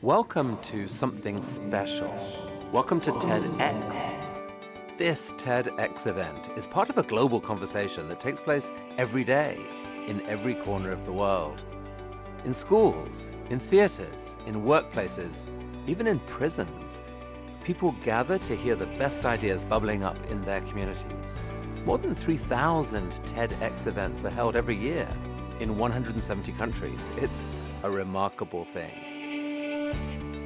Welcome to something special. Welcome to TEDx. This TEDx event is part of a global conversation that takes place every day in every corner of the world. In schools, in theaters, in workplaces, even in prisons, people gather to hear the best ideas bubbling up in their communities. More than 3,000 TEDx events are held every year in 170 countries. It's a remarkable thing.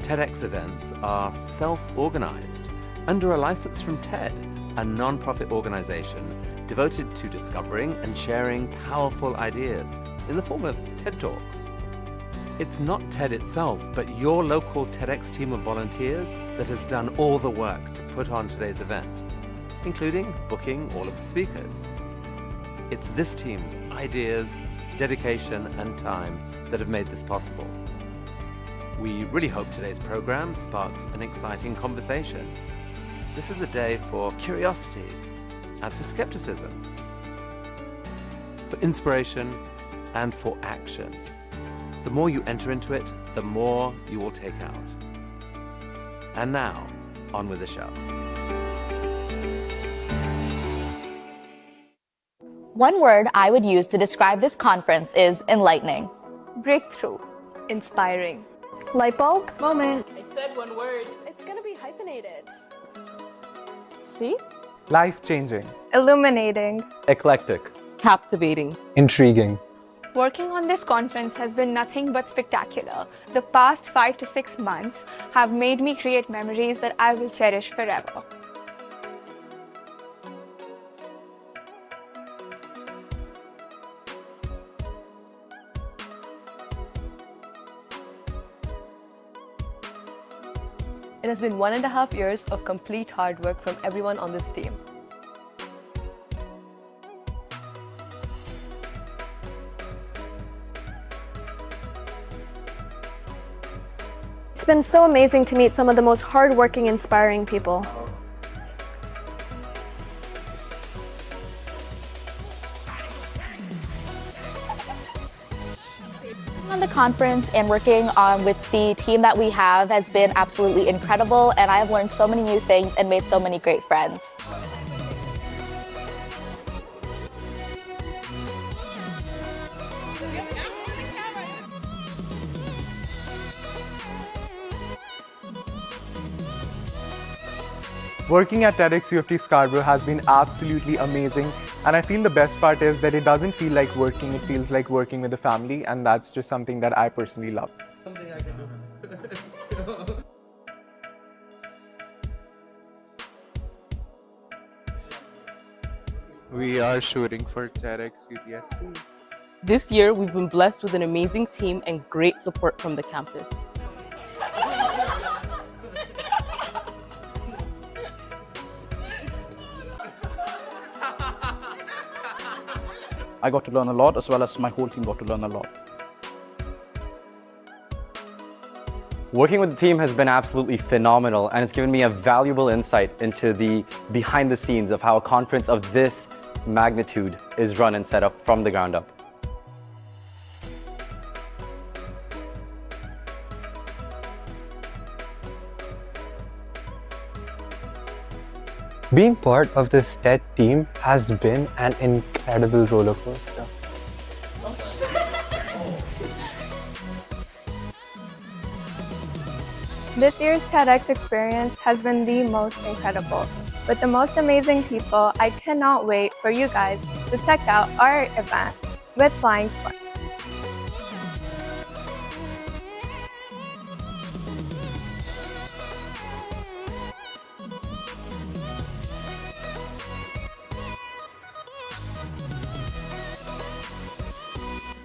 TEDx events are self-organized under a license from TED, a non-profit organization devoted to discovering and sharing powerful ideas in the form of TED Talks. It's not TED itself, but your local TEDx team of volunteers that has done all the work to put on today's event, including booking all of the speakers. It's this team's ideas, dedication, and time that have made this possible. We really hope today's program sparks an exciting conversation. This is a day for curiosity and for skepticism, for inspiration and for action. The more you enter into it, the more you will take out. And now, on with the show. One word I would use to describe this conference is enlightening. Breakthrough. Inspiring. Light bulb. Moment. I said one word. It's gonna be hyphenated. See? Life-changing. Illuminating. Eclectic. Captivating. Intriguing. Working on this conference has been nothing but spectacular. The past 5 to 6 months have made me create memories that I will cherish forever. It has been 1.5 years of complete hard work from everyone on this team. It's been so amazing to meet some of the most hardworking, inspiring people. On the conference and working on with the team that we have has been absolutely incredible, and I have learned so many new things and made so many great friends. Working at TEDxUofTScarborough has been absolutely amazing, and I feel the best part is that it doesn't feel like working, it feels like working with a family, and that's just something that I personally love. Something I can do. We are shooting for TEDxUTSC. This year, we've been blessed with an amazing team and great support from the campus. I got to learn a lot, as well as my whole team got to learn a lot. Working with the team has been absolutely phenomenal, and it's given me a valuable insight into the behind the scenes of how a conference of this magnitude is run and set up from the ground up. Being part of this TED team has been an incredible roller coaster. This year's TEDx experience has been the most incredible. With the most amazing people, I cannot wait for you guys to check out our event with Flying Sparks.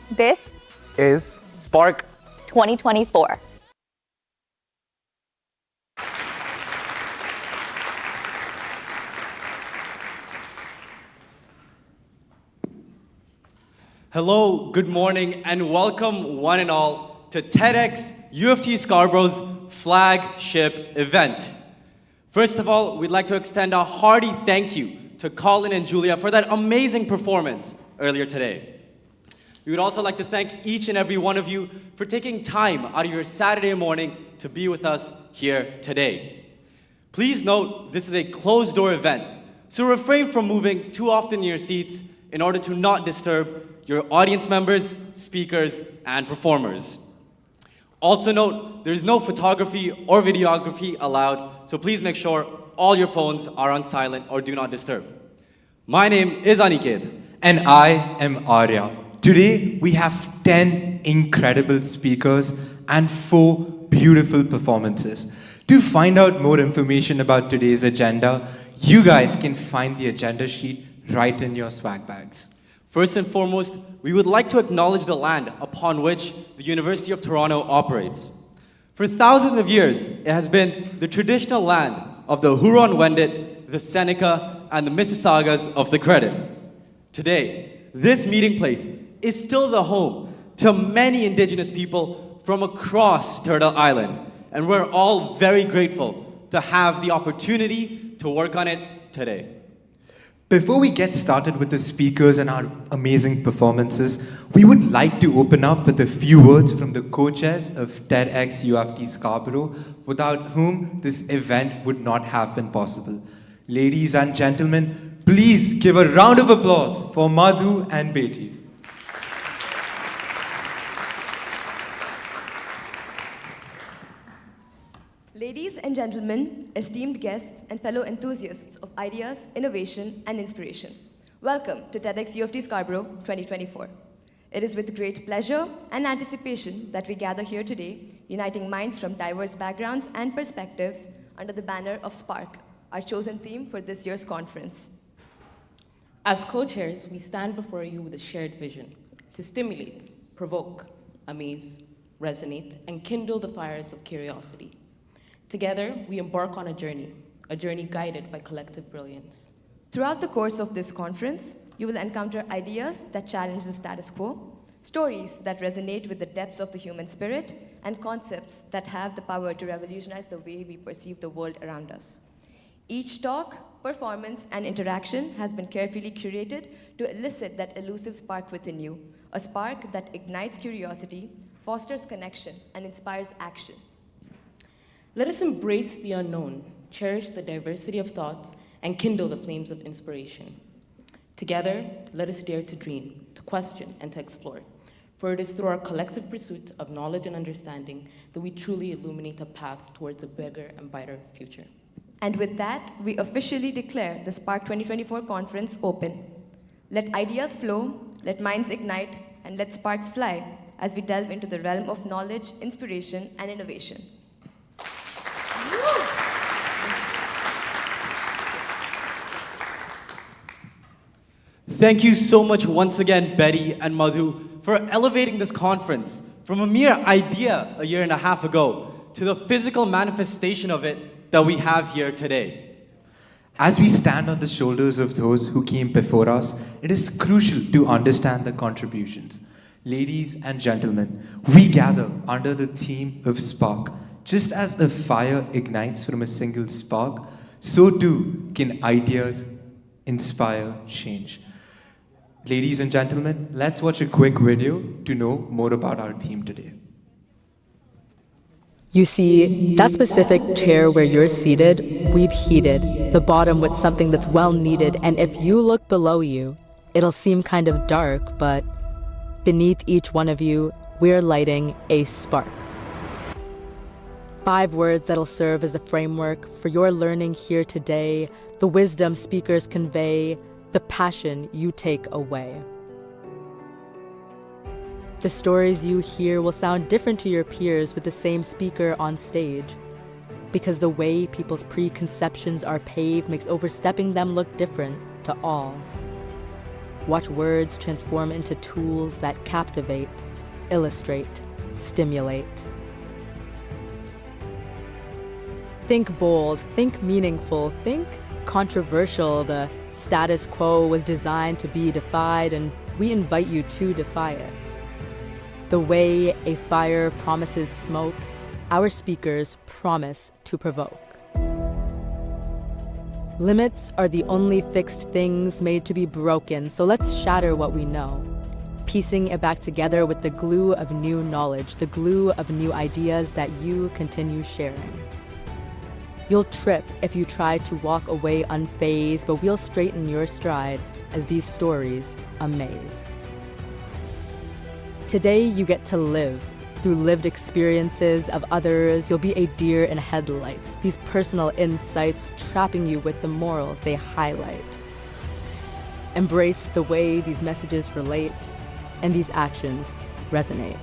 This Is Spark 2024. Hello, good morning, and welcome one and all to TEDxUoft Scarborough's flagship event. First of all, we'd like to extend a hearty thank you to Colin and Julia for that amazing performance earlier today. We would also like to thank each and every one of you for taking time out of your Saturday morning to be with us here today. Please note, this is a closed-door event, so refrain from moving too often in your seats in order to not disturb your audience members, speakers, and performers. Also note, there's no photography or videography allowed, so please make sure all your phones are on silent or do not disturb. My name is Aniket. And I am Arya. Today, we have 10 incredible speakers and 4 beautiful performances. To find out more information about today's agenda, you guys can find the agenda sheet right in your swag bags. First and foremost, we would like to acknowledge the land upon which the University of Toronto operates. For thousands of years, it has been the traditional land of the Huron-Wendat, the Seneca, and the Mississaugas of the Credit. Today, this meeting place is still the home to many Indigenous people from across Turtle Island, and we're all very grateful to have the opportunity to work on it today. Before we get started with the speakers and our amazing performances, we would like to open up with a few words from the co-chairs of TEDxUoft Scarborough, without whom this event would not have been possible. Ladies and gentlemen, please give a round of applause for Madhu and Beti. Ladies and gentlemen, esteemed guests and fellow enthusiasts of ideas, innovation, and inspiration, welcome to TEDxUoft Scarborough 2024. It is with great pleasure and anticipation that we gather here today, uniting minds from diverse backgrounds and perspectives under the banner of Spark, our chosen theme for this year's conference. As co-chairs, we stand before you with a shared vision to stimulate, provoke, amaze, resonate, and kindle the fires of curiosity. Together, we embark on a journey guided by collective brilliance. Throughout the course of this conference, you will encounter ideas that challenge the status quo, stories that resonate with the depths of the human spirit, and concepts that have the power to revolutionize the way we perceive the world around us. Each talk, performance, and interaction has been carefully curated to elicit that elusive spark within you, a spark that ignites curiosity, fosters connection, and inspires action. Let us embrace the unknown, cherish the diversity of thought, and kindle the flames of inspiration. Together, let us dare to dream, to question, and to explore. For it is through our collective pursuit of knowledge and understanding that we truly illuminate a path towards a bigger and brighter future. And with that, we officially declare the Spark 2024 conference open. Let ideas flow, let minds ignite, and let sparks fly as we delve into the realm of knowledge, inspiration, and innovation. Thank you so much once again, Betty and Madhu, for elevating this conference from a mere idea a year and a half ago to the physical manifestation of it that we have here today. As we stand on the shoulders of those who came before us, it is crucial to understand their contributions. Ladies and gentlemen, we gather under the theme of Spark Just as a fire ignites from a single spark, so too can ideas inspire change. Ladies and gentlemen, let's watch a quick video to know more about our theme today. You see, that specific chair where you're seated, we've heated the bottom with something that's well needed, and if you look below you, it'll seem kind of dark, but beneath each one of you, we're lighting a spark. 5 words that'll serve as a framework for your learning here today, the wisdom speakers convey, the passion you take away. The stories you hear will sound different to your peers with the same speaker on stage, because the way people's preconceptions are paved makes overstepping them look different to all. Watch words transform into tools that captivate, illustrate, stimulate. Think bold, think meaningful, think controversial. The status quo was designed to be defied, and we invite you to defy it. The way a fire promises smoke, our speakers promise to provoke. Limits are the only fixed things made to be broken, so let's shatter what we know, piecing it back together with the glue of new knowledge, the glue of new ideas that you continue sharing. You'll trip if you try to walk away unfazed, but we'll straighten your stride as these stories amaze. Today, you get to live through lived experiences of others. You'll be a deer in headlights, these personal insights trapping you with the morals they highlight. Embrace the way these messages relate and these actions resonate.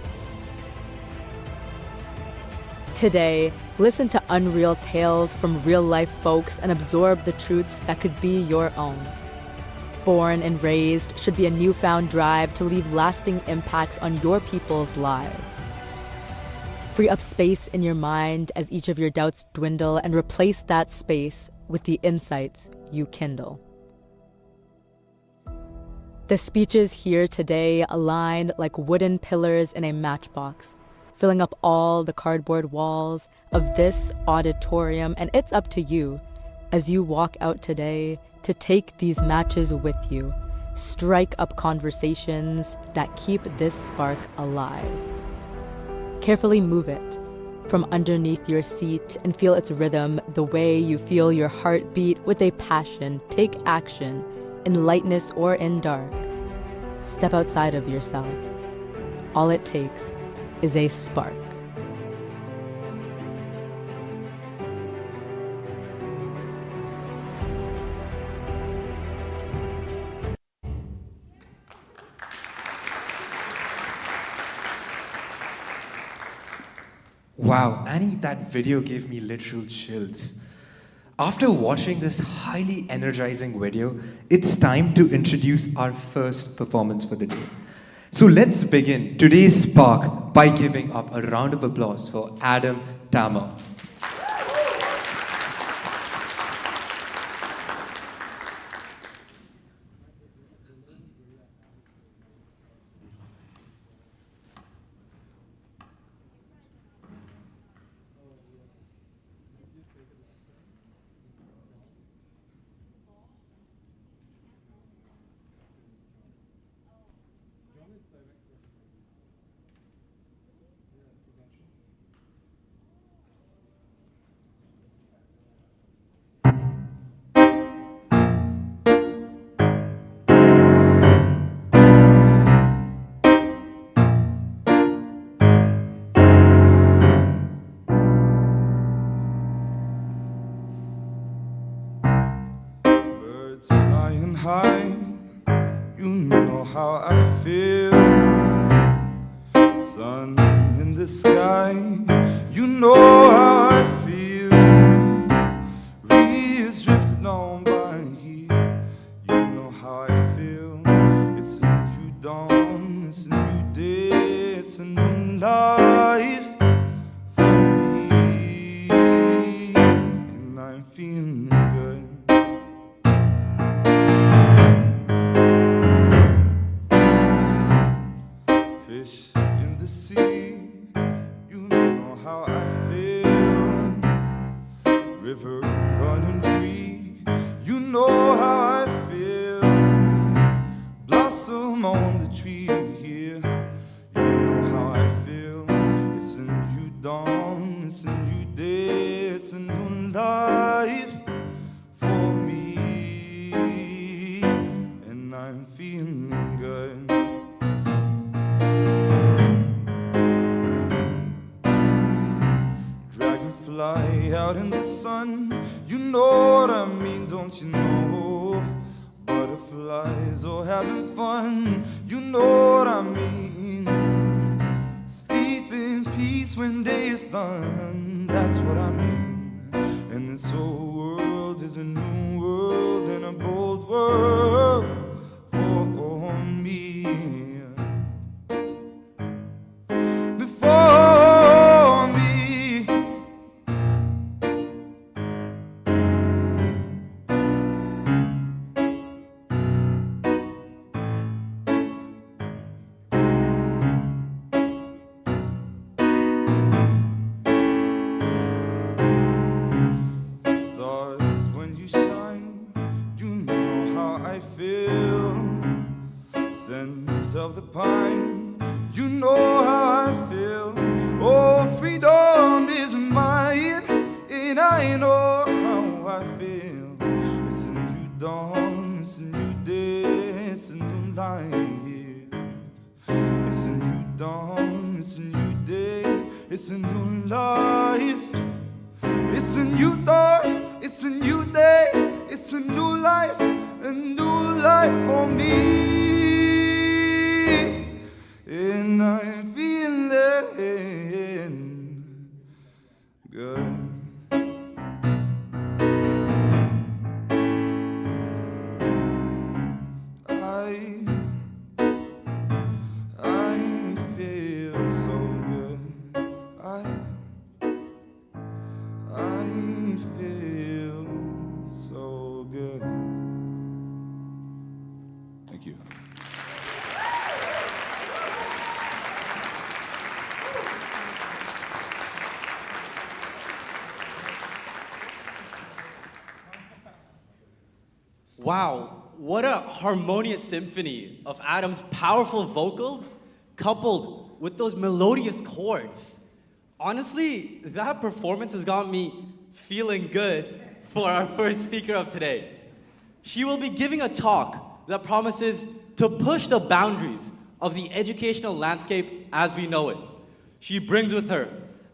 Today, listen to unreal tales from real-life folks and absorb the truths that could be your own. Born and raised should be a newfound drive to leave lasting impacts on your people's lives. Free up space in your mind as each of your doubts dwindle, and replace that space with the insights you kindle. The speeches here today align like wooden pillars in a matchbox, filling up all the cardboard walls of this auditorium, and it's up to you as you walk out today to take these matches with you, strike up conversations that keep this spark alive. Carefully move it from underneath your seat and feel its rhythm the way you feel your heart beat with a passion. Take action in lightness or in dark. Step outside of yourself. All it takes is a spark. Wow, Annie, that video gave me literal chills. After watching this highly energizing video, it's time to introduce our first performance for the day. So let's begin today's spark by giving up a round of applause for Adam Tammer. Flying high, you know how I feel. Sun in the sky, you know how I feel. Reeds drifting on by here, you know how I feel. It's a new dawn, it's a new day, it's a new life for me, and I'm feeling good. Fish in the sea, you know how I feel. I'm feeling good. Dragonfly out in the sun, you know what I mean, don't you know? Butterflies all having fun, you know what I mean. Sleep in peace when day is done, that's what I mean. And this whole world is a new world and a bold world for me. Before me. Stars, when you shine, you know how I feel. Scent of the pine, you know how I feel. Oh, freedom is mine, and I know how I feel. It's a new dawn, it's a new day, it's a new life. It's a new dawn, it's a new day, it's a new life. It's a new dawn, it's a new day, it's a new life for me. And I'm feeling good. I feel so good. I feel so good. Thank you. Wow, what a harmonious symphony of Adam's powerful vocals coupled with those melodious chords. Honestly, that performance has got me feeling good for our first speaker of today. She will be giving a talk that promises to push the boundaries of the educational landscape as we know it. She brings with her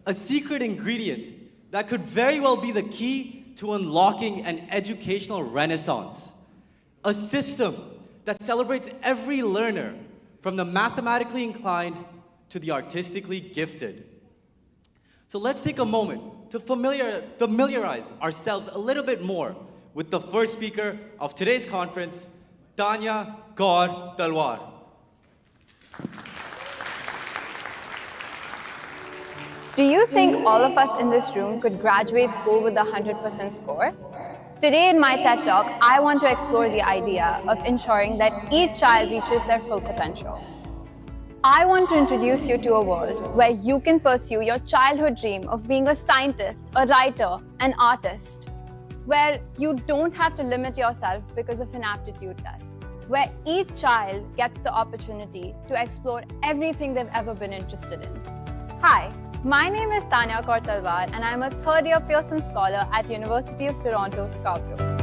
a secret ingredient that could very well be the key to unlocking an educational renaissance. A system that celebrates every learner, from the mathematically inclined to the artistically gifted. So let's take a moment to familiarize ourselves a little bit more with the first speaker of today's conference, Tanya Kaur Talwar. Do you think all of us in this room could graduate school with a 100% score? Today in my TED Talk, I want to explore the idea of ensuring that each child reaches their full potential. I want to introduce you to a world where you can pursue your childhood dream of being a scientist, a writer, an artist, where you don't have to limit yourself because of an aptitude test, where each child gets the opportunity to explore everything they've ever been interested in. Hi. My name is Tanya Kaur Talwar and I'm a third-year Pearson Scholar at University of Toronto, Scarborough.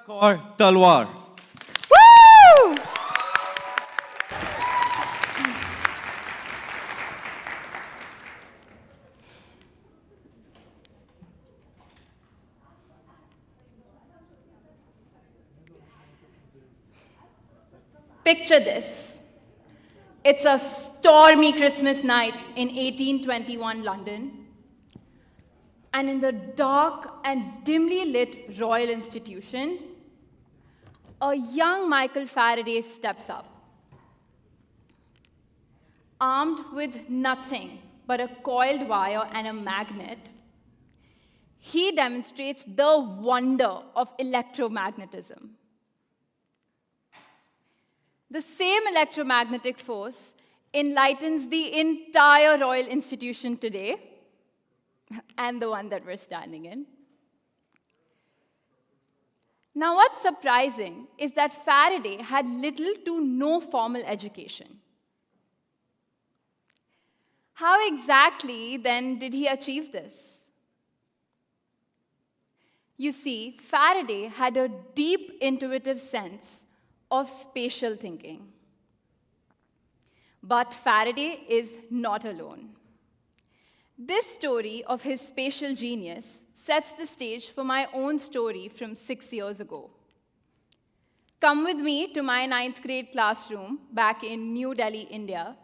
Kaur Talwar. Woo! Picture this. It's a stormy Christmas night in 1821 London. And in the dark and dimly lit Royal Institution, a young Michael Faraday steps up. Armed with nothing but a coiled wire and a magnet, he demonstrates the wonder of electromagnetism. The same electromagnetic force enlightens the entire Royal Institution today, and the one that we're standing in. Now, what's surprising is that Faraday had little to no formal education. How exactly, then, did he achieve this? You see, Faraday had a deep intuitive sense of spatial thinking. But Faraday is not alone. This story of his spatial genius sets the stage for my own story from 6 years ago. Come with me to my 9th grade classroom back in New Delhi, India,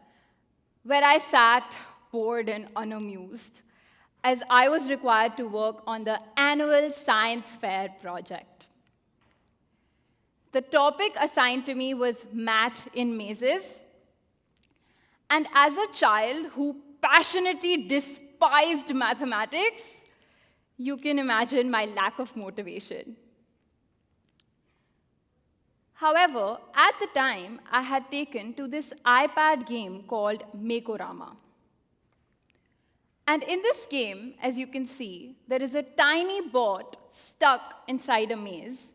where I sat bored and unamused as I was required to work on the annual science fair project. The topic assigned to me was math in mazes, and as a child who passionately despised mathematics, you can imagine my lack of motivation. However, at the time, I had taken to this iPad game called Makorama. And in this game, as you can see, there is a tiny bot stuck inside a maze,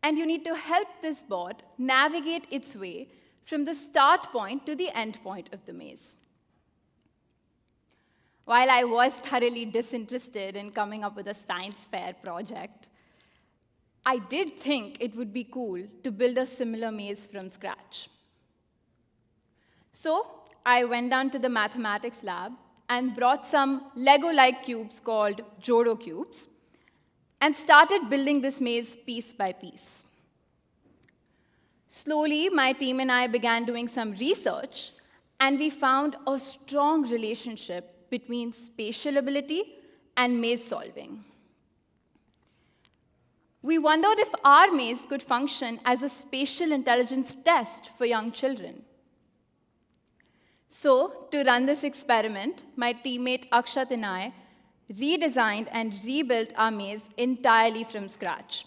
and you need to help this bot navigate its way from the start point to the end point of the maze. While I was thoroughly disinterested in coming up with a science fair project, I did think it would be cool to build a similar maze from scratch. So I went down to the mathematics lab and brought some Lego-like cubes called Jodo cubes and started building this maze piece by piece. Slowly, my team and I began doing some research, and we found a strong relationship between spatial ability and maze solving. We wondered if our maze could function as a spatial intelligence test for young children. So, to run this experiment, my teammate Akshat and I redesigned and rebuilt our maze entirely from scratch.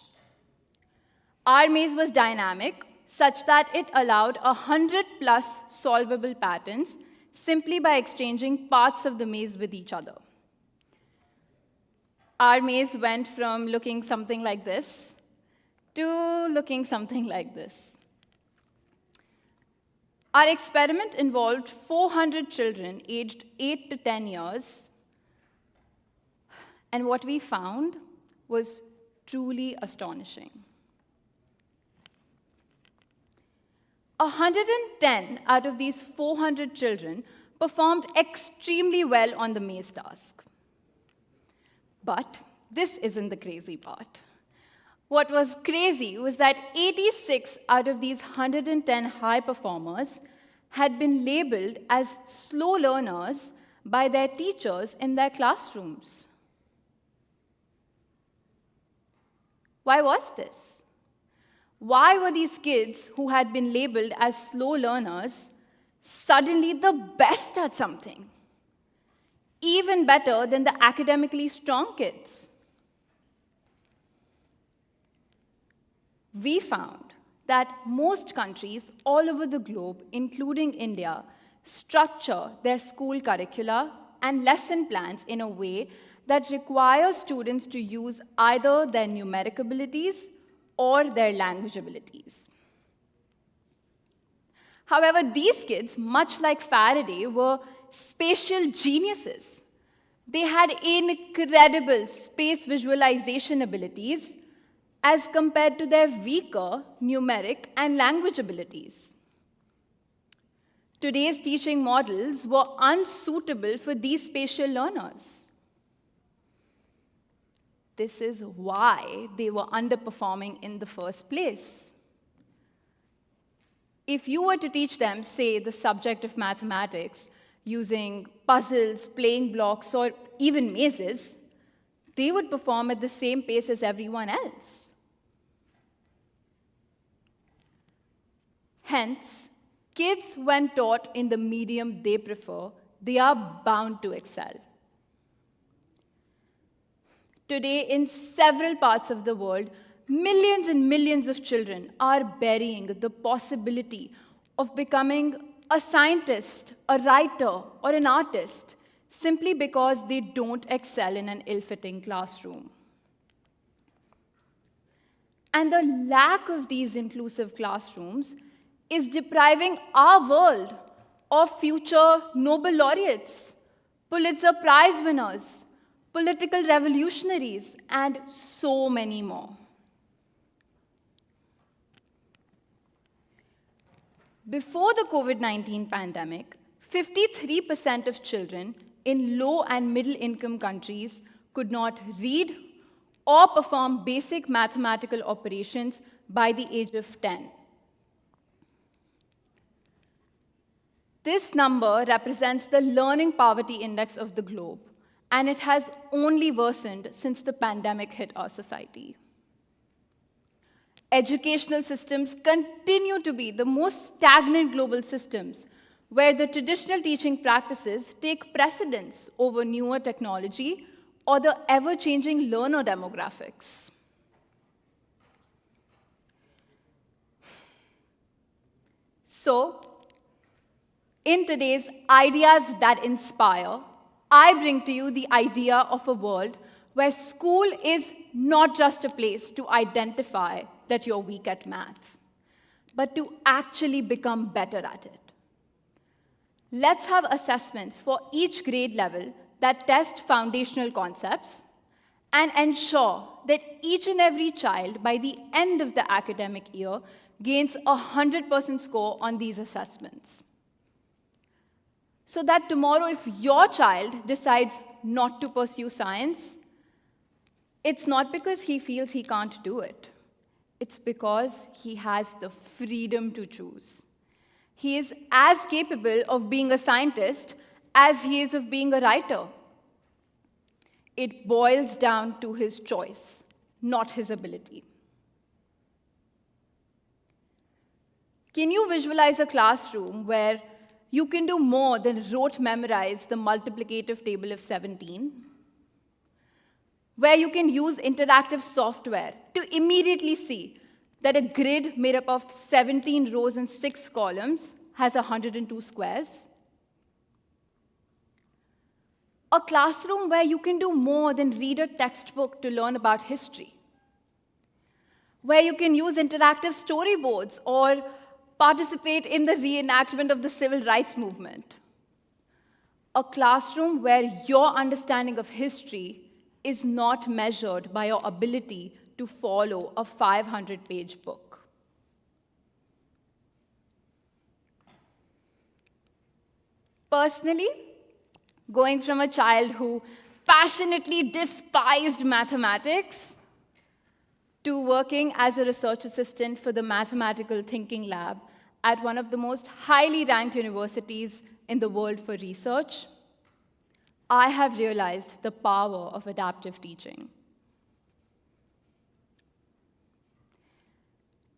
Our maze was dynamic, such that it allowed 100+ solvable patterns simply by exchanging parts of the maze with each other. Our maze went from looking something like this to looking something like this. Our experiment involved 400 children aged 8 to 10 years, and what we found was truly astonishing. 110 out of these 400 children performed extremely well on the maze task. But this isn't the crazy part. What was crazy was that 86 out of these 110 high performers had been labeled as slow learners by their teachers in their classrooms. Why was this? Why were these kids who had been labeled as slow learners suddenly the best at something? Even better than the academically strong kids. We found that most countries all over the globe, including India, structure their school curricula and lesson plans in a way that requires students to use either their numeric abilities or their language abilities. However, these kids, much like Faraday, were spatial geniuses. They had incredible space visualization abilities as compared to their weaker numeric and language abilities. Today's teaching models were unsuitable for these spatial learners. This is why they were underperforming in the first place. If you were to teach them, say, the subject of mathematics using puzzles, playing blocks, or even mazes, they would perform at the same pace as everyone else. Hence, kids, when taught in the medium they prefer, they are bound to excel. Today, in several parts of the world, millions and millions of children are burying the possibility of becoming a scientist, a writer, or an artist simply because they don't excel in an ill-fitting classroom. And the lack of these inclusive classrooms is depriving our world of future Nobel laureates, Pulitzer Prize winners, political revolutionaries, and so many more. Before the COVID-19 pandemic, 53% of children in low and middle income countries could not read or perform basic mathematical operations by the age of 10. This number represents the learning poverty index of the globe, and it has only worsened since the pandemic hit our society. Educational systems continue to be the most stagnant global systems, where the traditional teaching practices take precedence over newer technology or the ever-changing learner demographics. So, in today's Ideas That Inspire, I bring to you the idea of a world where school is not just a place to identify that you're weak at math, but to actually become better at it. Let's have assessments for each grade level that test foundational concepts and ensure that each and every child, by the end of the academic year, gains a 100% score on these assessments. So that tomorrow, if your child decides not to pursue science, it's not because he feels he can't do it. It's because he has the freedom to choose. He is as capable of being a scientist as he is of being a writer. It boils down to his choice, not his ability. Can you visualize a classroom where you can do more than rote memorize the multiplicative table of 17? Where you can use interactive software to immediately see that a grid made up of 17 rows and 6 columns has 102 squares? A classroom where you can do more than read a textbook to learn about history? Where you can use interactive storyboards or participate in the reenactment of the civil rights movement? A classroom where your understanding of history is not measured by your ability to follow a 500-page book. Personally, going from a child who passionately despised mathematics to working as a research assistant for the Mathematical Thinking Lab at one of the most highly ranked universities in the world for research, I have realized the power of adaptive teaching.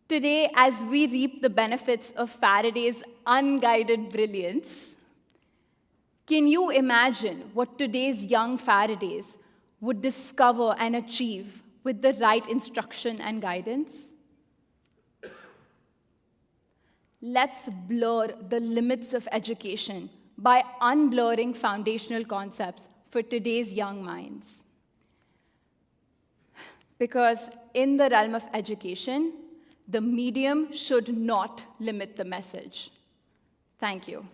Today, as we reap the benefits of Faraday's unguided brilliance, can you imagine what today's young Faradays would discover and achieve with the right instruction and guidance? Let's blur the limits of education by unblurring foundational concepts for today's young minds. Because in the realm of education, the medium should not limit the message. Thank you.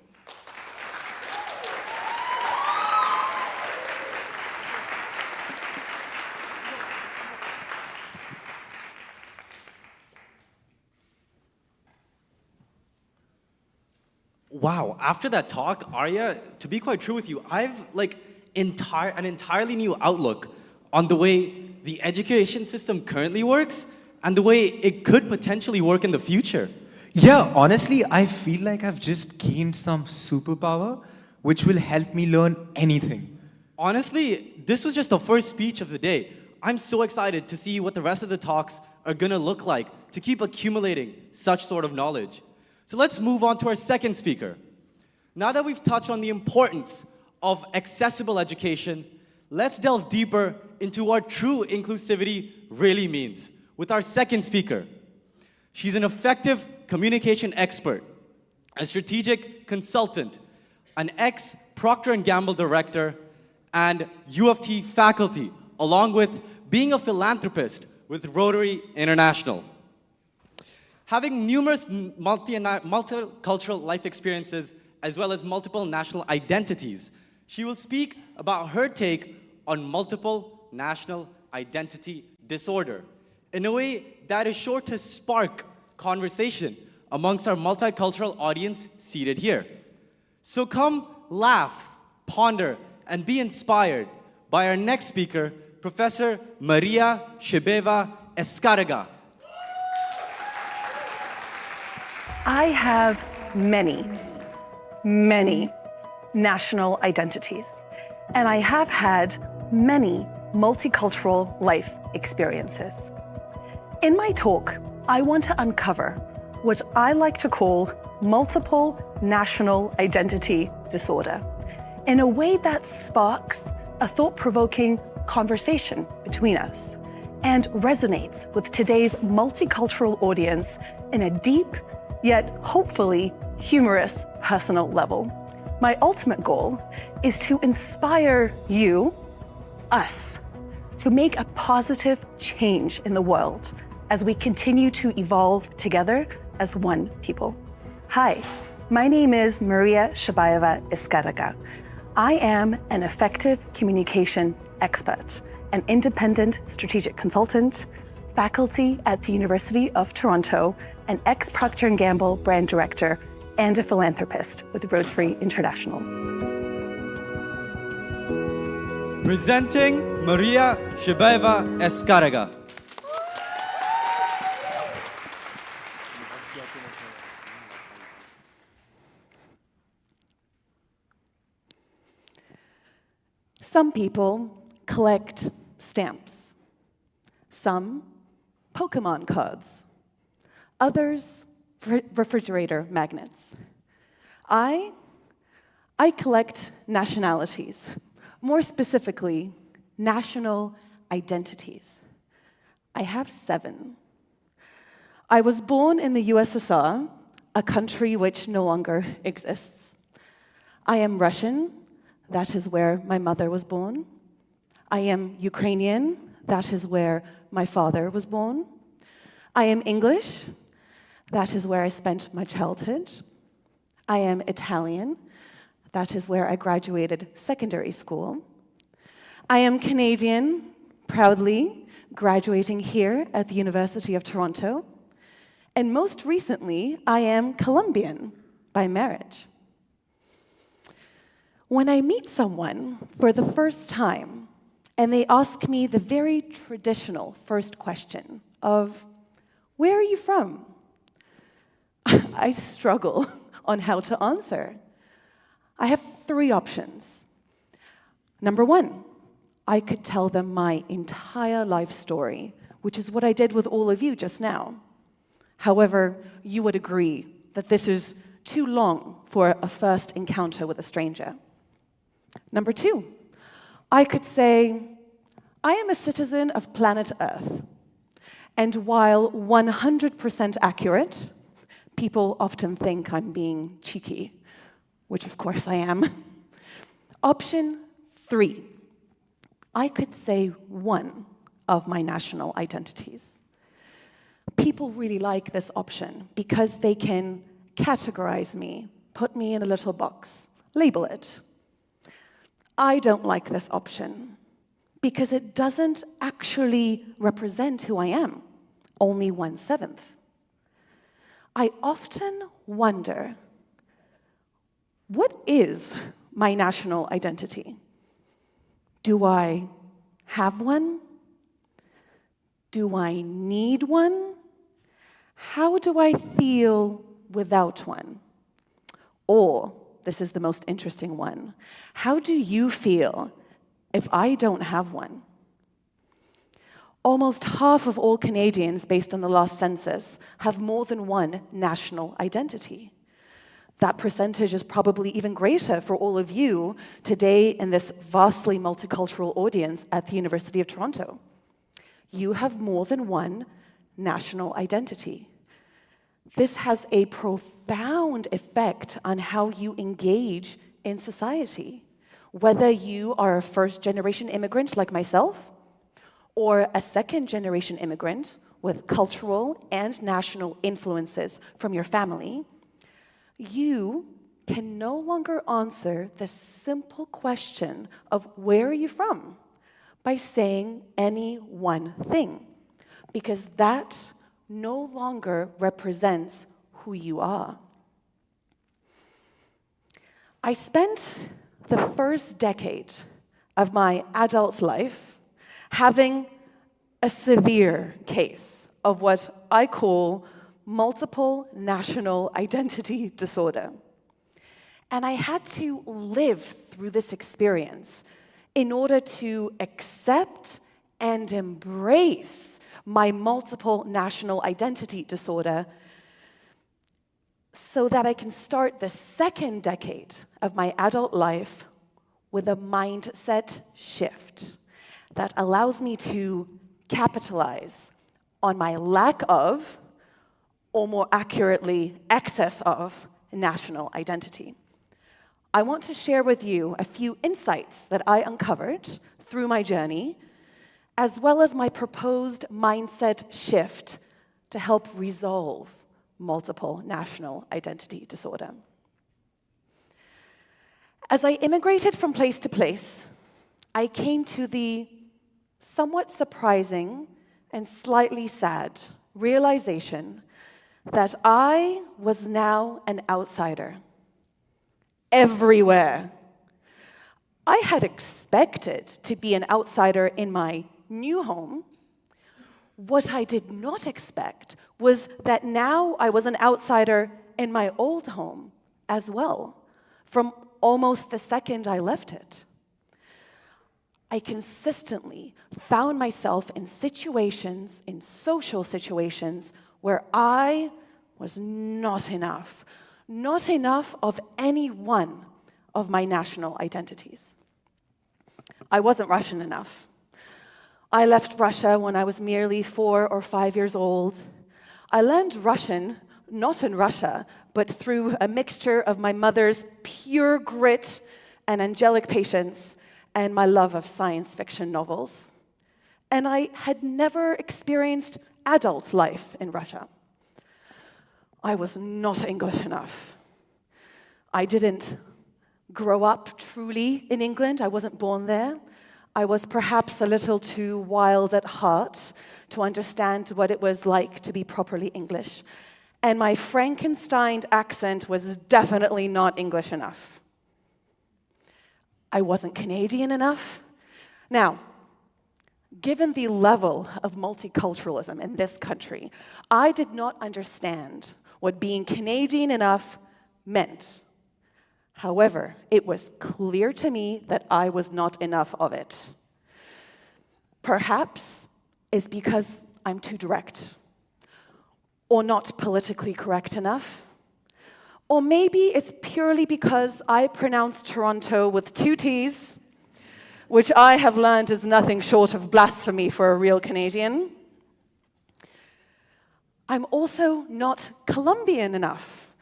Wow, after that talk, Arya, to be quite true with you, I've an entirely new outlook on the way the education system currently works and the way it could potentially work in the future. Yeah, honestly, I feel like I've just gained some superpower which will help me learn anything. Honestly, this was just the first speech of the day. I'm so excited to see what the rest of the talks are gonna look like to keep accumulating such sort of knowledge. So let's move on to our second speaker. Now that we've touched on the importance of accessible education, let's delve deeper into what true inclusivity really means with our second speaker. She's an effective communication expert, a strategic consultant, an ex-Procter & Gamble director, and U of T faculty, along with being a philanthropist with Rotary International. Having numerous multicultural life experiences, as well as multiple national identities, She will speak about her take on multiple national identity disorder in a way that is sure to spark conversation amongst our multicultural audience seated here. So come laugh, ponder, and be inspired by our next speaker, Professor Maria Shebeva-Escarraga. I have many national identities, and I have had many multicultural life experiences. In my talk, I want to uncover what I like to call multiple national identity disorder in a way that sparks a thought-provoking conversation between us and resonates with today's multicultural audience in a deep, yet hopefully humorous personal level. My ultimate goal is to inspire you, us, to make a positive change in the world as we continue to evolve together as one people. Hi, my name is Maria Shebeva-Escarraga. I am an effective communication expert, an independent strategic consultant, faculty at the University of Toronto, an ex-Procter & Gamble brand director, and a philanthropist with Rotary International. Presenting Maria Shebeva-Escarraga. Some people collect stamps, some Pokemon cards, others refrigerator magnets. I collect nationalities, more specifically, national identities. I have 7. I was born in the USSR, a country which no longer exists. I am Russian. That is where my mother was born. I am Ukrainian. That is where my father was born. I am English. That is where I spent my childhood. I am Italian. That is where I graduated secondary school. I am Canadian, proudly graduating here at the University of Toronto. And most recently, I am Colombian by marriage. When I meet someone for the first time and they ask me the very traditional first question of, where are you from? I struggle on how to answer. I have 3 options. Number 1, I could tell them my entire life story, which is what I did with all of you just now. However, you would agree that this is too long for a first encounter with a stranger. Number 2, I could say, I am a citizen of planet Earth. And while 100% accurate, people often think I'm being cheeky, which of course I am. Option 3, I could say one of my national identities. People really like this option because they can categorize me, put me in a little box, label it. I don't like this option because it doesn't actually represent who I am, only 1/7. I often wonder, what is my national identity? Do I have one? Do I need one? How do I feel without one? Or, this is the most interesting one, how do you feel if I don't have one? Almost half of all Canadians, based on the last census, have more than one national identity. That percentage is probably even greater for all of you today in this vastly multicultural audience at the University of Toronto. You have more than one national identity. This has a profound effect on how you engage in society, whether you are a first-generation immigrant like myself, or a second-generation immigrant with cultural and national influences from your family. You can no longer answer the simple question of where are you from by saying any one thing, because that no longer represents who you are. I spent the first decade of my adult life having a severe case of what I call multiple national identity disorder. And I had to live through this experience in order to accept and embrace my multiple national identity disorder so that I can start the second decade of my adult life with a mindset shift that allows me to capitalize on my lack of, or more accurately, excess of, national identity. I want to share with you a few insights that I uncovered through my journey, as well as my proposed mindset shift to help resolve multiple national identity disorder. As I immigrated from place to place, I came to the somewhat surprising and slightly sad realization that I was now an outsider everywhere. I had expected to be an outsider in my new home. What I did not expect was that now I was an outsider in my old home as well, from almost the second I left it. I consistently found myself in situations, in social situations, where I was not enough of any one of my national identities. I wasn't Russian enough. I left Russia when I was merely 4 or 5 years old. I learned Russian, not in Russia, but through a mixture of my mother's pure grit and angelic patience and my love of science fiction novels. And I had never experienced adult life in Russia. I was not English enough. I didn't grow up truly in England. I wasn't born there. I was perhaps a little too wild at heart to understand what it was like to be properly English. And my Frankenstein accent was definitely not English enough. I wasn't Canadian enough. Now, given the level of multiculturalism in this country, I did not understand what being Canadian enough meant. However, it was clear to me that I was not enough of it. Perhaps it's because I'm too direct, or not politically correct enough. Or maybe it's purely because I pronounce Toronto with 2 T's, which I have learned is nothing short of blasphemy for a real Canadian. I'm also not Colombian enough.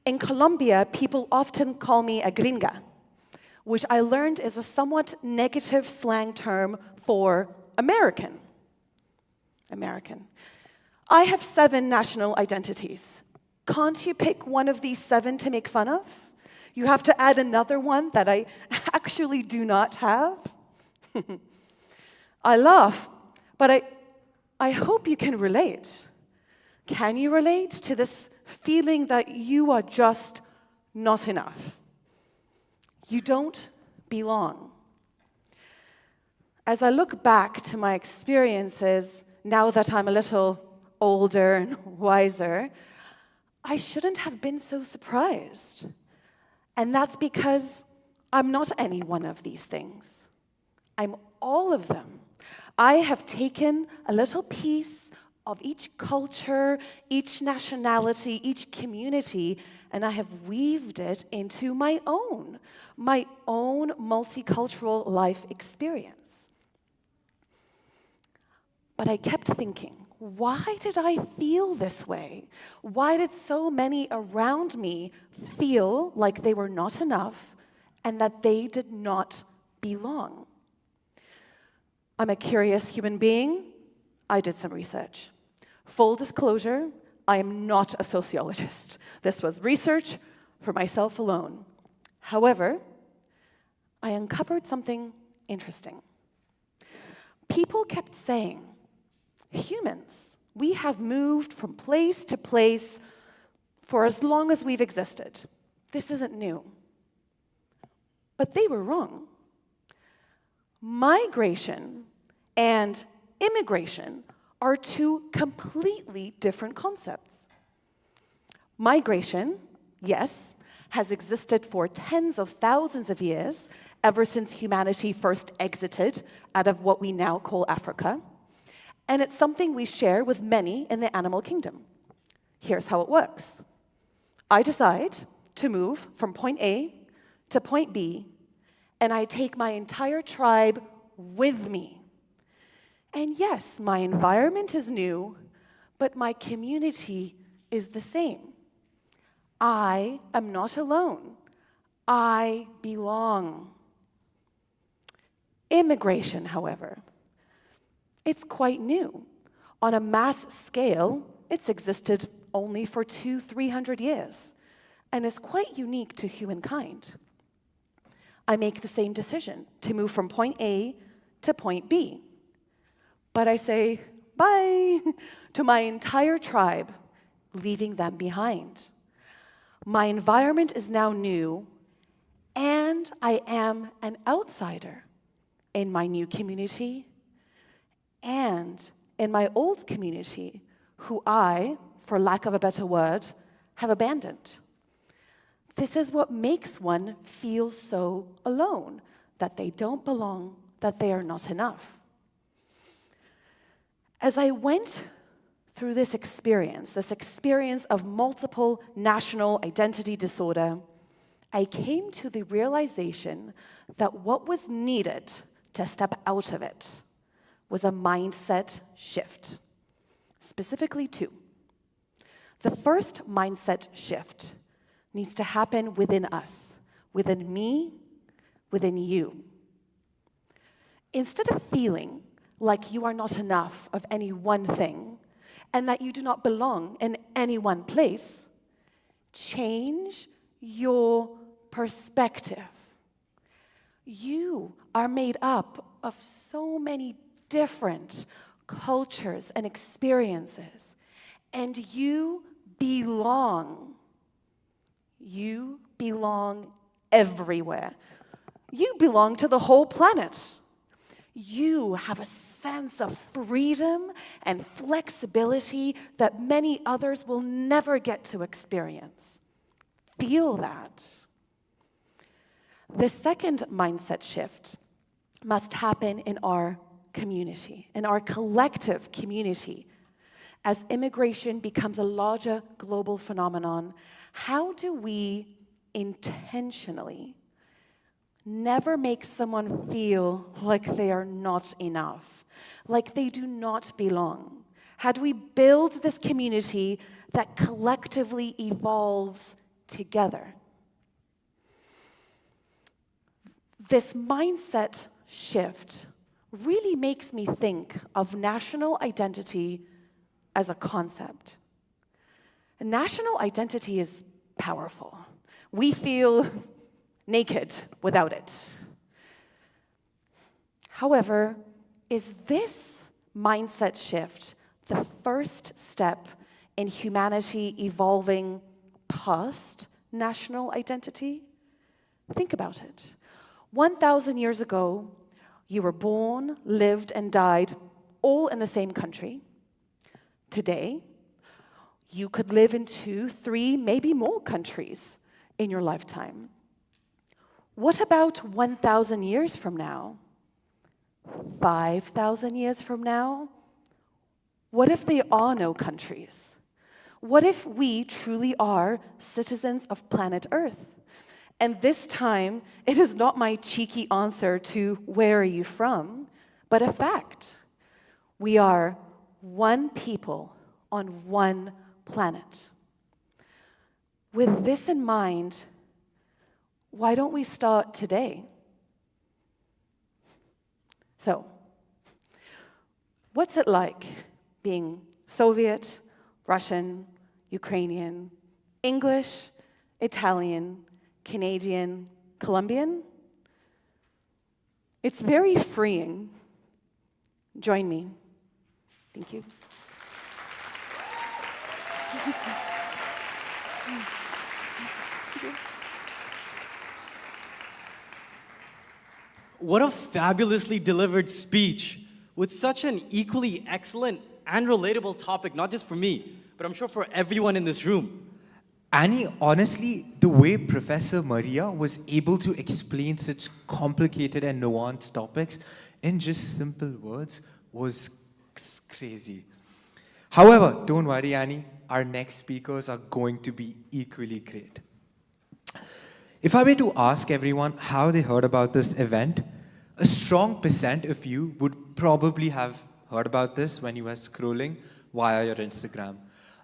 In Colombia, people often call me a gringa, which I learned is a somewhat negative slang term for American. I have 7 national identities. Can't you pick one of these 7 to make fun of? You have to add another one that I actually do not have. I laugh, but I hope you can relate. Can you relate to this feeling that you are just not enough? You don't belong. As I look back to my experiences, now that I'm a little older and wiser, I shouldn't have been so surprised. And that's because I'm not any one of these things. I'm all of them. I have taken a little piece of each culture, each nationality, each community, and I have weaved it into my own multicultural life experience. But I kept thinking, why did I feel this way? Why did so many around me feel like they were not enough and that they did not belong? I'm a curious human being. I did some research. Full disclosure, I am not a sociologist. This was research for myself alone. However, I uncovered something interesting. People kept saying, humans, we have moved from place to place for as long as we've existed. This isn't new. But they were wrong. Migration and immigration are two completely different concepts. Migration, yes, has existed for tens of thousands of years, ever since humanity first exited out of what we now call Africa. And it's something we share with many in the animal kingdom. Here's how it works. I decide to move from point A to point B, and I take my entire tribe with me. And yes, my environment is new, but my community is the same. I am not alone. I belong. Immigration, however, it's quite new. On a mass scale, it's existed only for 200-300 years and is quite unique to humankind. I make the same decision to move from point A to point B. But I say bye to my entire tribe, leaving them behind. My environment is now new, and I am an outsider in my new community and in my old community, who I, for lack of a better word, have abandoned. This is what makes one feel so alone, that they don't belong, that they are not enough. As I went through this experience of multiple national identity disorder, I came to the realization that what was needed to step out of it was a mindset shift, specifically two. The first mindset shift needs to happen within us, within me, within you. Instead of feeling like you are not enough of any one thing and that you do not belong in any one place, change your perspective. You are made up of so many different cultures and experiences, and you belong. You belong everywhere. You belong to the whole planet. You have a sense of freedom and flexibility that many others will never get to experience. Feel that. The second mindset shift must happen in our community, in our collective community. As immigration becomes a larger global phenomenon, how do we intentionally never make someone feel like they are not enough, like they do not belong? How do we build this community that collectively evolves together? This mindset shift really makes me think of national identity as a concept. National identity is powerful. We feel naked without it. However, is this mindset shift the first step in humanity evolving past national identity? Think about it. 1,000 years ago, you were born, lived, and died all in the same country. Today, you could live in 2, 3, maybe more countries in your lifetime. What about 1,000 years from now? 5,000 years from now? What if there are no countries? What if we truly are citizens of planet Earth? And this time, it is not my cheeky answer to where are you from, but a fact. We are one people on one planet. With this in mind, why don't we start today? So, what's it like being Soviet, Russian, Ukrainian, English, Italian, Canadian, Colombian. It's very freeing. Join me. Thank you. What a fabulously delivered speech with such an equally excellent and relatable topic, not just for me, but I'm sure for everyone in this room. Annie, honestly, the way Professor Maria was able to explain such complicated and nuanced topics in just simple words was crazy. However, don't worry, Annie, our next speakers are going to be equally great. If I were to ask everyone how they heard about this event, a strong percent of you would probably have heard about this when you were scrolling via your Instagram.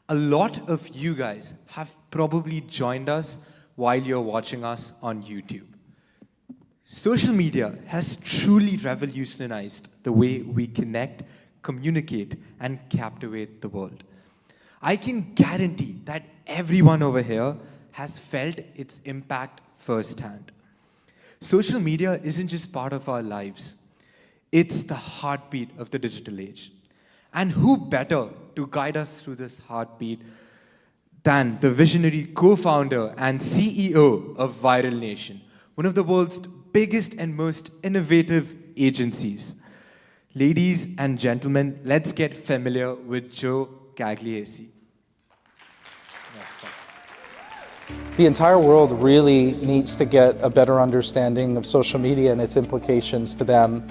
A lot of you guys have probably joined us while you're watching us on YouTube. Social media has truly revolutionized the way we connect, communicate, and captivate the world. I can guarantee that everyone over here has felt its impact firsthand. Social media isn't just part of our lives. It's the heartbeat of the digital age. And who better to guide us through this heartbeat than the visionary co-founder and CEO of Viral Nation, one of the world's biggest and most innovative agencies. Ladies and gentlemen, let's get familiar with Joe Gagliese. The entire world really needs to get a better understanding of social media and its implications to them.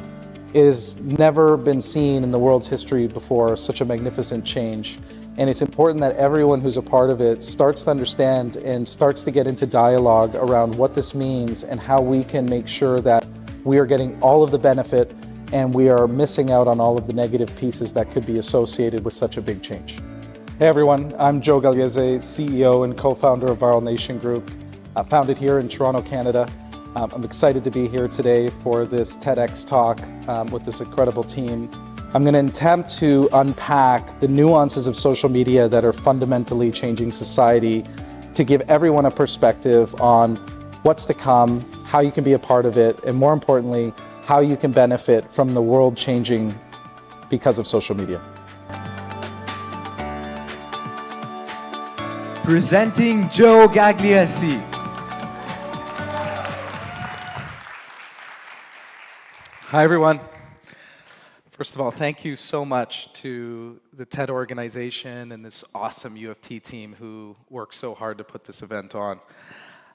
It has never been seen in the world's history before, such a magnificent change. And it's important that everyone who's a part of it starts to understand and starts to get into dialogue around what this means and how we can make sure that we are getting all of the benefit and we are missing out on all of the negative pieces that could be associated with such a big change. Hey everyone, I'm Joe Gagliese, CEO and co-founder of Viral Nation Group, founded here in Toronto, Canada. I'm excited to be here today for this TEDx talk with this incredible team. I'm going to attempt to unpack the nuances of social media that are fundamentally changing society to give everyone a perspective on what's to come, how you can be a part of it, and more importantly, how you can benefit from the world changing because of social media. Presenting Joe Gagliese. Hi everyone. First of all, thank you so much to the TED organization and this awesome U of T team who worked so hard to put this event on.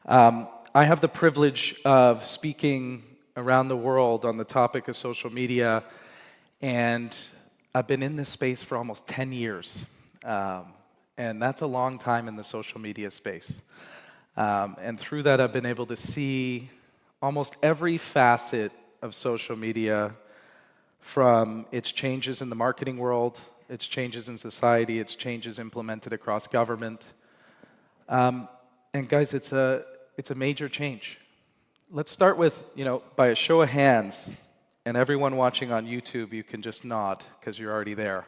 I have the privilege of speaking around the world on the topic of social media, and I've been in this space for almost 10 years. And that's a long time in the social media space. And through that, I've been able to see almost every facet of social media, from its changes in the marketing world, its changes in society, its changes implemented across government. And guys, it's a major change. Let's start with, by a show of hands, and everyone watching on YouTube, you can just nod because you're already there.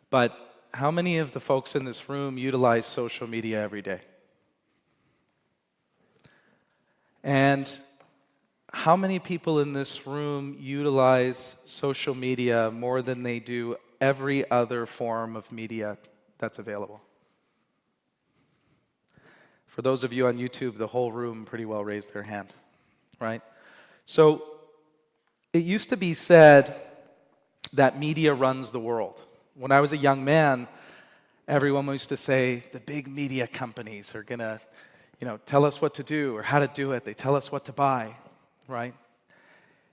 But how many of the folks in this room utilize social media every day? And how many people in this room utilize social media more than they do every other form of media that's available? For those of you on YouTube, the whole room pretty well raised their hand, right? So it used to be said that media runs the world. When I was a young man, everyone used to say the big media companies are gonna, tell us what to do or how to do it. They tell us what to buy. Right?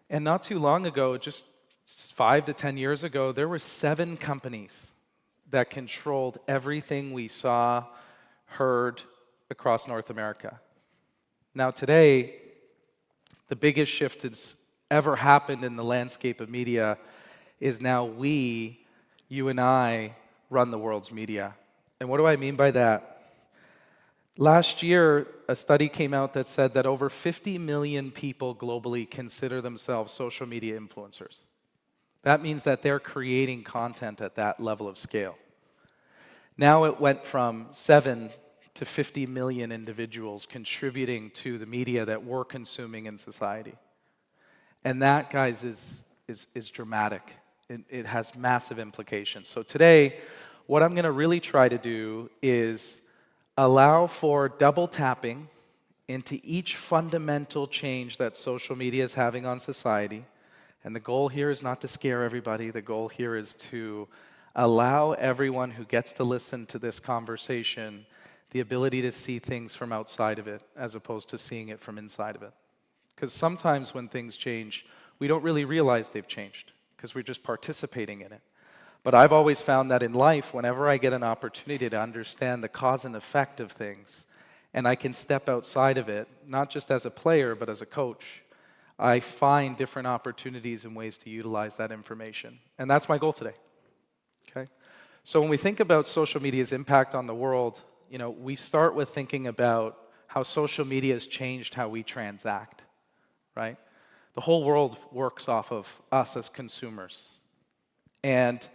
And not too long ago, just 5 to 10 years ago, there were 7 companies that controlled everything we saw, heard across North America. Now today, the biggest shift that's ever happened in the landscape of media is now you and I, run the world's media. And what do I mean by that? Last year, a study came out that said that over 50 million people globally consider themselves social media influencers. That means that they're creating content at that level of scale. Now it went from 7 to 50 million individuals contributing to the media that we're consuming in society. And that, guys, is dramatic. It has massive implications. So today, what I'm going to really try to do is allow for double tapping into each fundamental change that social media is having on society. And the goal here is not to scare everybody. The goal here is to allow everyone who gets to listen to this conversation the ability to see things from outside of it as opposed to seeing it from inside of it. Because sometimes when things change, we don't really realize they've changed because we're just participating in it. But I've always found that in life, whenever I get an opportunity to understand the cause and effect of things, and I can step outside of it, not just as a player, but as a coach, I find different opportunities and ways to utilize that information. And that's my goal today. Okay? So when we think about social media's impact on the world, we start with thinking about how social media has changed how we transact, right? The whole world works off of us as consumers. And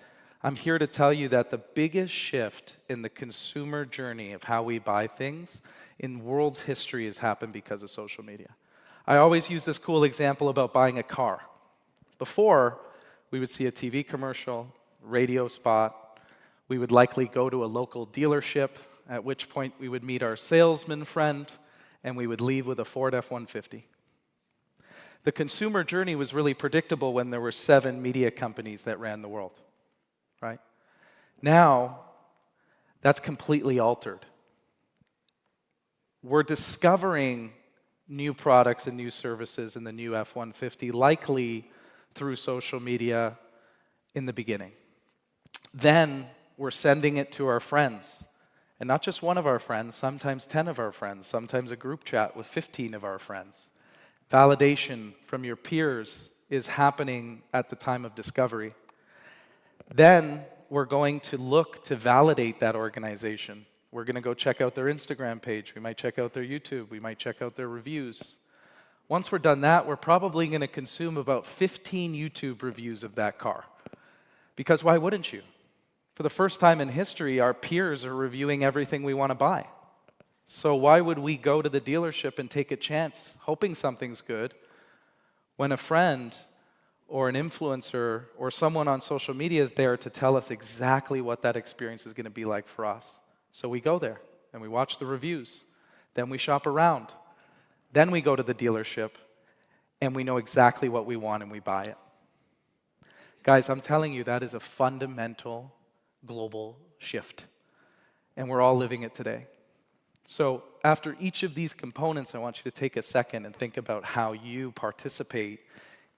I'm here to tell you that the biggest shift in the consumer journey of how we buy things in world's history has happened because of social media. I always use this cool example about buying a car. Before, we would see a TV commercial, radio spot. We would likely go to a local dealership, at which point we would meet our salesman friend, and we would leave with a Ford F-150. The consumer journey was really predictable when there were 7 media companies that ran the world, right? Now, that's completely altered. We're discovering new products and new services in the new F-150, likely through social media in the beginning. Then we're sending it to our friends. And not just one of our friends, sometimes 10 of our friends, sometimes a group chat with 15 of our friends. Validation from your peers is happening at the time of discovery. Then we're going to look to validate that organization. We're going to go check out their Instagram page. We might check out their YouTube. We might check out their reviews. Once we're done that, we're probably going to consume about 15 YouTube reviews of that car. Because why wouldn't you? For the first time in history, our peers are reviewing everything we want to buy. So why would we go to the dealership and take a chance, hoping something's good, when a friend or an influencer or someone on social media is there to tell us exactly what that experience is going to be like for us? So we go there and we watch the reviews. Then we shop around. Then we go to the dealership and we know exactly what we want and we buy it. Guys, I'm telling you, that is a fundamental global shift. And we're all living it today. So after each of these components, I want you to take a second and think about how you participate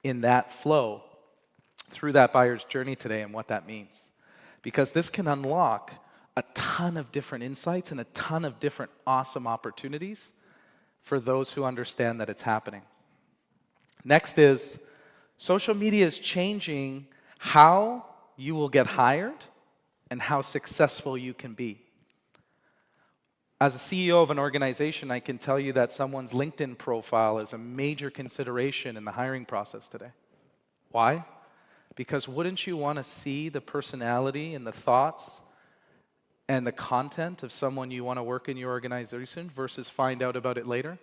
in that flow through that buyer's journey today and what that means. Because this can unlock a ton of different insights and a ton of different awesome opportunities for those who understand that it's happening. Next is, social media is changing how you will get hired and how successful you can be. As a CEO of an organization, I can tell you that someone's LinkedIn profile is a major consideration in the hiring process today. Why? Because wouldn't you want to see the personality and the thoughts and the content of someone you want to work in your organization versus find out about it later?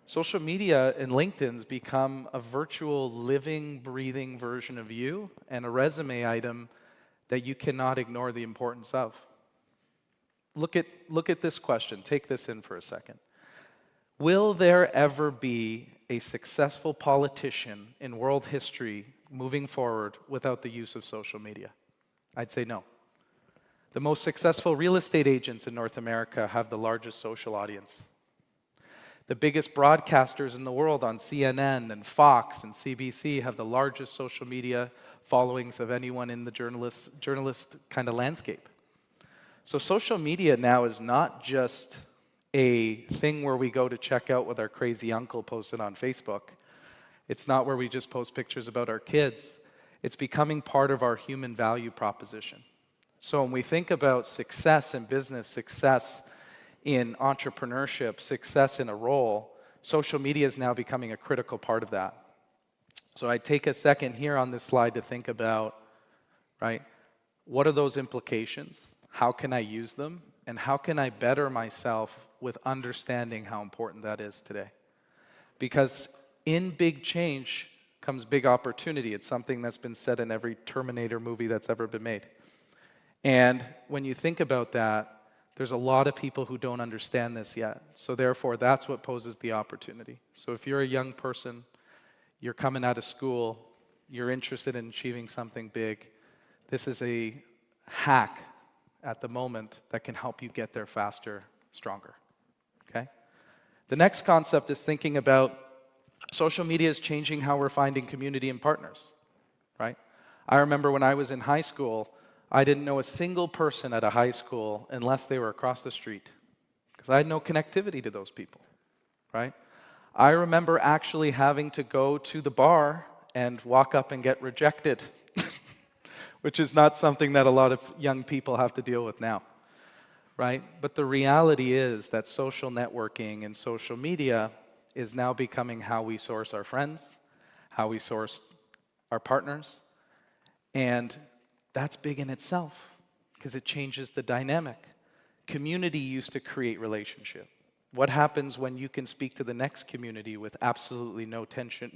Social media and LinkedIn's become a virtual living, breathing version of you and a resume item that you cannot ignore the importance of. Look at this question. Take this in for a second. Will there ever be a successful politician in world history moving forward without the use of social media? I'd say no. The most successful real estate agents in North America have the largest social audience. The biggest broadcasters in the world on CNN and Fox and CBC have the largest social media followings of anyone in the journalist kind of landscape. So social media now is not just a thing where we go to check out with our crazy uncle posted on Facebook. It's not where we just post pictures about our kids. It's becoming part of our human value proposition. So when we think about success in business, success in entrepreneurship, success in a role, social media is now becoming a critical part of that. So I take a second here on this slide to think about, right, what are those implications? How can I use them? And how can I better myself with understanding how important that is today? Because in big change comes big opportunity. It's something that's been said in every Terminator movie that's ever been made. And when you think about that, there's a lot of people who don't understand this yet. So therefore, that's what poses the opportunity. So if you're a young person, you're coming out of school, you're interested in achieving something big, this is a hack at the moment that can help you get there faster, stronger. Okay? The next concept is thinking about social media is changing how we're finding community and partners, right? I remember when I was in high school, I didn't know a single person at a high school unless they were across the street, because I had no connectivity to those people, right? I remember actually having to go to the bar and walk up and get rejected, which is not something that a lot of young people have to deal with now, right? But the reality is that social networking and social media is now becoming how we source our friends, how we source our partners, and that's big in itself because it changes the dynamic. Community used to create relationship. What happens when you can speak to the next community with absolutely no tension,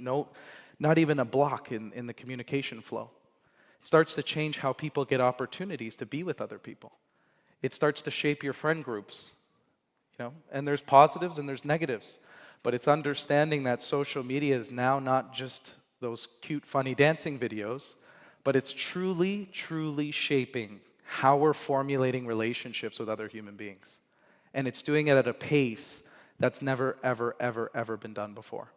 not even a block in the communication flow? It starts to change how people get opportunities to be with other people. It starts to shape your friend groups, and there's positives and there's negatives. But it's understanding that social media is now not just those cute, funny dancing videos, but it's truly, truly shaping how we're formulating relationships with other human beings. And it's doing it at a pace that's never, ever, ever, ever been done before.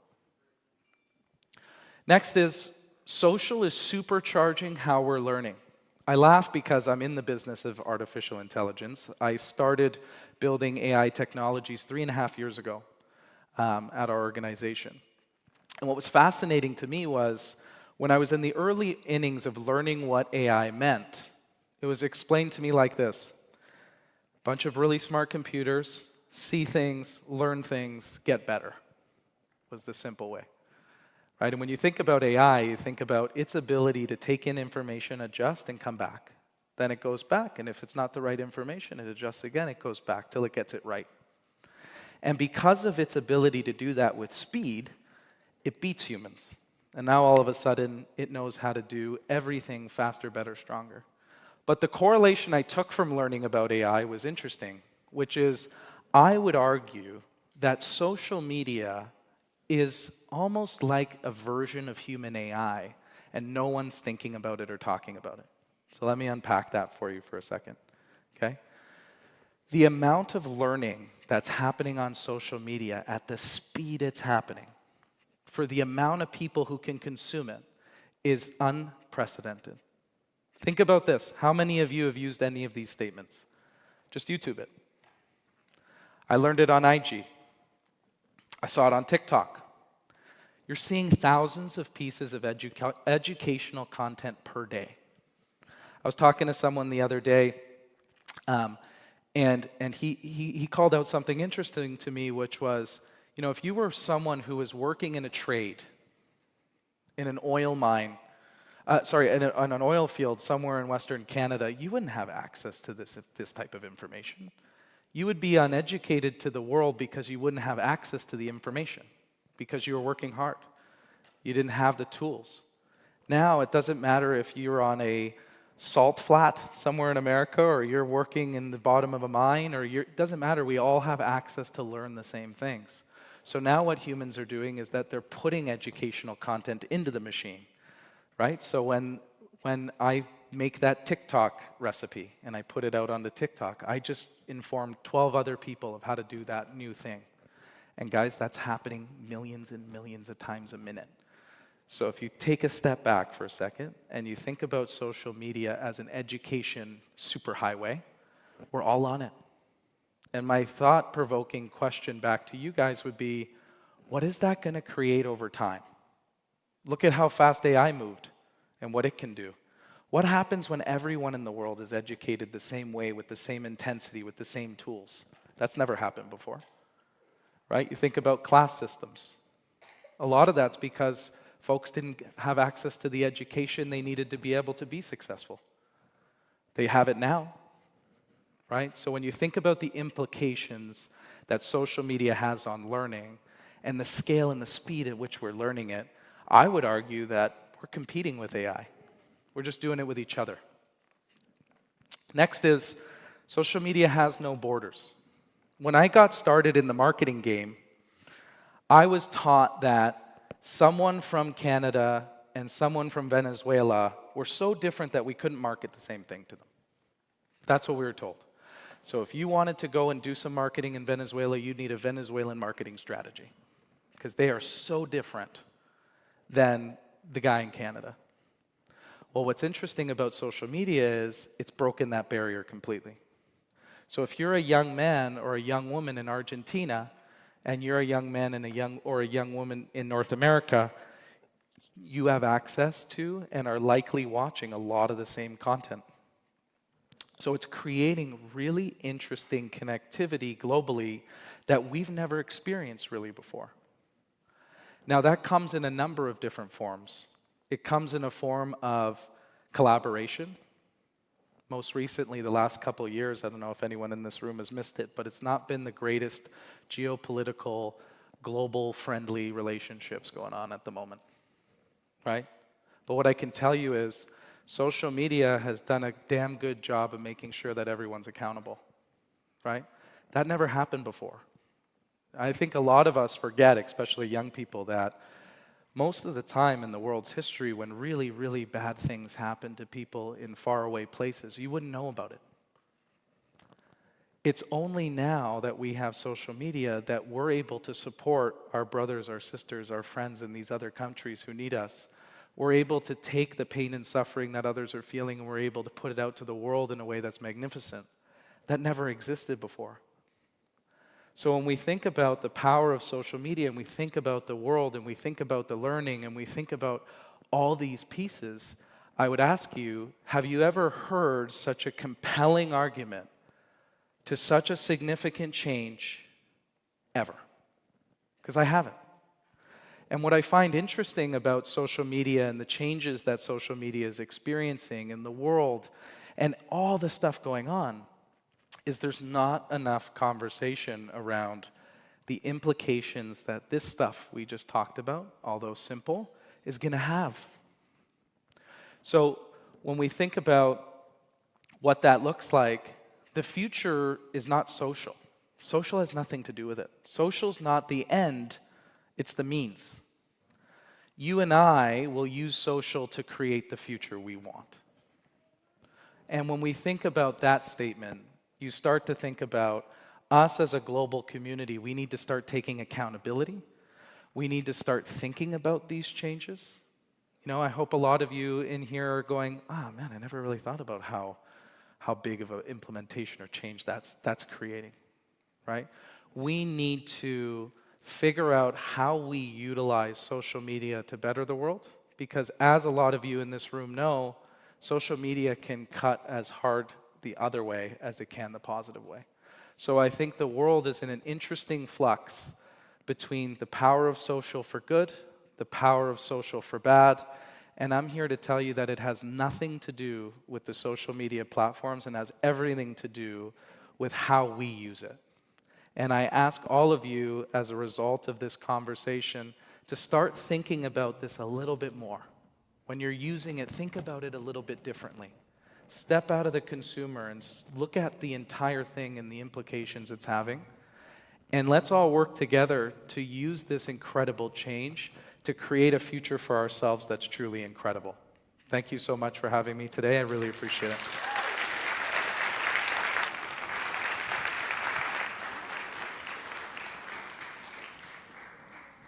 Next is social is supercharging how we're learning. I laugh because I'm in the business of artificial intelligence. I started building AI technologies 3.5 years ago at our organization. And what was fascinating to me was when I was in the early innings of learning what AI meant, it was explained to me like this. A bunch of really smart computers see things, learn things, get better, was the simple way. Right? And when you think about AI, you think about its ability to take in information, adjust, and come back. Then it goes back, and if it's not the right information, it adjusts again, it goes back till it gets it right. And because of its ability to do that with speed, it beats humans. And now all of a sudden, it knows how to do everything faster, better, stronger. But the correlation I took from learning about AI was interesting, which is I would argue that social media is almost like a version of human AI, and no one's thinking about it or talking about it. So let me unpack that for you for a second, okay? The amount of learning that's happening on social media at the speed it's happening, for the amount of people who can consume it, is unprecedented. Think about this. How many of you have used any of these statements? Just YouTube it. I learned it on IG. I saw it on TikTok. You're seeing thousands of pieces of educational content per day. I was talking to someone the other day, and he called out something interesting to me, which was, if you were someone who was working in a trade, in an oil mine, on an oil field somewhere in Western Canada, you wouldn't have access to this type of information. You would be uneducated to the world because you wouldn't have access to the information, because you were working hard. You didn't have the tools. Now, it doesn't matter if you're on a salt flat somewhere in America, or you're working in the bottom of a mine, it doesn't matter. We all have access to learn the same things. So now what humans are doing is that they're putting educational content into the machine, right? So when I make that TikTok recipe and I put it out on the TikTok, I just informed 12 other people of how to do that new thing. And guys, that's happening millions and millions of times a minute. So if you take a step back for a second and you think about social media as an education superhighway, we're all on it. And my thought-provoking question back to you guys would be, what is that going to create over time? Look at how fast AI moved and what it can do. What happens when everyone in the world is educated the same way, with the same intensity, with the same tools? That's never happened before, right? You think about class systems. A lot of that's because folks didn't have access to the education they needed to be able to be successful. They have it now, right? So when you think about the implications that social media has on learning and the scale and the speed at which we're learning it, I would argue that we're competing with AI. We're just doing it with each other. Next is, social media has no borders. When I got started in the marketing game, I was taught that someone from Canada and someone from Venezuela were so different that we couldn't market the same thing to them. That's what we were told. So if you wanted to go and do some marketing in Venezuela, you'd need a Venezuelan marketing strategy, because they are so different than the guy in Canada. Well, what's interesting about social media is it's broken that barrier completely. So if you're a young man or a young woman in Argentina, and you're a young man and a young woman in North America, you have access to and are likely watching a lot of the same content. So it's creating really interesting connectivity globally that we've never experienced really before. Now that comes in a number of different forms. It comes in a form of collaboration. Most recently, the last couple of years, I don't know if anyone in this room has missed it, but it's not been the greatest geopolitical, global-friendly relationships going on at the moment, right? But what I can tell you is social media has done a damn good job of making sure that everyone's accountable, right? That never happened before. I think a lot of us forget, especially young people, that most of the time in the world's history, when really, really bad things happen to people in faraway places, you wouldn't know about it. It's only now that we have social media that we're able to support our brothers, our sisters, our friends in these other countries who need us. We're able to take the pain and suffering that others are feeling, and we're able to put it out to the world in a way that's magnificent. That never existed before. So when we think about the power of social media, and we think about the world, and we think about the learning, and we think about all these pieces, I would ask you, have you ever heard such a compelling argument to such a significant change ever? Because I haven't. And what I find interesting about social media and the changes that social media is experiencing in the world and all the stuff going on is there's not enough conversation around the implications that this stuff we just talked about, although simple, is going to have. So when we think about what that looks like, the future is not social. Social has nothing to do with it. Social's not the end, it's the means. You and I will use social to create the future we want. And when we think about that statement, you start to think about us as a global community. We need to start taking accountability. We need to start thinking about these changes. You know, I hope a lot of you in here are going, man, I never really thought about how big of an implementation or change that's creating, right? We need to figure out how we utilize social media to better the world, because as a lot of you in this room know, social media can cut as hard the other way as it can the positive way. So I think the world is in an interesting flux between the power of social for good, the power of social for bad, and I'm here to tell you that it has nothing to do with the social media platforms and has everything to do with how we use it. And I ask all of you, as a result of this conversation, to start thinking about this a little bit more. When you're using it, think about it a little bit differently. Step out of the consumer and look at the entire thing and the implications it's having. And let's all work together to use this incredible change to create a future for ourselves that's truly incredible. Thank you so much for having me today. I really appreciate it.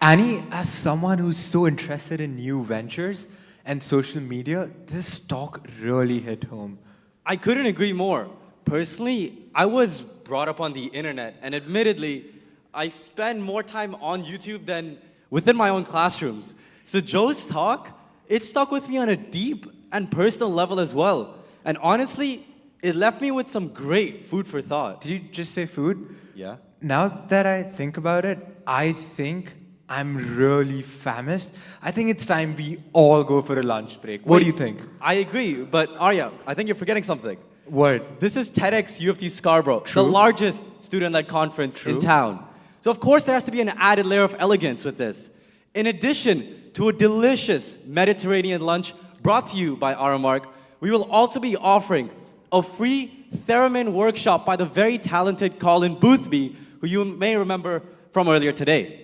Annie, as someone who's so interested in new ventures and social media, this talk really hit home. I couldn't agree more. Personally, I was brought up on the internet, and admittedly, I spend more time on YouTube than within my own classrooms. So Joe's talk, it stuck with me on a deep and personal level as well. And honestly, it left me with some great food for thought. Did you just say food? Yeah. Now that I think about it, I think I'm really famished. I think it's time we all go for a lunch break. What do you think? I agree, but Arya, I think you're forgetting something. Word. This is TEDxUoft Scarborough, True. the largest student-led conference in town. So of course there has to be an added layer of elegance with this. In addition to a delicious Mediterranean lunch brought to you by Aramark, we will also be offering a free theremin workshop by the very talented Colin Boothby, who you may remember from earlier today.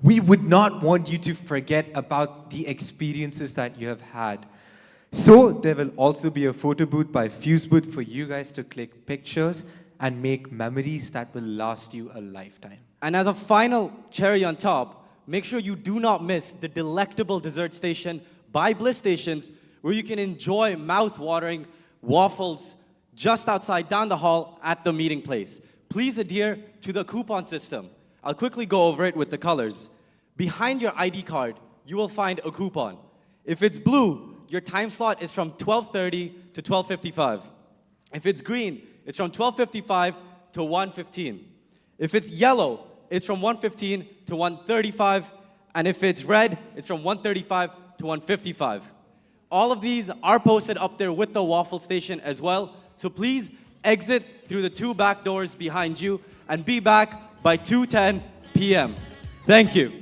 We would not want you to forget about the experiences that you have had. So there will also be a photo booth by Fuseboot for you guys to click pictures and make memories that will last you a lifetime. And as a final cherry on top, make sure you do not miss the delectable dessert station by Bliss Stations, where you can enjoy mouth-watering waffles just outside down the hall at the meeting place. Please adhere to the coupon system. I'll quickly go over it with the colors. Behind your ID card, you will find a coupon. If it's blue, your time slot is from 12:30 to 12:55. If it's green, it's from 12:55 to 1:15. If it's yellow, it's from 1:15 to 1:35. And if it's red, it's from 1:35 to 1:55. All of these are posted up there with the waffle station as well. So please exit through the 2 back doors behind you and be back by 2:10 p.m. Thank you.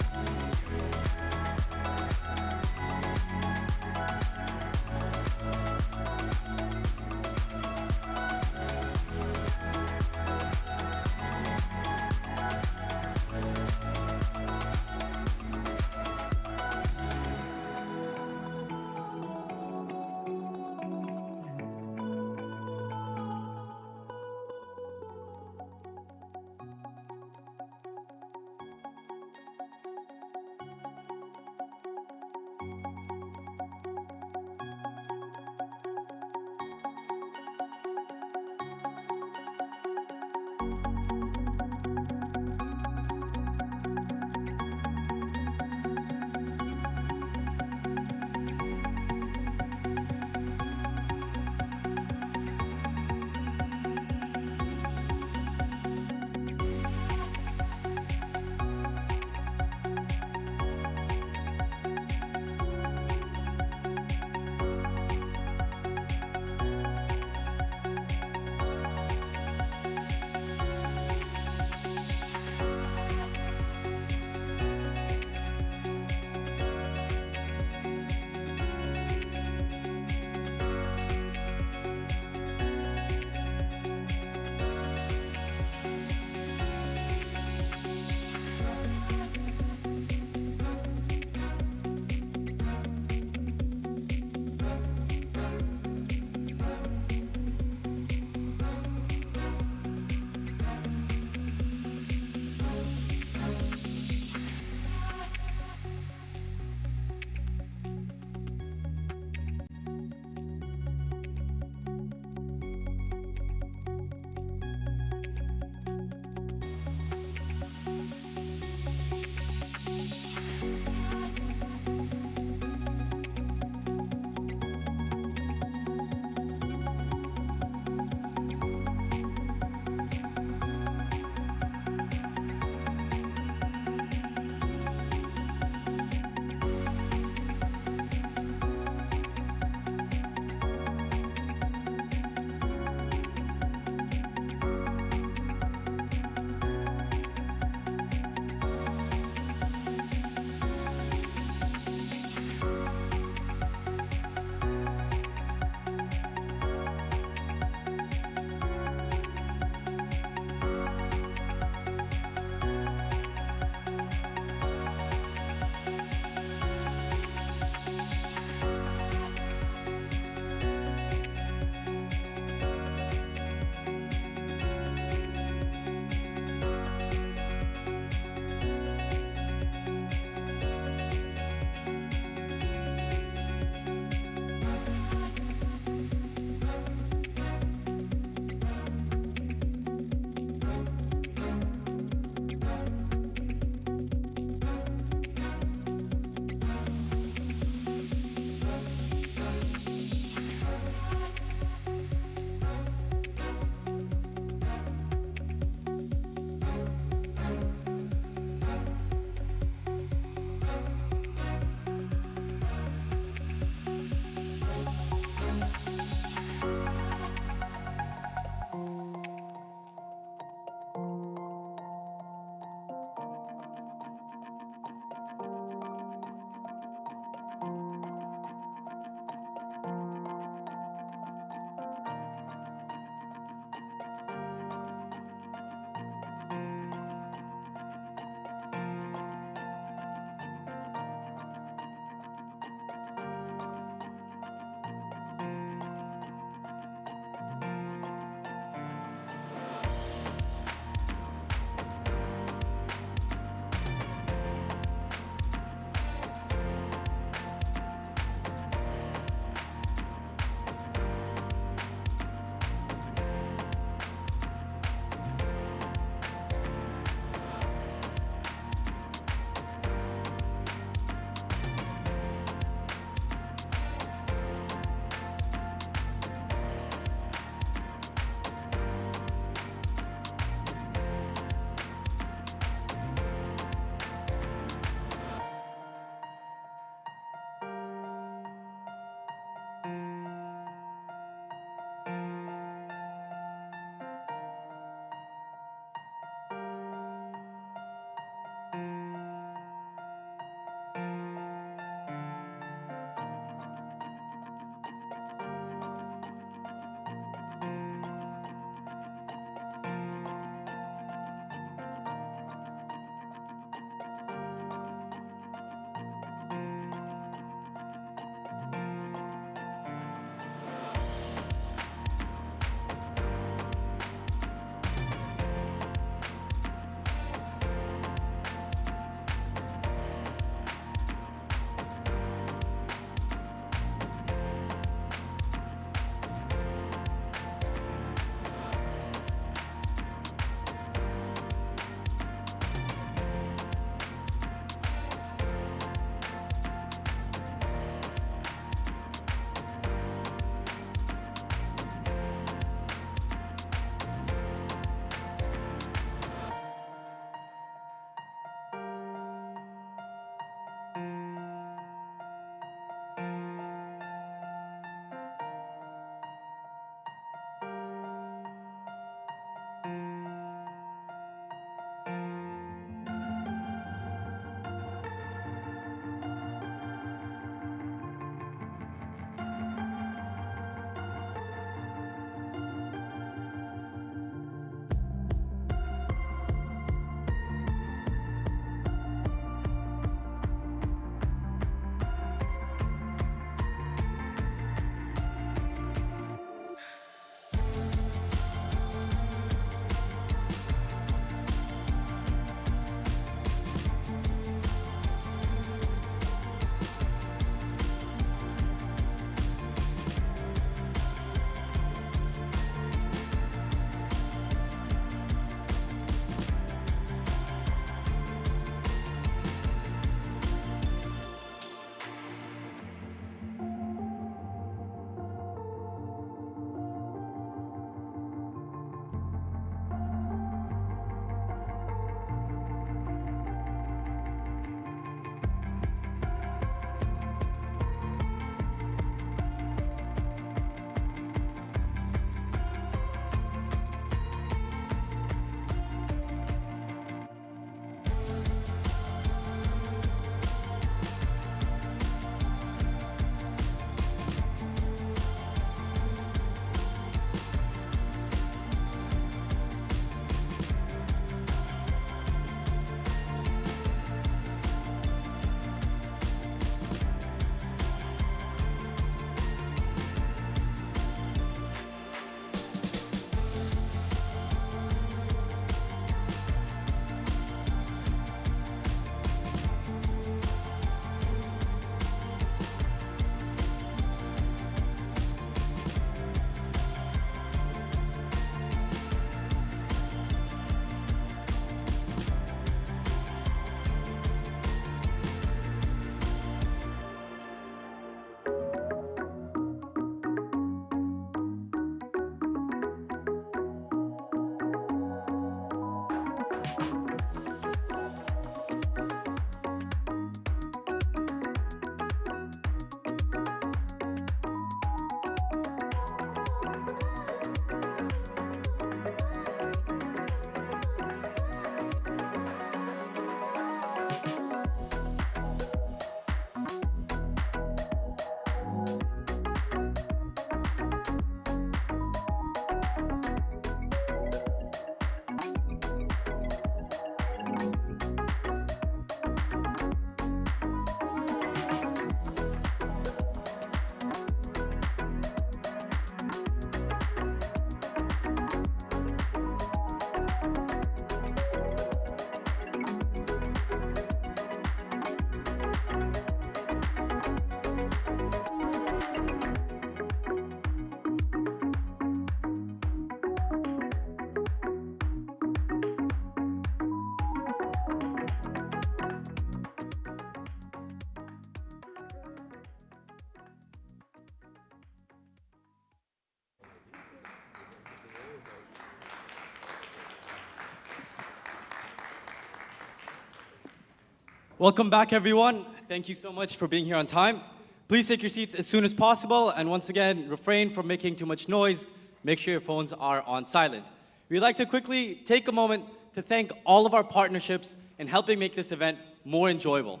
Welcome back, everyone. Thank you so much for being here on time. Please take your seats as soon as possible, and once again, refrain from making too much noise. Make sure your phones are on silent. We'd like to quickly take a moment to thank all of our partnerships in helping make this event more enjoyable.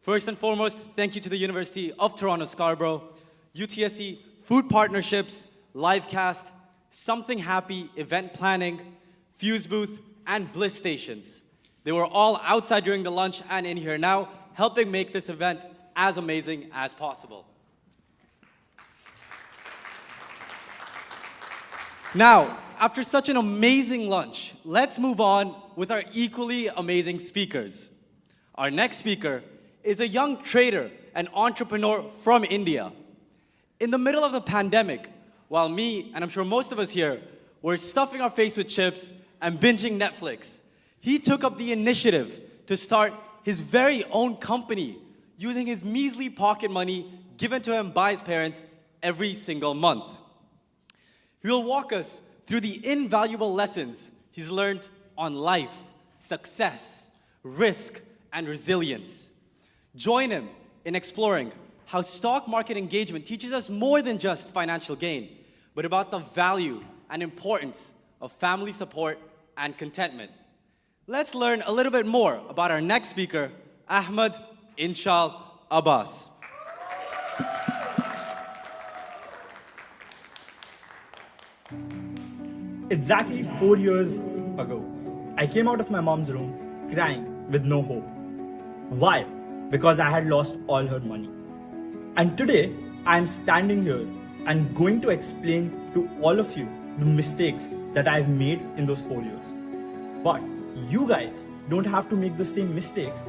First and foremost, thank you to the University of Toronto Scarborough, UTSC Food Partnerships, Livecast, Something Happy Event Planning, Fuse Booth, and Bliss Stations. They were all outside during the lunch and in here now, helping make this event as amazing as possible. Now, after such an amazing lunch, let's move on with our equally amazing speakers. Our next speaker is a young trader and entrepreneur from India. In the middle of the pandemic, while me, and I'm sure most of us here, were stuffing our face with chips and binging Netflix, he took up the initiative to start his very own company using his measly pocket money given to him by his parents every single month. He will walk us through the invaluable lessons he's learned on life, success, risk, and resilience. Join him in exploring how stock market engagement teaches us more than just financial gain, but about the value and importance of family support and contentment. Let's learn a little bit more about our next speaker, Ahmed Inshal Abbas. Exactly 4 years ago, I came out of my mom's room crying with no hope. Why? Because I had lost all her money. And today, I am standing here and going to explain to all of you the mistakes that I've made in those 4 years. But you guys don't have to make the same mistakes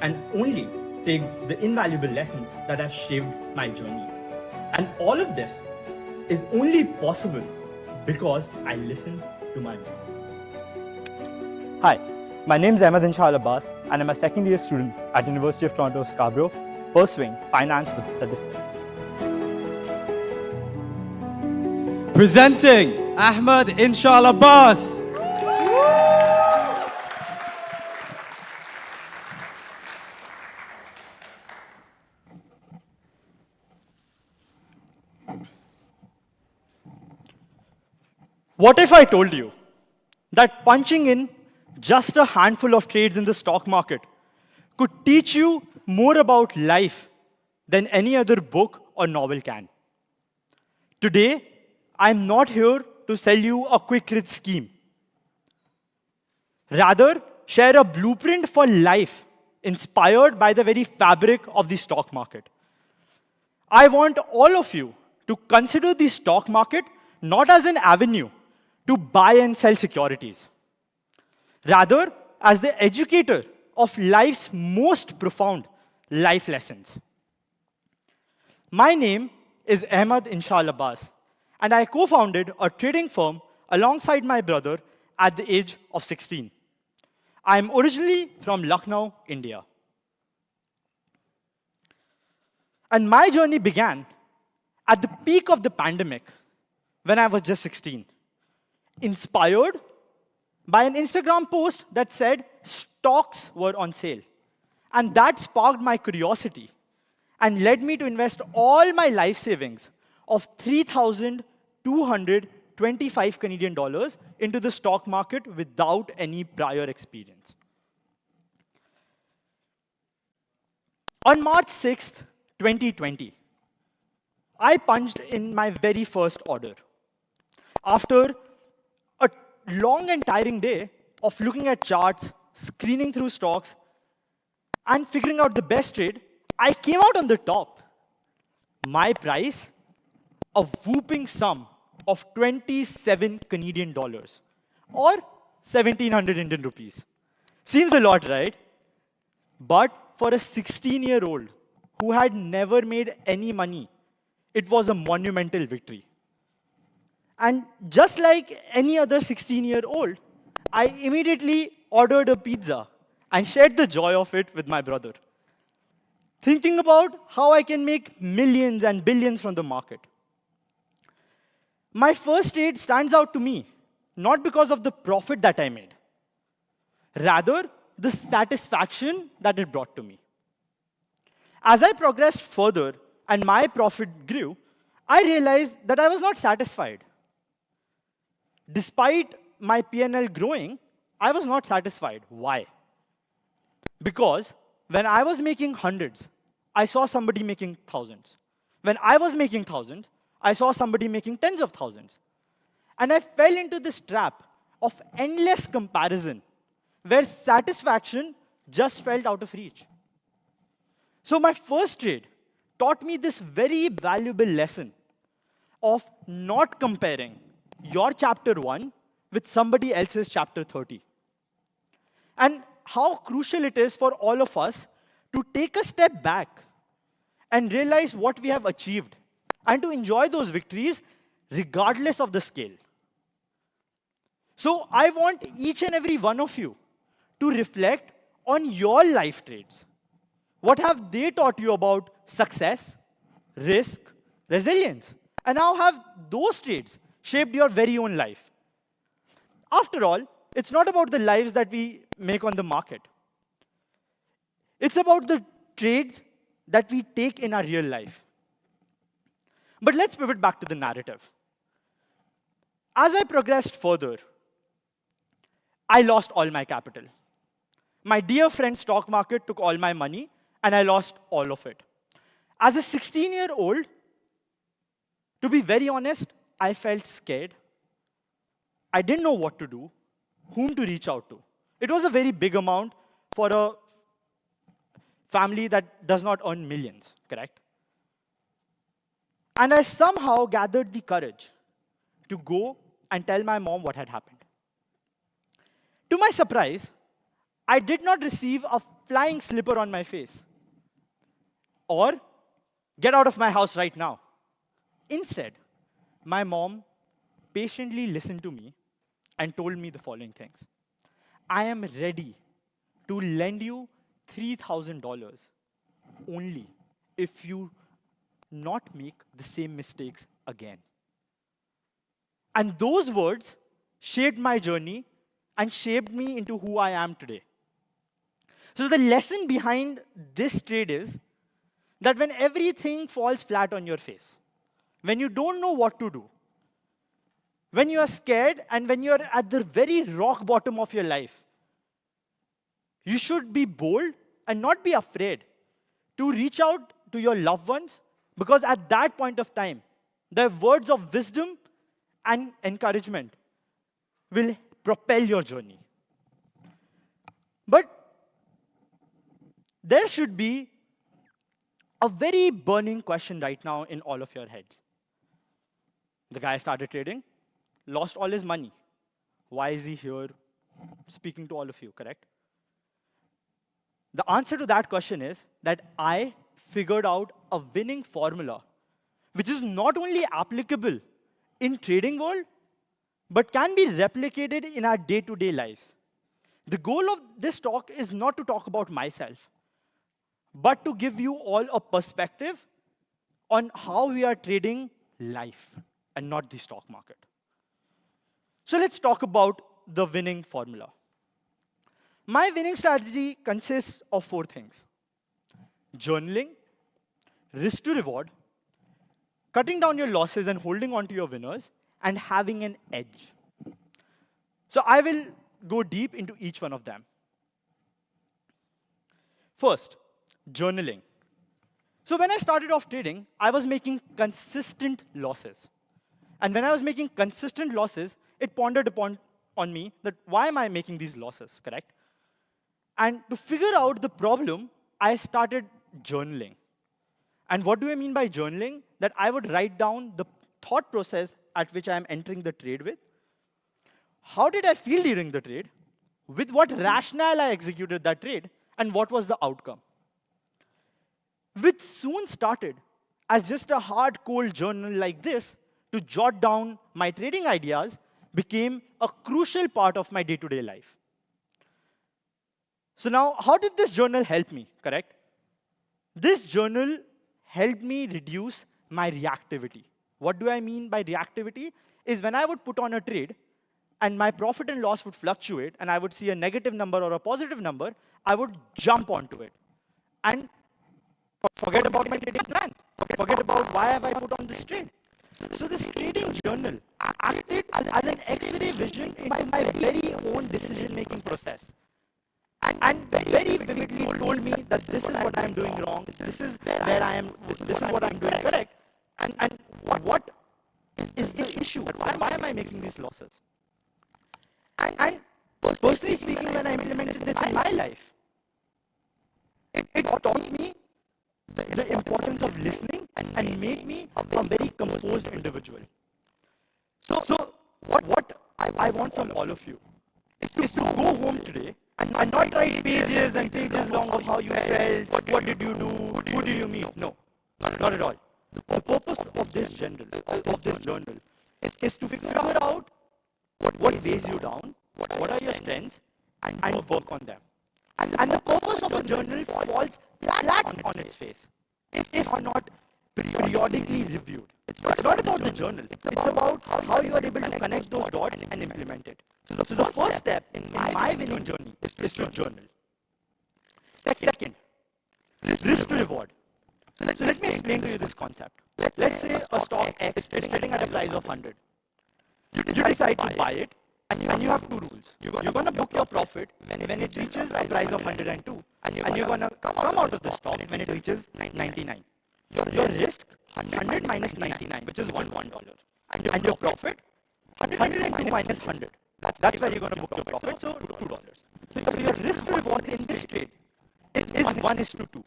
and only take the invaluable lessons that have shaped my journey. And all of this is only possible because I listened to my mom. Hi, my name is Ahmed Inshal Abbas and I'm a second year student at University of Toronto Scarborough pursuing finance with statistics. Presenting Ahmed Inshal Abbas. What if I told you that punching in just a handful of trades in the stock market could teach you more about life than any other book or novel can? Today, I'm not here to sell you a quick rich scheme. Rather, share a blueprint for life inspired by the very fabric of the stock market. I want all of you to consider the stock market not as an avenue to buy and sell securities, rather as the educator of life's most profound life lessons. My name is Ahmed Inshal Abbas, and I co-founded a trading firm alongside my brother at the age of 16. I am originally from Lucknow, India. And my journey began at the peak of the pandemic when I was just 16. Inspired by an Instagram post that said stocks were on sale. And that sparked my curiosity and led me to invest all my life savings of 3,225 Canadian dollars into the stock market without any prior experience. On March 6th, 2020, I punched in my very first order. After a long and tiring day of looking at charts, screening through stocks, and figuring out the best trade, I came out on the top. My price, a whooping sum of 27 Canadian dollars, or 1,700 Indian rupees. Seems a lot, right? But for a 16-year-old who had never made any money, it was a monumental victory. And just like any other 16-year-old, I immediately ordered a pizza and shared the joy of it with my brother, thinking about how I can make millions and billions from the market. My first trade stands out to me, not because of the profit that I made. Rather, the satisfaction that it brought to me. As I progressed further and my profit grew, I realized that I was not satisfied. Despite my P&L growing, I was not satisfied. Why? Because when I was making hundreds, I saw somebody making thousands. When I was making thousands, I saw somebody making tens of thousands. And I fell into this trap of endless comparison, where satisfaction just felt out of reach. So my first trade taught me this very valuable lesson of not comparing your chapter 1 with somebody else's chapter 30. And how crucial it is for all of us to take a step back and realize what we have achieved and to enjoy those victories regardless of the scale. So I want each and every one of you to reflect on your life trades. What have they taught you about success, risk, resilience? And how have those trades shaped your very own life? After all, it's not about the lives that we make on the market. It's about the trades that we take in our real life. But let's pivot back to the narrative. As I progressed further, I lost all my capital. My dear friend's stock market took all my money, and I lost all of it. As a 16-year-old, to be very honest, I felt scared. I didn't know what to do, whom to reach out to. It was a very big amount for a family that does not earn millions, correct? And I somehow gathered the courage to go and tell my mom what had happened. To my surprise, I did not receive a flying slipper on my face or get out of my house right now. Instead, my mom patiently listened to me and told me the following things. I am ready to lend you $3,000 only if you not make the same mistakes again. And those words shaped my journey and shaped me into who I am today. So the lesson behind this trade is that when everything falls flat on your face, when you don't know what to do, when you are scared and when you are at the very rock bottom of your life, you should be bold and not be afraid to reach out to your loved ones, because at that point of time, the words of wisdom and encouragement will propel your journey. But there should be a very burning question right now in all of your heads. The guy started trading, lost all his money. Why is he here speaking to all of you, correct? The answer to that question is that I figured out a winning formula, which is not only applicable in trading world, but can be replicated in our day-to-day lives. The goal of this talk is not to talk about myself, but to give you all a perspective on how we are trading life and not the stock market. So let's talk about the winning formula. My winning strategy consists of 4 things: journaling, risk to reward, cutting down your losses and holding on to your winners, and having an edge. So I will go deep into each one of them. First, journaling. So when I started off trading, I was making consistent losses. And when I was making consistent losses, it pondered upon on me that why am I making these losses, correct? And to figure out the problem, I started journaling. And what do I mean by journaling? That I would write down the thought process at which I am entering the trade with. How did I feel during the trade? With what rationale I executed that trade? And what was the outcome? Which soon started as just a hard, cold journal like this to jot down my trading ideas became a crucial part of my day-to-day life. So now, how did this journal help me, correct? This journal helped me reduce my reactivity. What do I mean by reactivity? Is when I would put on a trade, and my profit and loss would fluctuate, and I would see a negative number or a positive number, I would jump onto it and forget about my trading plan, forget about why have I put on this trade. So this trading journal acted as an X-ray vision into my very own decision-making process. And very vividly told me that this is what I'm doing wrong, this is where I am, this is what I'm doing correct, and what is the issue? Why am I making these losses? And personally speaking, when I implemented this in my life, it taught me the importance of listening and made me a very composed individual. So what I want from all of you is to go home today and not write pages and pages long of how you felt, what did you do, who did you meet. No, not at all. The purpose of this journal is to figure out what weighs you down, what are your strengths, and work on them. And the purpose of a journal falls flat on its face if not periodically reviewed. It's not about the journal. It's about how you are able to connect those dots and implement it. So the first step in my winning journey is to journal. Second, risk to reward. So let me explain to you this concept. Let's say a stock X is trading at a price of 100. You decide to buy it, and you have two rules. You're going to book your profit when it reaches a price of 102, and you're going to come out of the stock when it reaches 99. Your risk, 100 minus 99, which is $1. And your profit, 102 minus 100. That's where you're going to book your profit, so $2. So your risk to reward in this trade is 1:2.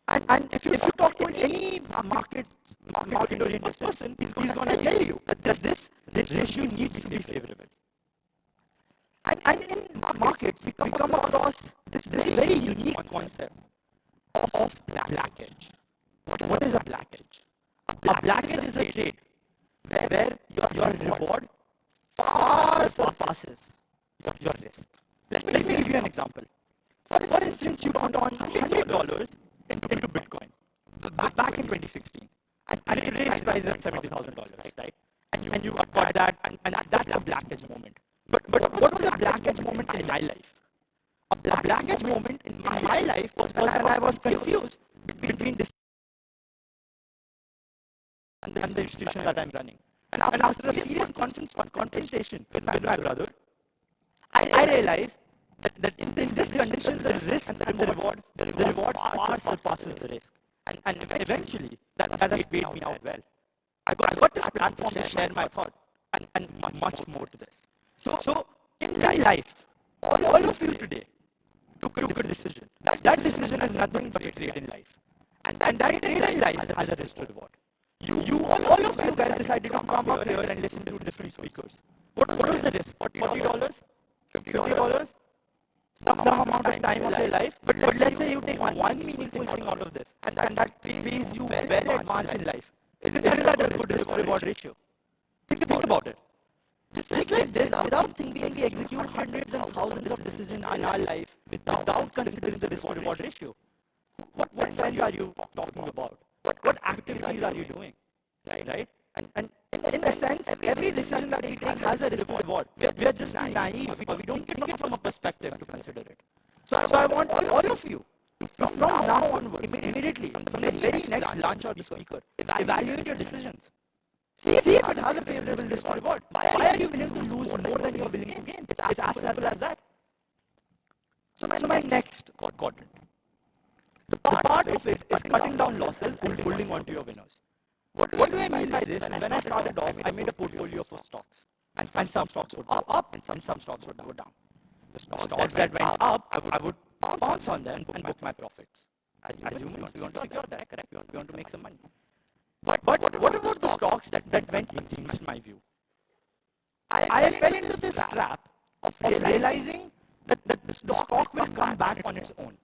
And if you talk to any market-oriented person, he's going to tell you that this ratio needs to be favorable. And in markets, we come across this very unique concept of blackage. What is a blackage? A blackage is a trade where your reward far surpasses your risk. Let me give you an example. For instance, you put on $100 into Bitcoin back in 2016, and today's price is at $70,000, right? And you got that, and that's a blackage moment. But what was a blackage moment in my life? A blackage moment in my life was when I was confused between this and the institution that I'm running. And after a serious confrontation with my brother, I realized that in this condition, the risk and the reward far surpasses the risk. And eventually, that has paid me out well. I got this platform to share my thought and much more to this. So in my life, all of you today took a decision. That decision is nothing but a trade in life. And that trade in life has a risk to reward. All of you guys decided to come up here and listen to different speakers. What was the risk? $40? $50? Some amount of time of your life. But let's say you take one meaningful thing out of this, and that pays you well advanced in life. Isn't that a good risk-reward ratio? Think about it. Just like this, without thinking, we execute hundreds and thousands of decisions in our life without considering the risk-reward ratio. What friends are you talking about? What activities are you doing? Right? And in a sense, every decision that we take has a risk-reward. We are just naive. We don't take it from a perspective to consider it. So I want all of you, from now onwards, immediately, from the very next lunch or the speaker, evaluate your decisions. See if it has a favorable risk or reward. Why are you willing to lose more than you are willing to gain? It's as simple as that. So my next quadrant. The part of it is cutting down losses and holding on to your winners. What do I mean by this? When I started off, I made a portfolio of stocks. And some stocks would go up and some stocks would go down. The stocks that went up, I would bounce on them and book my profits. As humans, we want to secure that, correct? We want to make some money. But what about the stocks that went against my view? I fell into this trap of realizing that the stock will come back on its own.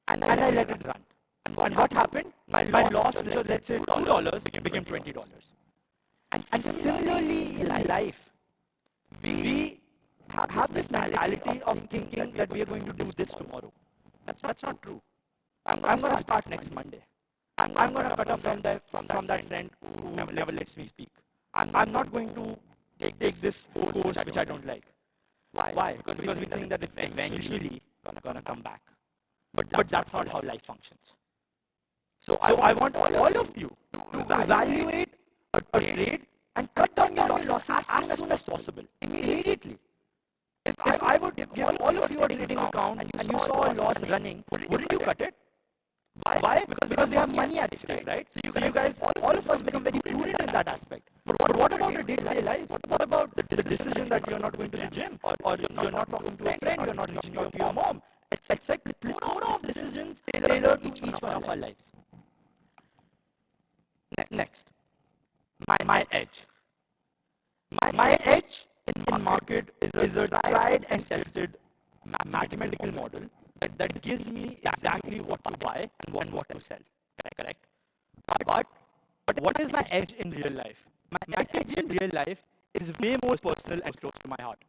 And I let it run. And what happened? My loss, which was, let's say, $2, became $20. And similarly in life, we have this mentality of thinking that we are going to do this tomorrow. That's not true. I'm going to start next Monday. I'm going to cut off from that friend who never lets me speak. I'm not going to take this course which I don't like. Why? Because we think that it's eventually gonna come back. But that's not how life functions. So I want all of you to evaluate a trade and cut down your losses as soon as possible, immediately. If I would give all of you a trading account and you saw a loss running, wouldn't you cut it? Why? Because we have money at stake, right? So you guys, all of us become very prudent in that aspect. But what about a day-to-day life? What about the decision that you're not going to the gym, or you're not talking to a friend, you're not reaching out to your mom, etc. Plethora of decisions tailored to each one of our lives. Next, my edge. My edge in market is a tried and tested mathematical model that gives me exactly what to buy and what to sell. Correct? But what is my edge in real life? My edge in real life is way more personal and close to my heart.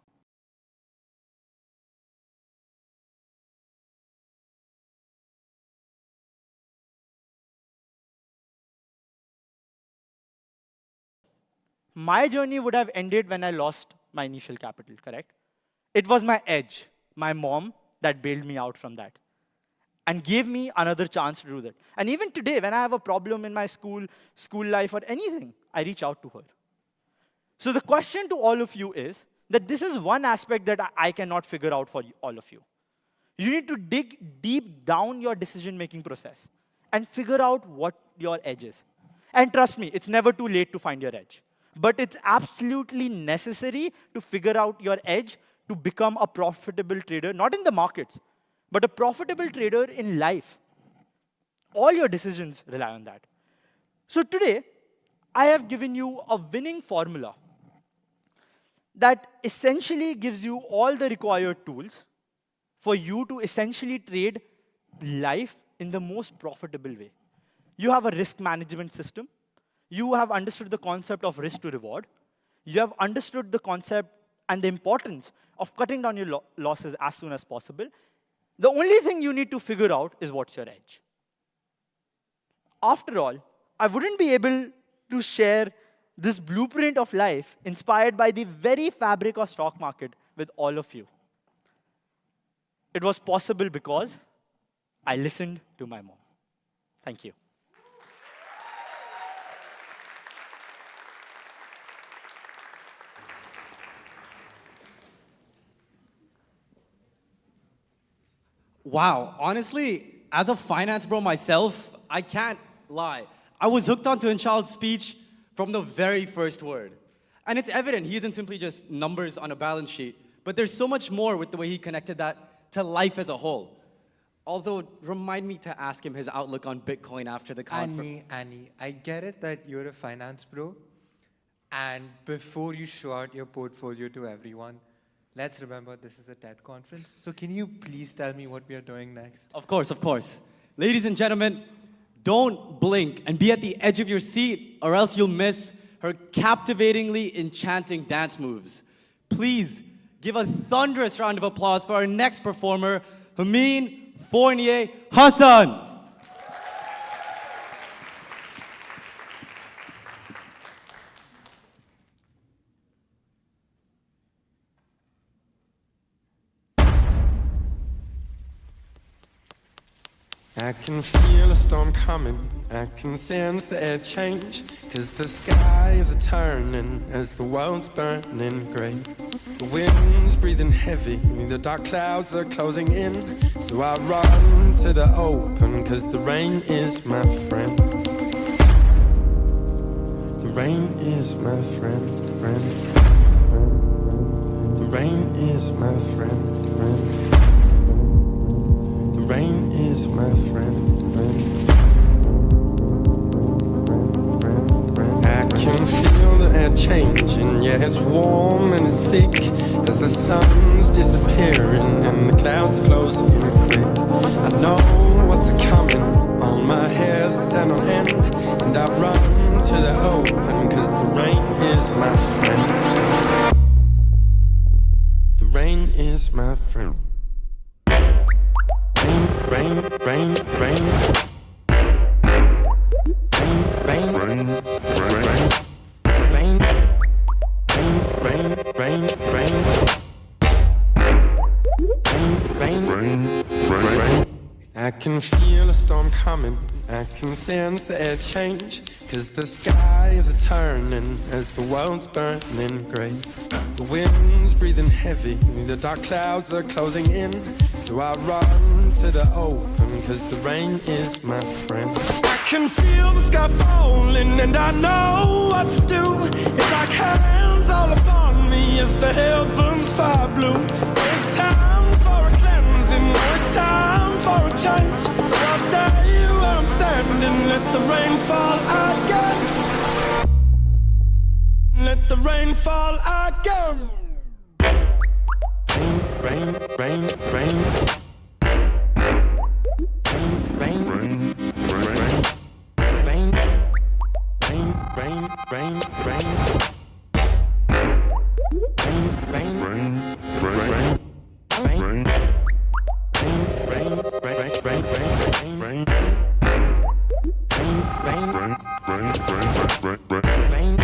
My journey would have ended when I lost my initial capital, correct? It was my edge, my mom, that bailed me out from that and gave me another chance to do that. And even today, when I have a problem in my school life or anything, I reach out to her. So the question to all of you is that this is one aspect that I cannot figure out for all of you. You need to dig deep down your decision-making process and figure out what your edge is. And trust me, it's never too late to find your edge. But it's absolutely necessary to figure out your edge to become a profitable trader, not in the markets, but a profitable trader in life. All your decisions rely on that. So today, I have given you a winning formula that essentially gives you all the required tools for you to essentially trade life in the most profitable way. You have a risk management system. You have understood the concept of risk to reward. You have understood the concept and the importance of cutting down your losses as soon as possible. The only thing you need to figure out is what's your edge. After all, I wouldn't be able to share this blueprint of life inspired by the very fabric of stock market with all of you. It was possible because I listened to my mom. Thank you. Wow, honestly, as a finance bro myself, I can't lie. I was hooked onto Inshal's speech from the very first word. And it's evident he isn't simply just numbers on a balance sheet, but there's so much more with the way he connected that to life as a whole. Although, remind me to ask him his outlook on Bitcoin after the conference. Annie, I get it that you're a finance bro, and before you show out your portfolio to everyone, let's remember this is a TED conference. So can you please tell me what we are doing next? Of course. Ladies and gentlemen, don't blink and be at the edge of your seat or else you'll miss her captivatingly enchanting dance moves. Please give a thunderous round of applause for our next performer, Hameen Fournier Hassan. I can feel a storm coming, I can sense the air change, 'cause the skies are turning as the world's burning grey. The wind's breathing heavy, the dark clouds are closing in, so I run to the open, 'cause the rain is my friend. The rain is my friend. The rain is my friend. The rain is my friend. I can feel the air changing, yeah, it's warm and it's thick, as the sun's disappearing and the clouds closing quick. I know what's coming, all my hair's stand on end, and I run to the open, 'cause the rain is my friend. The rain is my friend. Rain, rain, rain. Rain, rain, rain, rain, rain, rain, rain, rain, rain, rain. I can feel a storm coming, I can sense the air change, 'cause the skies are turning as the world's burning grey. The wind's breathing heavy, the dark clouds are closing in, so I run to the open, 'cause the rain is my friend. I can feel the sky falling and I know what to do. It's like hands all upon me as the heavens fire blue. It's time for a cleansing, it's time for a change. So I'll stay where I'm standing, let the rain fall again. Let the rain fall again. Rain, rain, rain. Rain, rain, rain, rain, rain, rain, rain, rain. Rain, rain, rain, rain, rain, rain,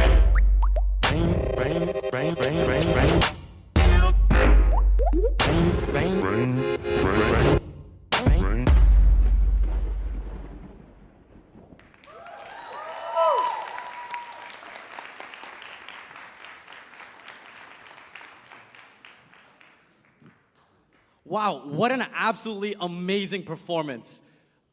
rain, rain, rain, rain, rain, rain. Wow, what an absolutely amazing performance.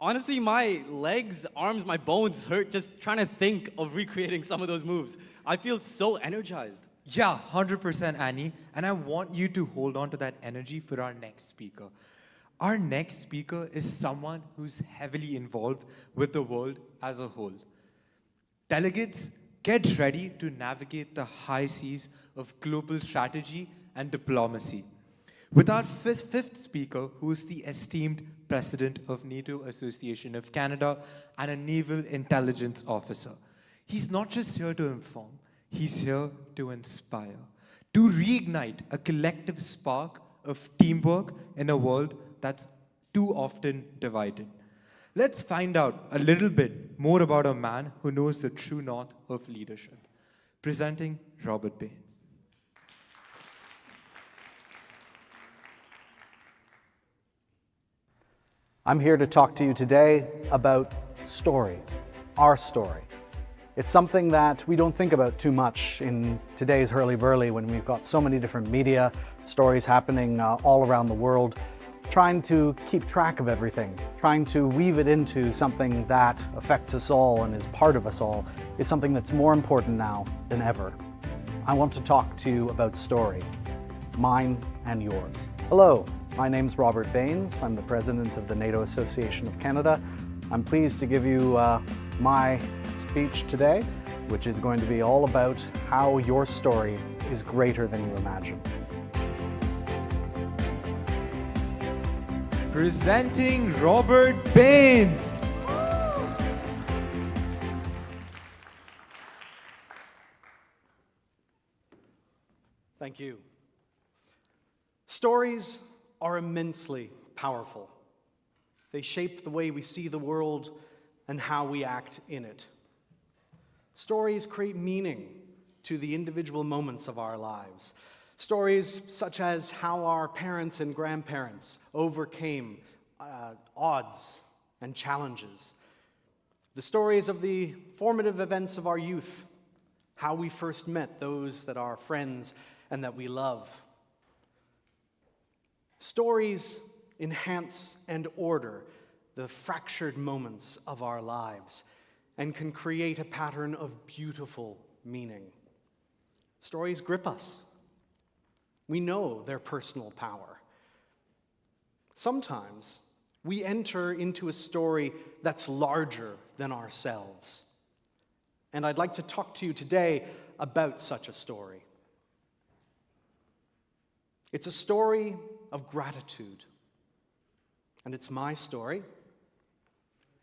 Honestly, my legs, arms, my bones hurt just trying to think of recreating some of those moves. I feel so energized. Yeah, 100% Annie. And I want you to hold on to that energy for our next speaker. Our next speaker is someone who's heavily involved with the world as a whole. Delegates, get ready to navigate the high seas of global strategy and diplomacy. With our fifth speaker, who is the esteemed president of NATO Association of Canada and a naval intelligence officer. He's not just here to inform, he's here to inspire, to reignite a collective spark of teamwork in a world that's too often divided. Let's find out a little bit more about a man who knows the true north of leadership. Presenting Robert Baines. I'm here to talk to you today about story, our story. It's something that we don't think about too much in today's hurly-burly when we've got so many different media stories happening all around the world, trying to keep track of everything, trying to weave it into something that affects us all and is part of us all is something that's more important now than ever. I want to talk to you about story, mine and yours. Hello. My name's Robert Baines. I'm the president of the NATO Association of Canada. I'm pleased to give you my speech today, which is going to be all about how your story is greater than you imagine. Presenting Robert Baines. Thank you. Stories are immensely powerful. They shape the way we see the world and how we act in it. Stories create meaning to the individual moments of our lives. Stories such as how our parents and grandparents overcame odds and challenges. The stories of the formative events of our youth, how we first met those that are friends and that we love. Stories enhance and order the fractured moments of our lives and can create a pattern of beautiful meaning. Stories grip us. We know their personal power. Sometimes we enter into a story that's larger than ourselves. And I'd like to talk to you today about such a story. It's a story of gratitude. And it's my story,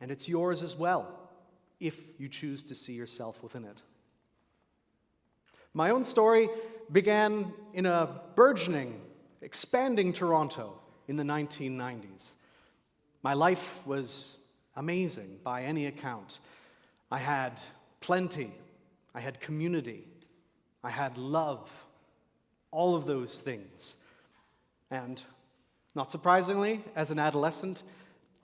and it's yours as well, if you choose to see yourself within it. My own story began in a burgeoning, expanding Toronto in the 1990s. My life was amazing by any account. I had plenty, I had community, I had love, all of those things. And not surprisingly, as an adolescent,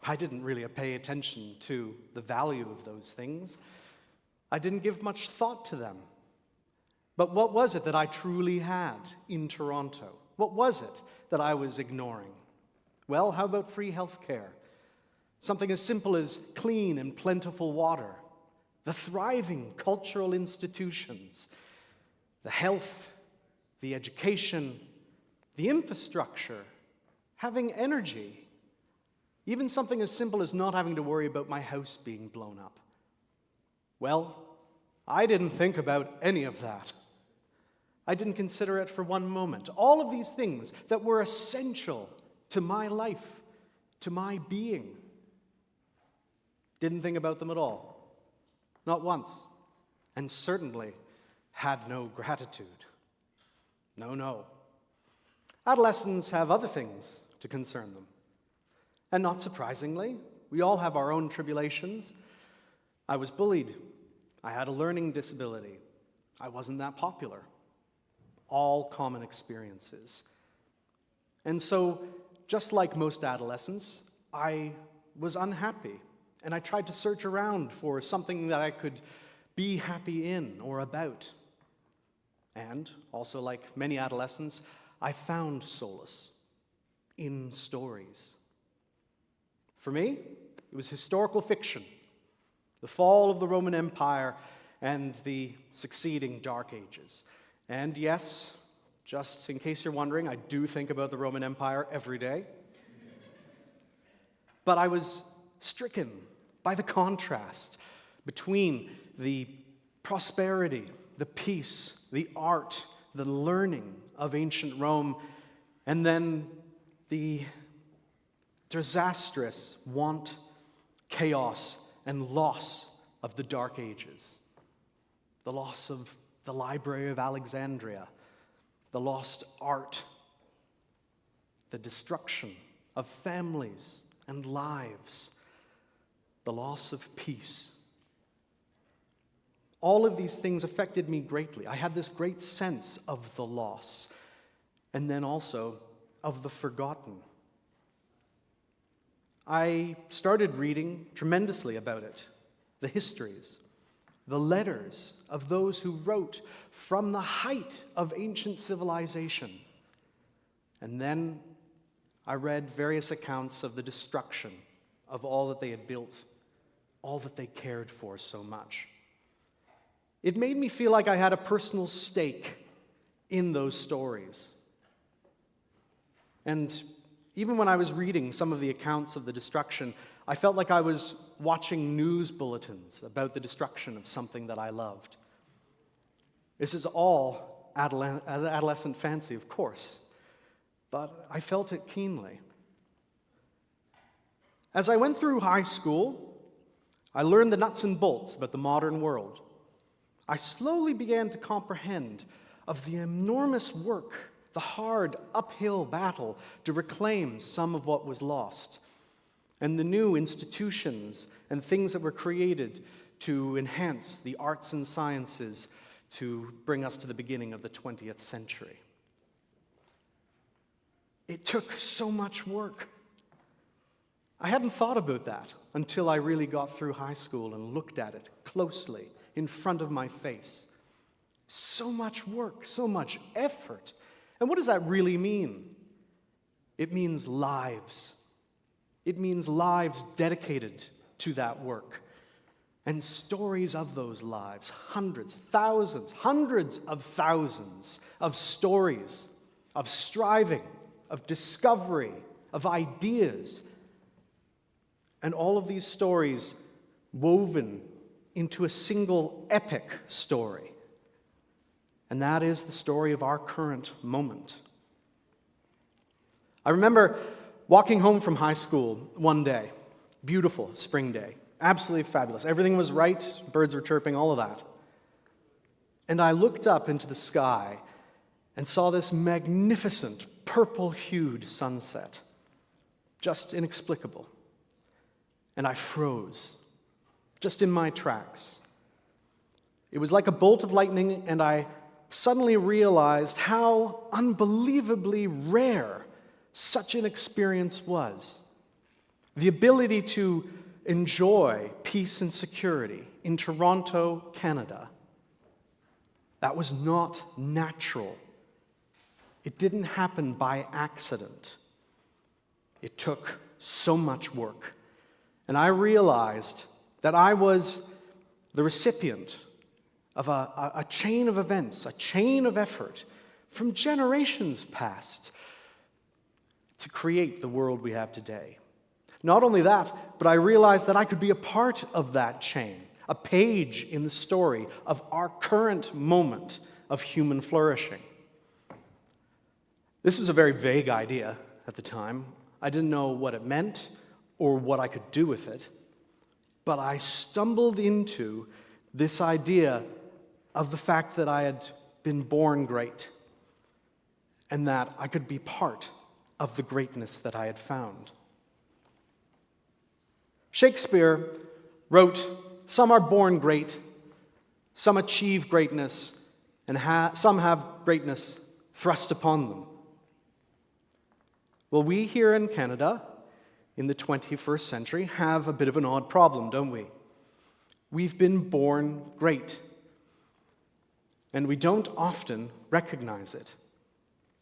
I didn't really pay attention to the value of those things. I didn't give much thought to them. But what was it that I truly had in Toronto? What was it that I was ignoring? Well, how about free healthcare? Something as simple as clean and plentiful water, the thriving cultural institutions, the health, the education, the infrastructure, having energy, even something as simple as not having to worry about my house being blown up. Well, I didn't think about any of that. I didn't consider it for one moment. All of these things that were essential to my life, to my being, didn't think about them at all. Not once. And certainly had no gratitude. No. Adolescents have other things to concern them. And not surprisingly, we all have our own tribulations. I was bullied. I had a learning disability. I wasn't that popular. All common experiences. And so, just like most adolescents, I was unhappy. And I tried to search around for something that I could be happy in or about. And, also like many adolescents, I found solace in stories. For me, it was historical fiction, the fall of the Roman Empire and the succeeding Dark Ages. And yes, just in case you're wondering, I do think about the Roman Empire every day. But I was stricken by the contrast between the prosperity, the peace, the art, the learning of ancient Rome, and then the disastrous want, chaos, and loss of the Dark Ages. The loss of the Library of Alexandria, the lost art, the destruction of families and lives, the loss of peace. All of these things affected me greatly. I had this great sense of the loss, and then also of the forgotten. I started reading tremendously about it, the histories, the letters of those who wrote from the height of ancient civilization. And then I read various accounts of the destruction of all that they had built, all that they cared for so much. It made me feel like I had a personal stake in those stories. And even when I was reading some of the accounts of the destruction, I felt like I was watching news bulletins about the destruction of something that I loved. This is all adolescent fancy, of course, but I felt it keenly. As I went through high school, I learned the nuts and bolts about the modern world. I slowly began to comprehend of the enormous work, the hard uphill battle to reclaim some of what was lost, and the new institutions and things that were created to enhance the arts and sciences to bring us to the beginning of the 20th century. It took so much work. I hadn't thought about that until I really got through high school and looked at it closely in front of my face. So much work, so much effort. And what does that really mean? It means lives. It means lives dedicated to that work. And stories of those lives, hundreds, thousands, hundreds of thousands of stories of striving, of discovery, of ideas. And all of these stories woven into a single epic story. And that is the story of our current moment. I remember walking home from high school one day, beautiful spring day, absolutely fabulous. Everything was right, birds were chirping, all of that. And I looked up into the sky and saw this magnificent purple-hued sunset, just inexplicable. And I froze, just in my tracks. It was like a bolt of lightning, and I suddenly realized how unbelievably rare such an experience was. The ability to enjoy peace and security in Toronto, Canada. That was not natural. It didn't happen by accident. It took so much work. And I realized that I was the recipient of a chain of events, a chain of effort from generations past to create the world we have today. Not only that, but I realized that I could be a part of that chain, a page in the story of our current moment of human flourishing. This was a very vague idea at the time. I didn't know what it meant or what I could do with it, but I stumbled into this idea of the fact that I had been born great and that I could be part of the greatness that I had found. Shakespeare wrote, "Some are born great, some achieve greatness, and some have greatness thrust upon them." Well, we here in Canada, in the 21st century, have a bit of an odd problem, don't we? We've been born great, and we don't often recognize it.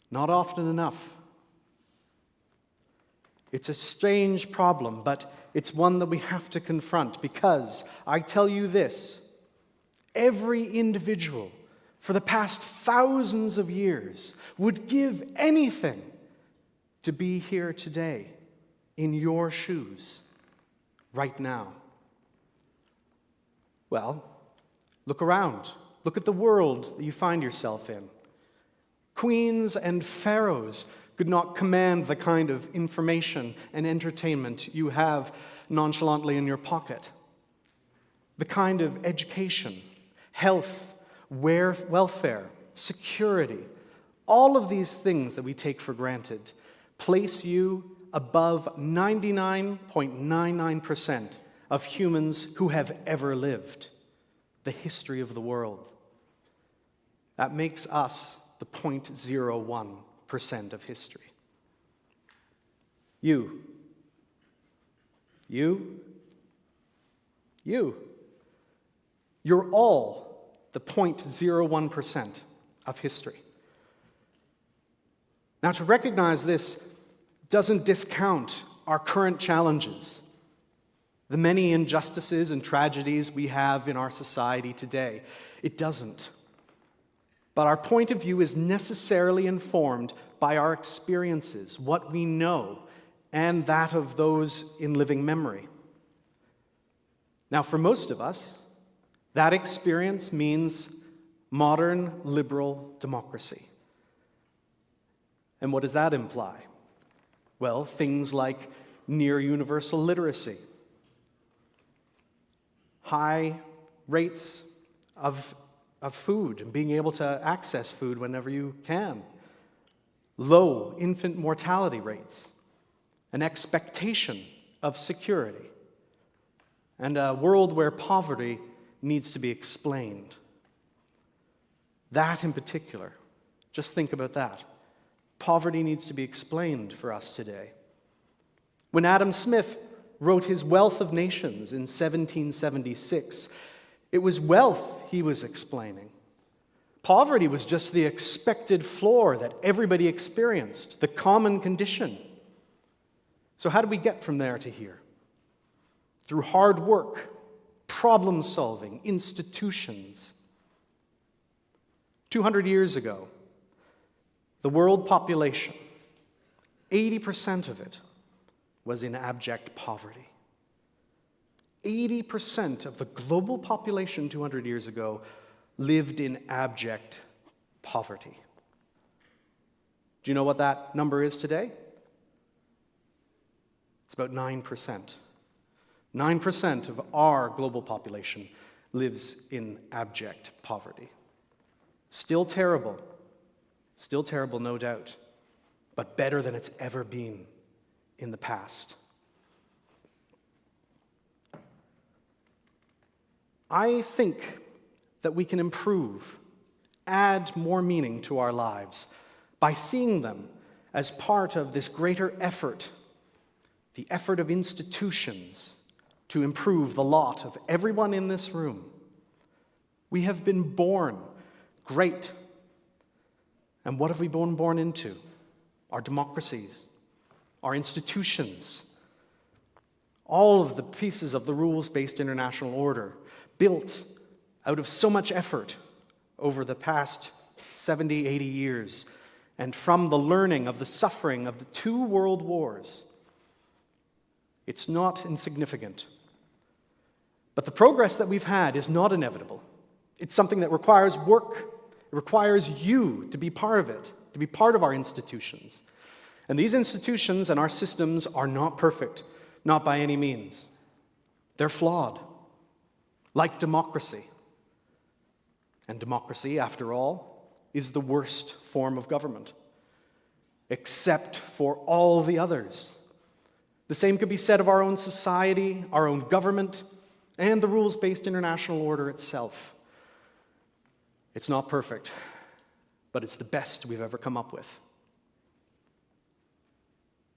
Not often enough. It's a strange problem, but it's one that we have to confront, because I tell you this, every individual for the past thousands of years would give anything to be here today in your shoes right now. Well, look around. Look at the world that you find yourself in. Queens and pharaohs could not command the kind of information and entertainment you have nonchalantly in your pocket. The kind of education, health, welfare, security, all of these things that we take for granted place you above 99.99% of humans who have ever lived, the history of the world. That makes us the 0.01% of history. You. You're all the 0.01% of history. Now, to recognize this doesn't discount our current challenges, the many injustices and tragedies we have in our society today. It doesn't. But our point of view is necessarily informed by our experiences, what we know, and that of those in living memory. Now, for most of us, that experience means modern liberal democracy. And what does that imply? Well, things like near universal literacy, high rates of food and being able to access food whenever you can, low infant mortality rates, an expectation of security, and a world where poverty needs to be explained. That in particular, just think about that. Poverty needs to be explained for us today. When Adam Smith wrote his Wealth of Nations in 1776, it was wealth he was explaining. Poverty was just the expected floor that everybody experienced, the common condition. So how did we get from there to here? Through hard work, problem solving, institutions. 200 years ago, the world population, 80% of it was in abject poverty. 80% of the global population 200 years ago lived in abject poverty. Do you know what that number is today? It's about 9%. 9% of our global population lives in abject poverty. Still terrible, no doubt, but better than it's ever been in the past. I think that we can improve add more meaning to our lives by seeing them as part of this greater effort, the effort of institutions to improve the lot of everyone in this room. We have been born great. And what have we been born into? Our democracies, our institutions, all of the pieces of the rules-based international order built out of so much effort over the past 70, 80 years, and from the learning of the suffering of the 2 world wars. It's not insignificant. But the progress that we've had is not inevitable. It's something that requires work. It requires you to be part of it, to be part of our institutions. And these institutions and our systems are not perfect, not by any means. They're flawed, like democracy. And democracy, after all, is the worst form of government, except for all the others. The same could be said of our own society, our own government, and the rules-based international order itself. It's not perfect, but it's the best we've ever come up with.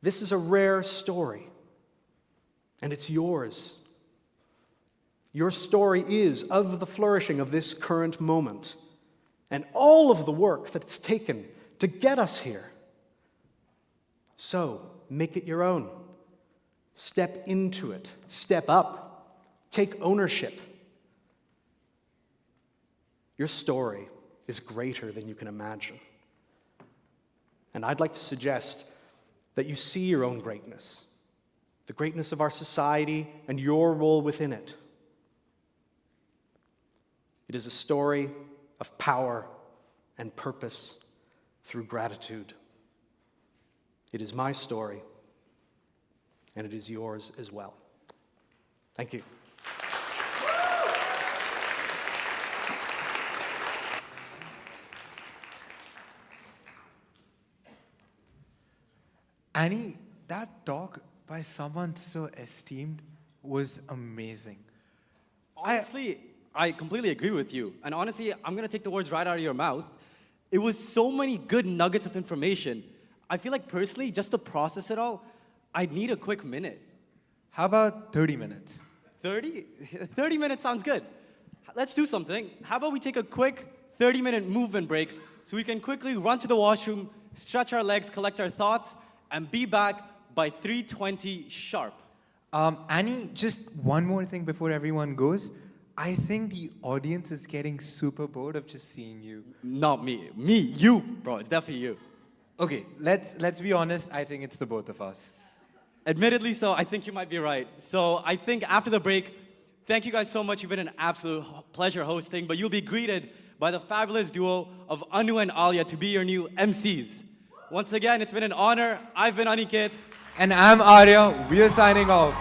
This is a rare story, and it's yours. Your story is of the flourishing of this current moment and all of the work that it's taken to get us here. So, make it your own. Step into it. Step up. Take ownership. Your story is greater than you can imagine. And I'd like to suggest that you see your own greatness, the greatness of our society and your role within it. It is a story of power and purpose through gratitude. It is my story, and it is yours as well. Thank you. Annie, that talk by someone so esteemed was amazing. Honestly, I completely agree with you. And honestly, I'm going to take the words right out of your mouth. It was so many good nuggets of information. I feel like personally, just to process it all, I'd need a quick minute. How about 30 minutes? 30? 30 minutes sounds good. Let's do something. How about we take a quick 30-minute movement break so we can quickly run to the washroom, stretch our legs, collect our thoughts, and be back by 3:20 sharp. Annie, just one more thing before everyone goes. I think the audience is getting super bored of just seeing you. Not me. Me, you, bro. It's definitely you. Okay, let's be honest. I think it's the both of us. Admittedly so, I think you might be right. So I think after the break, thank you guys so much. You've been an absolute pleasure hosting, but you'll be greeted by the fabulous duo of Anu and Alia to be your new MCs. Once again, it's been an honor. I've been Aniket. And I'm Arya. We are signing off.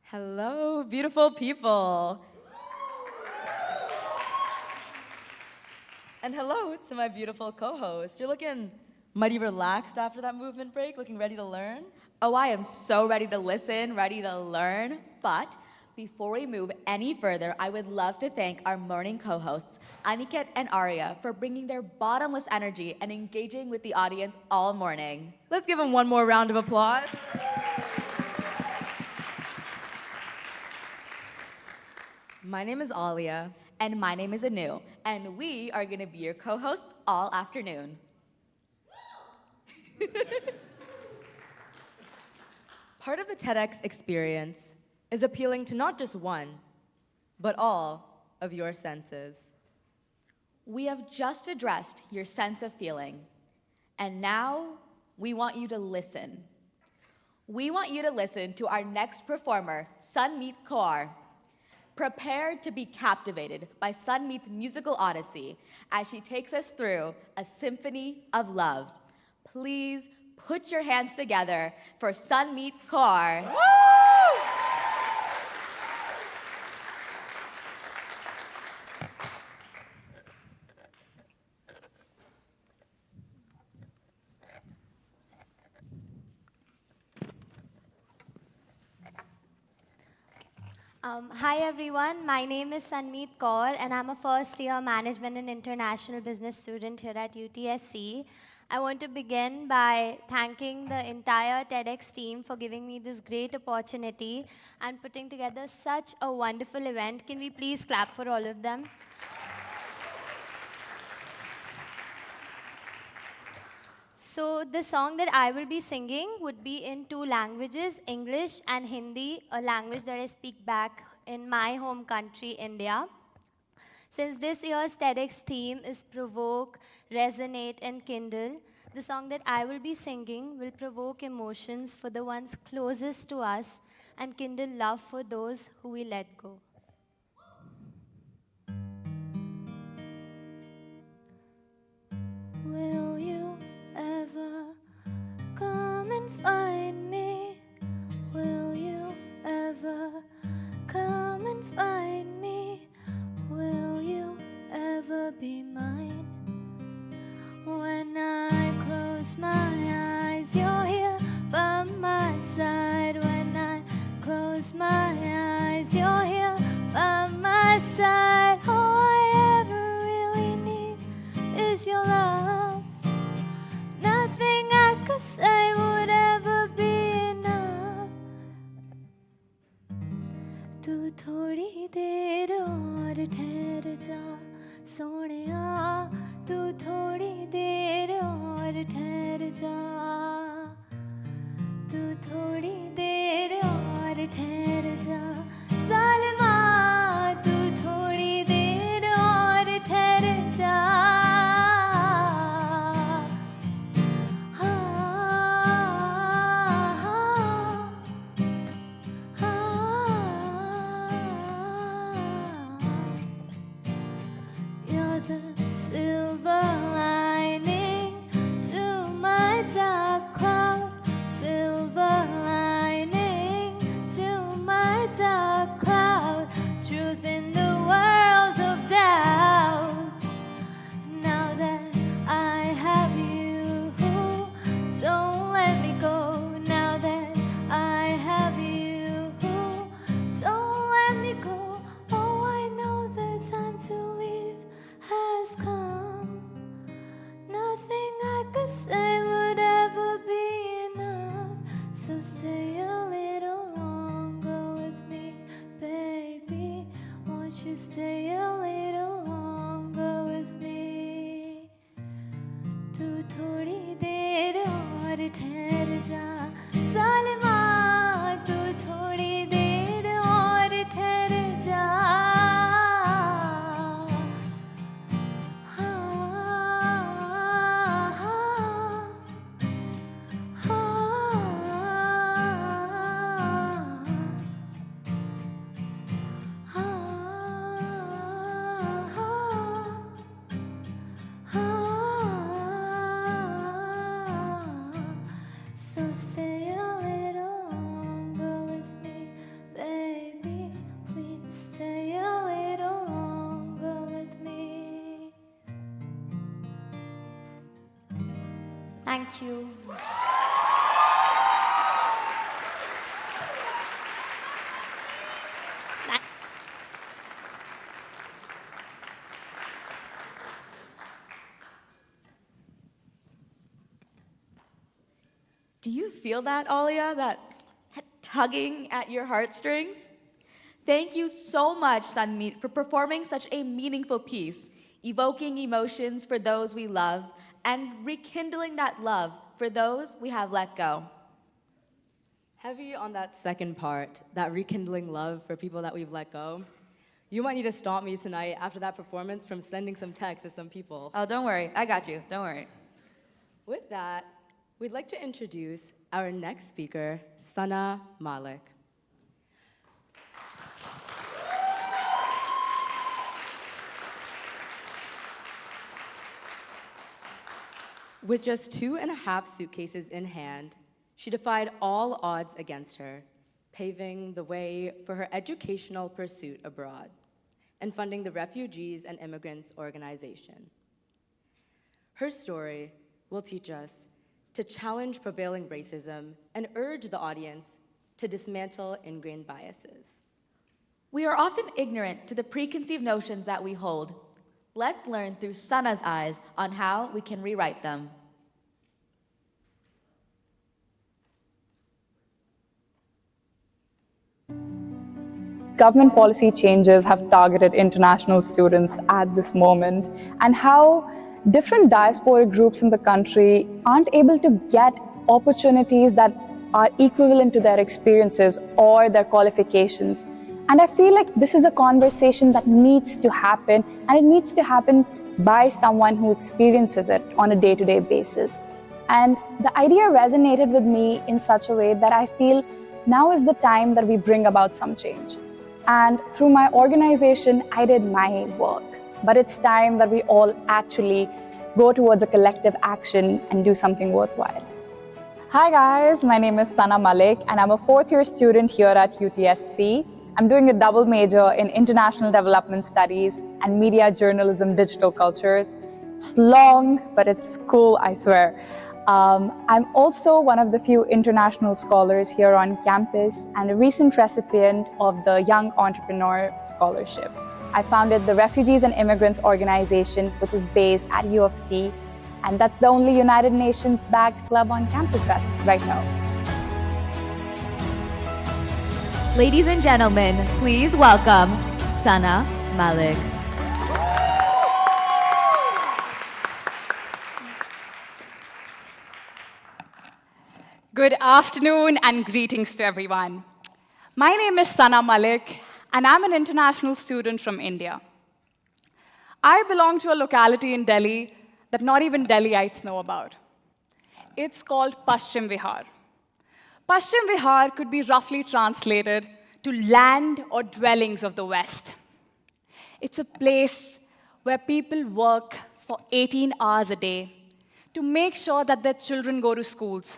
Hello, beautiful people. And hello to my beautiful co-host. You're looking mighty relaxed after that movement break, looking ready to learn. Oh, I am so ready to listen, ready to learn. But before we move any further, I would love to thank our morning co-hosts, Aniket and Arya, for bringing their bottomless energy and engaging with the audience all morning. Let's give them one more round of applause. My name is Alia. And my name is Anu. And we are going to be your co-hosts all afternoon. Part of the TEDx experience is appealing to not just one, but all of your senses. We have just addressed your sense of feeling. And now we want you to listen. We want you to listen to our next performer, Sunmeet Kaur. Prepare to be captivated by Sunmeet's musical odyssey as she takes us through a symphony of love. Please put your hands together for Sunmeet Kaur. Hi everyone, my name is Sunmeet Kaur and I'm a first year management and international business student here at UTSC. I want to begin by thanking the entire TEDx team for giving me this great opportunity and putting together such a wonderful event. Can we please clap for all of them? So the song that I will be singing would be in two languages, English and Hindi, a language that I speak back in my home country, India. Since this year's TEDx theme is provoke, resonate, and kindle, the song that I will be singing will provoke emotions for the ones closest to us and kindle love for those who we let go. Will you ever come and find me? Will you ever come and find me? Will you ever be mine? When I close my eyes, you're here by my side. When I close my eyes, you're here by my side. All I ever really need is your love. Nothing I could say would ever be enough. तू थोड़ी देर और ठहर जा सोनिया, तू थोड़ी देर और ठहर जा, तू थोड़ी देर और ठहर जा सालिमा, तू थोड़ी देर और ठहर जा. You're the silver lining to my dark cloud, silver lining to my dark cloud, truth in the world of doubts. Now that I have you, don't let me go. Now that I have you, don't let me go. Oh, I know the time to leave has come. Nothing I could say would ever be enough. So stay a little longer with me, baby. Won't you stay a little longer with me? तू थोड़ी देर और ठहर जा सालिमा, तू थोड़ी देर और ठहर जा. So stay a little Thank you. Do you feel that, Alia? That tugging at your heartstrings? Thank you so much, Sunmeet, for performing such a meaningful piece, evoking emotions for those we love and rekindling that love for those we have let go. Heavy on that second part, that rekindling love for people that we've let go. You might need to stop me tonight after that performance from sending some texts to some people. Oh, don't worry. I got you. Don't worry. With that, we'd like to introduce our next speaker, Sana Malik. With just 2.5 suitcases in hand, she defied all odds against her, paving the way for her educational pursuit abroad and funding the Refugees and Immigrants Organization. Her story will teach us to challenge prevailing racism and urge the audience to dismantle ingrained biases. We are often ignorant to the preconceived notions that we hold. Let's learn through Sana's eyes on how we can rewrite them. Government policy changes have targeted international students at this moment, and how different diasporic groups in the country aren't able to get opportunities that are equivalent to their experiences or their qualifications. And I feel like this is a conversation that needs to happen, and it needs to happen by someone who experiences it on a day-to-day basis. And the idea resonated with me in such a way that I feel now is the time that we bring about some change. And through my organization, I did my work. But it's time that we all actually go towards a collective action and do something worthwhile. Hi guys, my name is Sana Malik, and I'm a fourth-year student here at UTSC. I'm doing a double major in International Development Studies and Media Journalism Digital Cultures. It's long, but it's cool, I swear. I'm also one of the few international scholars here on campus and a recent recipient of the Young Entrepreneur Scholarship. I founded the Refugees and Immigrants Organization, which is based at U of T, and that's the only United Nations-backed club on campus right now. Ladies and gentlemen, please welcome Sana Malik. Good afternoon and greetings to everyone. My name is Sana Malik, and I'm an international student from India. I belong to a locality in Delhi that not even Delhiites know about. It's called Paschim Vihar. Paschim Vihar could be roughly translated to land or dwellings of the West. It's a place where people work for 18 hours a day to make sure that their children go to schools,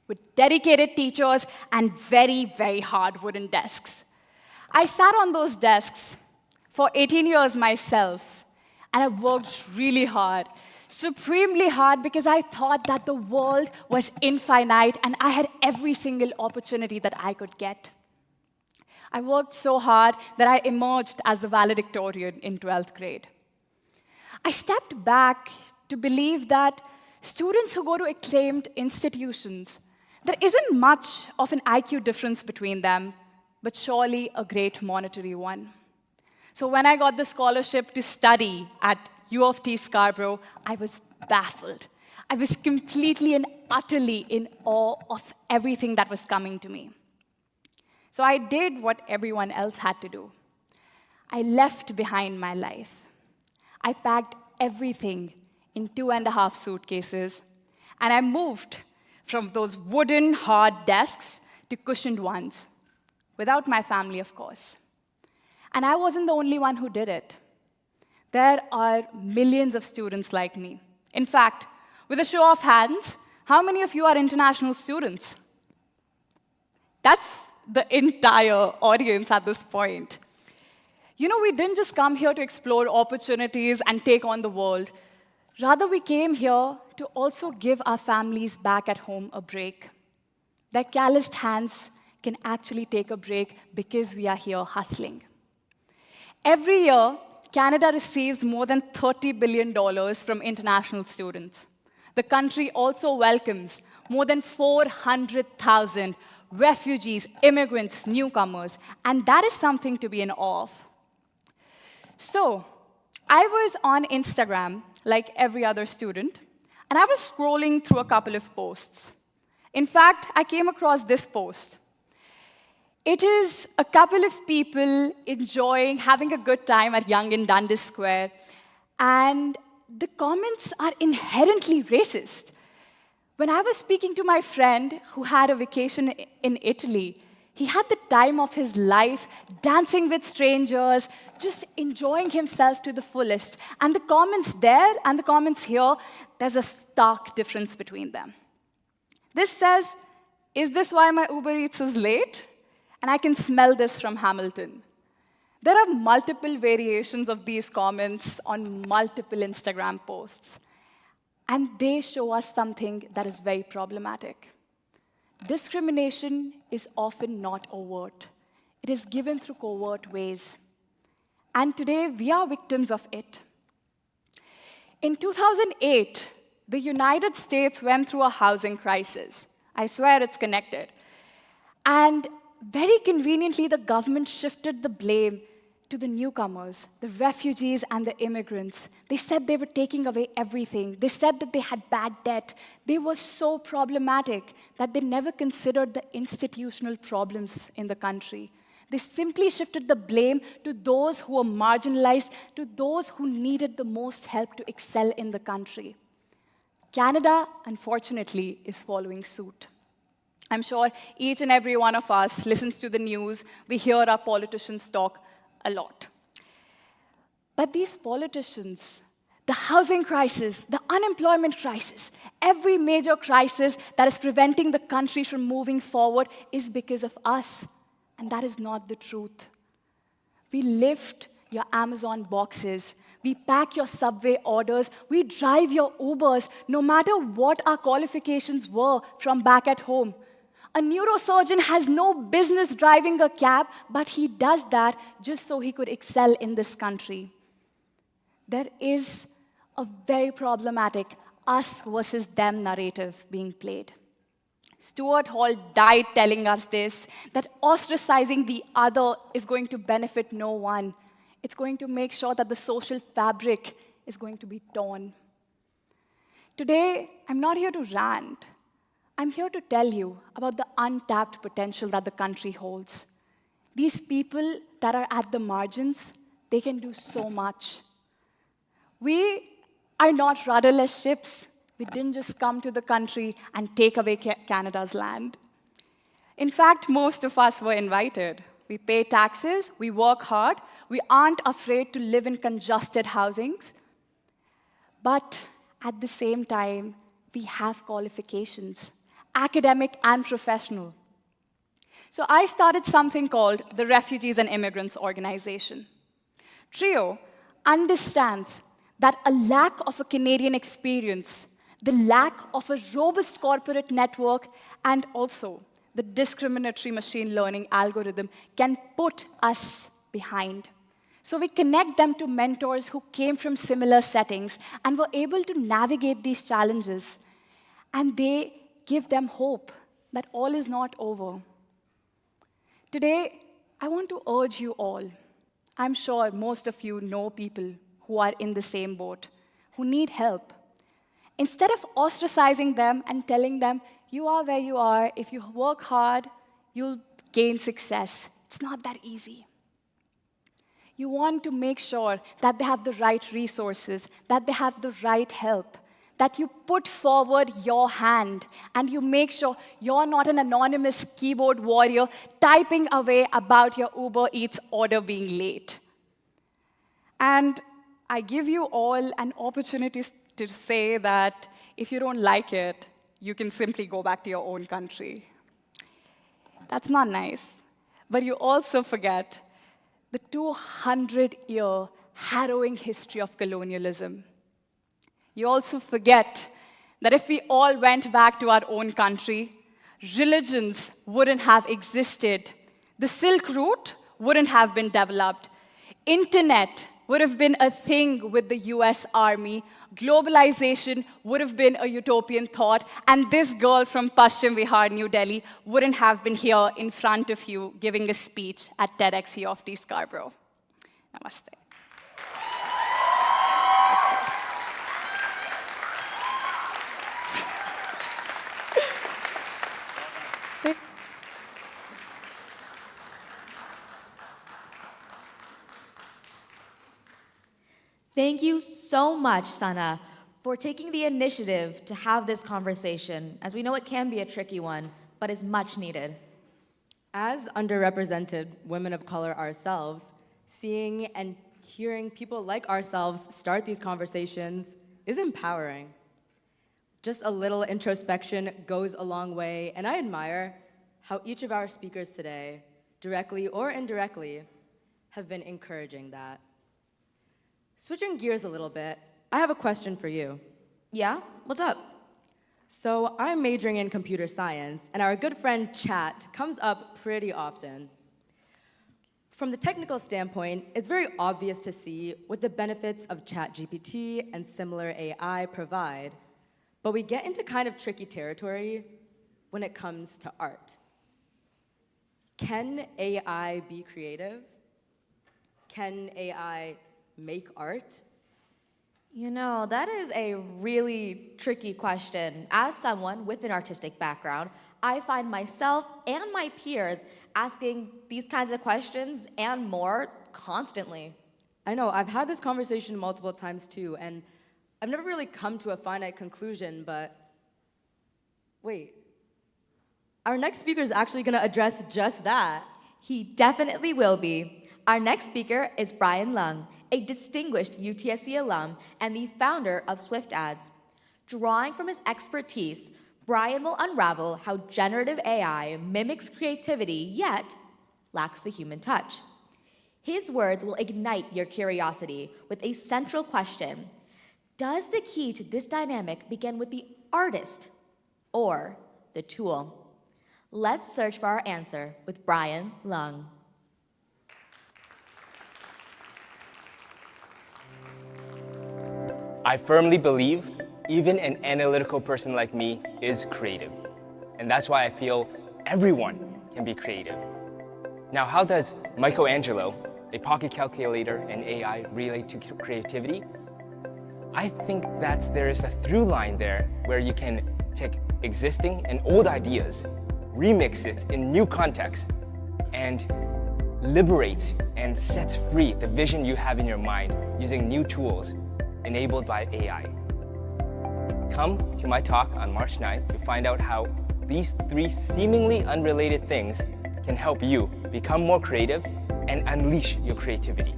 with dedicated teachers and very, very hard wooden desks. I sat on those desks for 18 years myself, and I worked really hard, supremely hard, because I thought that the world was infinite and I had every single opportunity that I could get. I worked so hard that I emerged as the valedictorian in 12th grade. I stepped back to believe that students who go to acclaimed institutions, there isn't much of an IQ difference between them, but surely a great monetary one. So when I got the scholarship to study at U of T Scarborough, I was baffled. I was completely and utterly in awe of everything that was coming to me. So I did what everyone else had to do. I left behind my life. I packed everything in 2.5 suitcases, and I moved from those wooden, hard desks to cushioned ones, without my family, of course. And I wasn't the only one who did it. There are millions of students like me. In fact, with a show of hands, how many of you are international students? That's the entire audience at this point. You know, we didn't just come here to explore opportunities and take on the world. Rather, we came here to also give our families back at home a break. Their calloused hands can actually take a break because we are here hustling. Every year, Canada receives more than $30 billion from international students. The country also welcomes more than 400,000 refugees, immigrants, newcomers, and that is something to be in awe of. So, I was on Instagram, like every other student, and I was scrolling through a couple of posts. In fact, I came across this post. It is a couple of people enjoying, having a good time at Yonge and Dundas Square, and the comments are inherently racist. When I was speaking to my friend who had a vacation in Italy, he had the time of his life, dancing with strangers, just enjoying himself to the fullest. And the comments there and the comments here, there's a stark difference between them. This says, "Is this why my Uber Eats is late?" And I can smell this from Hamilton. There are multiple variations of these comments on multiple Instagram posts. And they show us something that is very problematic. Discrimination is often not overt. It is given through covert ways. And today, we are victims of it. In 2008, the United States went through a housing crisis. I swear it's connected. And very conveniently, the government shifted the blame to the newcomers, the refugees and the immigrants. They said they were taking away everything. They said that they had bad debt. They were so problematic that they never considered the institutional problems in the country. They simply shifted the blame to those who were marginalized, to those who needed the most help to excel in the country. Canada, unfortunately, is following suit. I'm sure each and every one of us listens to the news. We hear our politicians talk a lot. But these politicians, the housing crisis, the unemployment crisis, every major crisis that is preventing the country from moving forward is because of us. And that is not the truth. We lift your Amazon boxes. We pack your Subway orders. We drive your Ubers, no matter what our qualifications were from back at home. A neurosurgeon has no business driving a cab, but he does that just so he could excel in this country. There is a very problematic us versus them narrative being played. Stuart Hall died telling us this, that ostracizing the other is going to benefit no one. It's going to make sure that the social fabric is going to be torn. Today, I'm not here to rant. I'm here to tell you about the untapped potential that the country holds. These people that are at the margins, they can do so much. We are not rudderless ships. We didn't just come to the country and take away Canada's land. In fact, most of us were invited. We pay taxes, we work hard, we aren't afraid to live in congested housings. But at the same time, we have qualifications, academic and professional. So I started something called the Refugees and Immigrants Organization. TRIO understands that a lack of a Canadian experience, the lack of a robust corporate network, and also the discriminatory machine learning algorithm can put us behind. So we connect them to mentors who came from similar settings and were able to navigate these challenges. And they give them hope that all is not over. Today, I want to urge you all. I'm sure most of you know people who are in the same boat, who need help. Instead of ostracizing them and telling them, you are where you are, if you work hard, you'll gain success. It's not that easy. You want to make sure that they have the right resources, that they have the right help, that you put forward your hand and you make sure you're not an anonymous keyboard warrior typing away about your Uber Eats order being late. And I give you all an opportunity to say that if you don't like it, you can simply go back to your own country. That's not nice. But you also forget the 200-year harrowing history of colonialism. You also forget that if we all went back to our own country, religions wouldn't have existed. The Silk Route wouldn't have been developed. Internet would have been a thing with the US Army. Globalization would have been a utopian thought. And this girl from Paschim Vihar, New Delhi, wouldn't have been here in front of you giving a speech at TEDxUofTScarborough. Namaste. Thank you so much, Sana, for taking the initiative to have this conversation, as we know it can be a tricky one, but is much needed. As underrepresented women of color ourselves, seeing and hearing people like ourselves start these conversations is empowering. Just a little introspection goes a long way, and I admire how each of our speakers today, directly or indirectly, have been encouraging that. Switching gears a little bit, I have a question for you. Yeah? What's up? So I'm majoring in computer science, and our good friend chat comes up pretty often. From the technical standpoint, it's very obvious to see what the benefits of ChatGPT and similar AI provide, but we get into kind of tricky territory when it comes to art. Can AI be creative? Can AI make art? You know, that is a really tricky question. As someone with an artistic background, I find myself and my peers asking these kinds of questions and more constantly. I know, I've had this conversation multiple times too, and I've never really come to a finite conclusion, but wait. Our next speaker is actually going to address just that. He definitely will be. Our next speaker is Brian Lung, a distinguished UTSC alum and the founder of Swift Ads. Drawing from his expertise, Brian will unravel how generative AI mimics creativity, yet lacks the human touch. His words will ignite your curiosity with a central question. Does the key to this dynamic begin with the artist or the tool? Let's search for our answer with Brian Lung. I firmly believe even an analytical person like me is creative. And that's why I feel everyone can be creative. Now, how does Michelangelo, a pocket calculator, and AI relate to creativity? I think that there is a through line there where you can take existing and old ideas, remix it in new contexts, and liberate and set free the vision you have in your mind using new tools enabled by AI. Come to my talk on March 9th to find out how these three seemingly unrelated things can help you become more creative and unleash your creativity.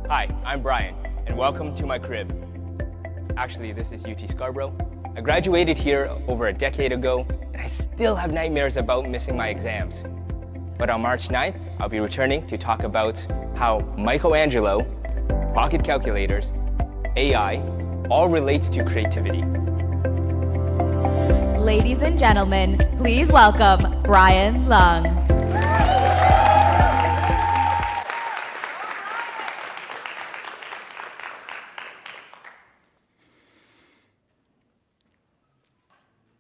Hi, I'm Brian, and welcome to my crib. Actually, this is UT Scarborough. I graduated here over a decade ago, and I still have nightmares about missing my exams. But on March 9th, I'll be returning to talk about how Michelangelo, pocket calculators, AI, all relate to creativity. Ladies and gentlemen, please welcome Brian Lung.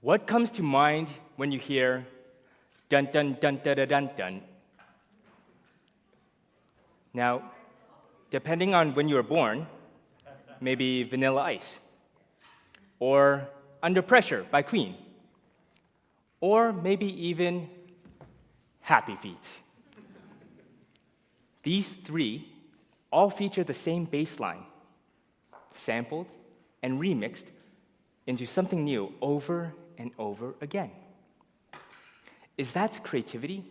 What comes to mind when you hear dun dun dun dun dun dun dun? Now, depending on when you were born, maybe Vanilla Ice, or Under Pressure by Queen, or maybe even Happy Feet. These three all feature the same bass line, sampled and remixed into something new over and over again. Is that creativity?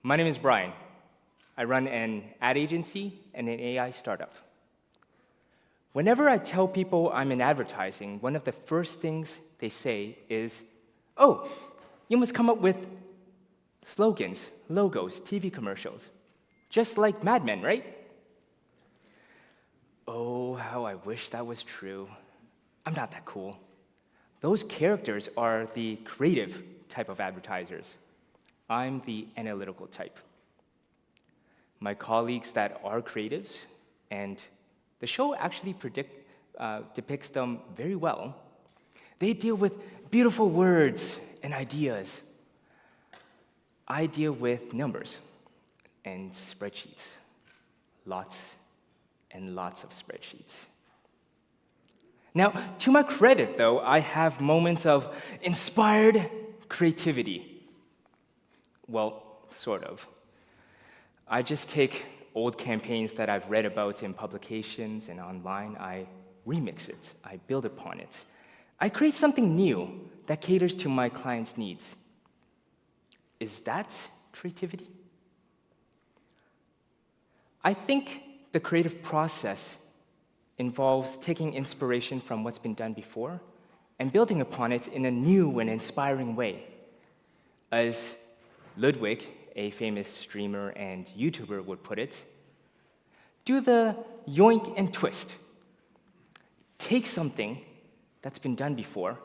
My name is Brian. I run an ad agency and an AI startup. Whenever I tell people I'm in advertising, one of the first things they say is, "Oh, you must come up with slogans, logos, TV commercials, just like Mad Men, right?" Oh, how I wish that was true. I'm not that cool. Those characters are the creative type of advertisers. I'm the analytical type. My colleagues that are creatives, and the show actually depicts them very well, they deal with beautiful words and ideas. I deal with numbers and spreadsheets. Lots and lots of spreadsheets. Now, to my credit, though, I have moments of inspired creativity. Well, sort of. I just take old campaigns that I've read about in publications and online, I remix it, I build upon it. I create something new that caters to my clients' needs. Is that creativity? I think the creative process involves taking inspiration from what's been done before and building upon it in a new and inspiring way. As Ludwig, a famous streamer and YouTuber, would put it, do the yoink and twist. Take something that's been done before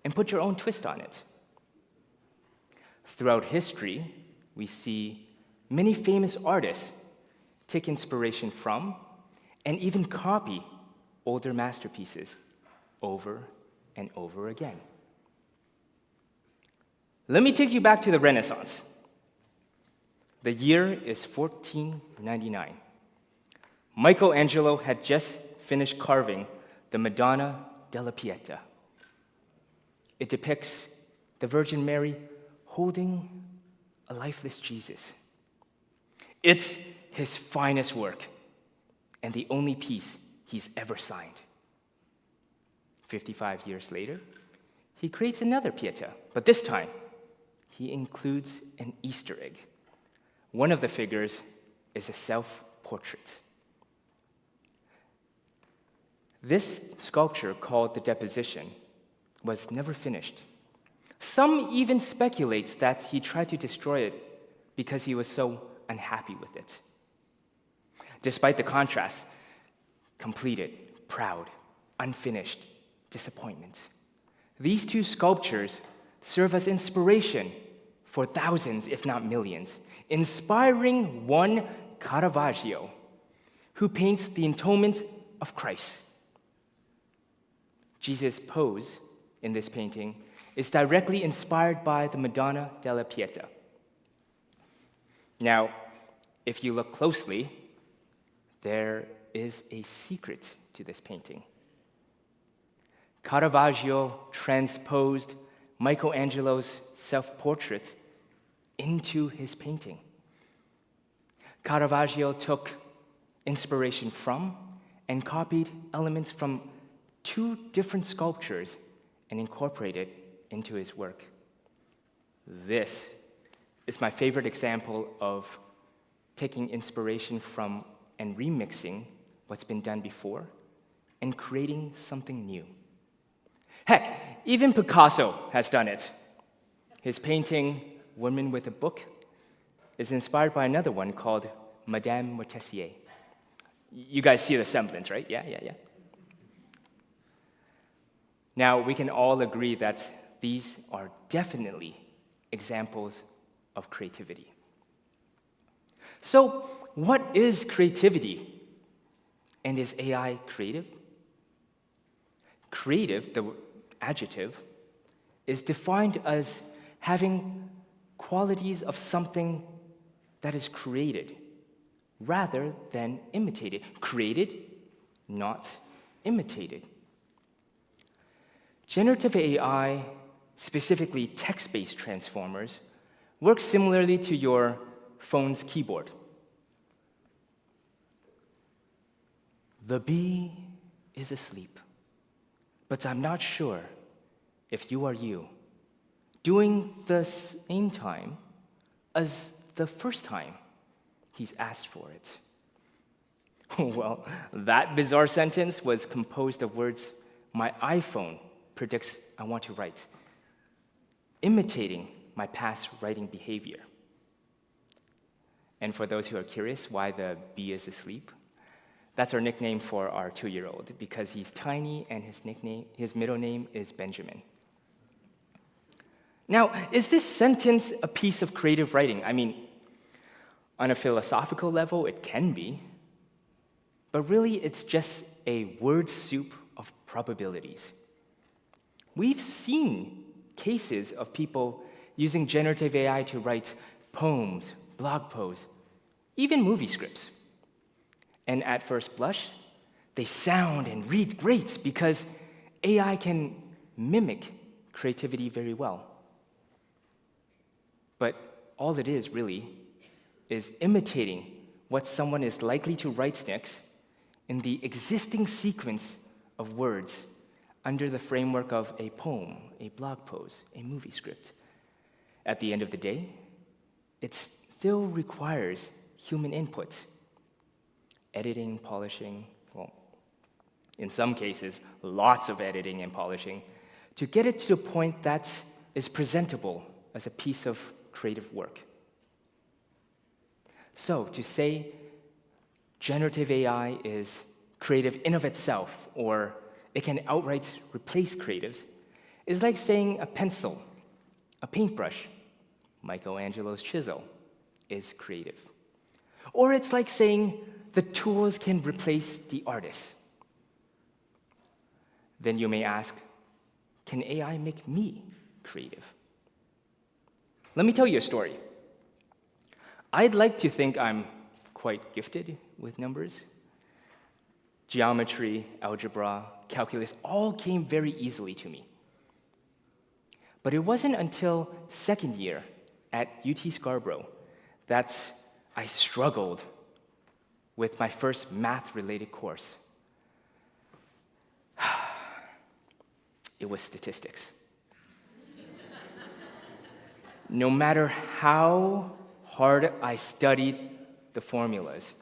and put your own twist on it. Throughout history, we see many famous artists take inspiration from and even copy older masterpieces over and over again. Let me take you back to the Renaissance. The year is 1499. Michelangelo had just finished carving the Madonna della Pieta. It depicts the Virgin Mary holding a lifeless Jesus. It's his finest work and the only piece he's ever signed. 55 years later, he creates another Pieta, but this time, he includes an Easter egg. One of the figures is a self-portrait. This sculpture, called the Deposition, was never finished. Some even speculate that he tried to destroy it because he was so unhappy with it. Despite the contrast, completed, proud, unfinished, disappointment. These two sculptures serve as inspiration for thousands, if not millions, inspiring one Caravaggio, who paints the atonement of Christ. Jesus' pose in this painting is directly inspired by the Madonna della Pieta. Now, if you look closely, there is a secret to this painting. Caravaggio transposed Michelangelo's self-portrait into his painting. Caravaggio took inspiration from and copied elements from two different sculptures and incorporated into his work. This is my favorite example of taking inspiration from and remixing what's been done before and creating something new. Heck, even Picasso has done it. His painting, Woman with a Book, is inspired by another one called Madame Montessier. You guys see the semblance, right? Yeah. Now, we can all agree that these are definitely examples of creativity. So, what is creativity? And is AI creative? Creative, the adjective, is defined as having qualities of something that is created rather than imitated. Created, not imitated. Generative AI, specifically text-based transformers, work similarly to your phone's keyboard. The bee is asleep, but I'm not sure if you are you, doing the same time as the first time he's asked for it. Well, that bizarre sentence was composed of words my iPhone predicts I want to write, imitating my past writing behavior. And for those who are curious why the bee is asleep, That's our nickname for our 2-year-old because he's tiny and his middle name is Benjamin. Now, is this sentence a piece of creative writing? I mean, on a philosophical level, it can be, but really it's just a word soup of probabilities. We've seen cases of people using generative AI to write poems, blog posts, even movie scripts. And at first blush, they sound and read great because AI can mimic creativity very well. But all it is really is imitating what someone is likely to write next in the existing sequence of words under the framework of a poem, a blog post, a movie script. At the end of the day, it still requires human input. Editing, polishing, well, in some cases, lots of editing and polishing, to get it to a point that is presentable as a piece of creative work. So, to say generative AI is creative in of itself, or it can outright replace creatives, is like saying a pencil, a paintbrush, Michelangelo's chisel, is creative. Or it's like saying the tools can replace the artist. Then you may ask, can AI make me creative? Let me tell you a story. I'd like to think I'm quite gifted with numbers. Geometry, algebra, calculus all came very easily to me. But it wasn't until second year at UT Scarborough that I struggled with my first math-related course. It was statistics. No matter how hard I studied the formulas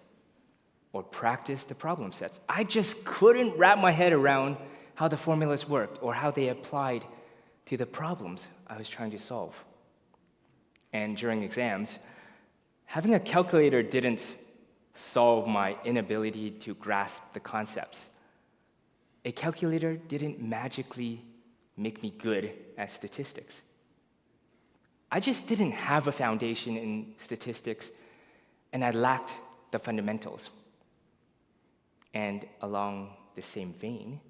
or practiced the problem sets, I just couldn't wrap my head around how the formulas worked or how they applied to the problems I was trying to solve. And during exams, having a calculator didn't solve my inability to grasp the concepts. A calculator didn't magically make me good at statistics. I just didn't have a foundation in statistics, and I lacked the fundamentals. And along the same vein,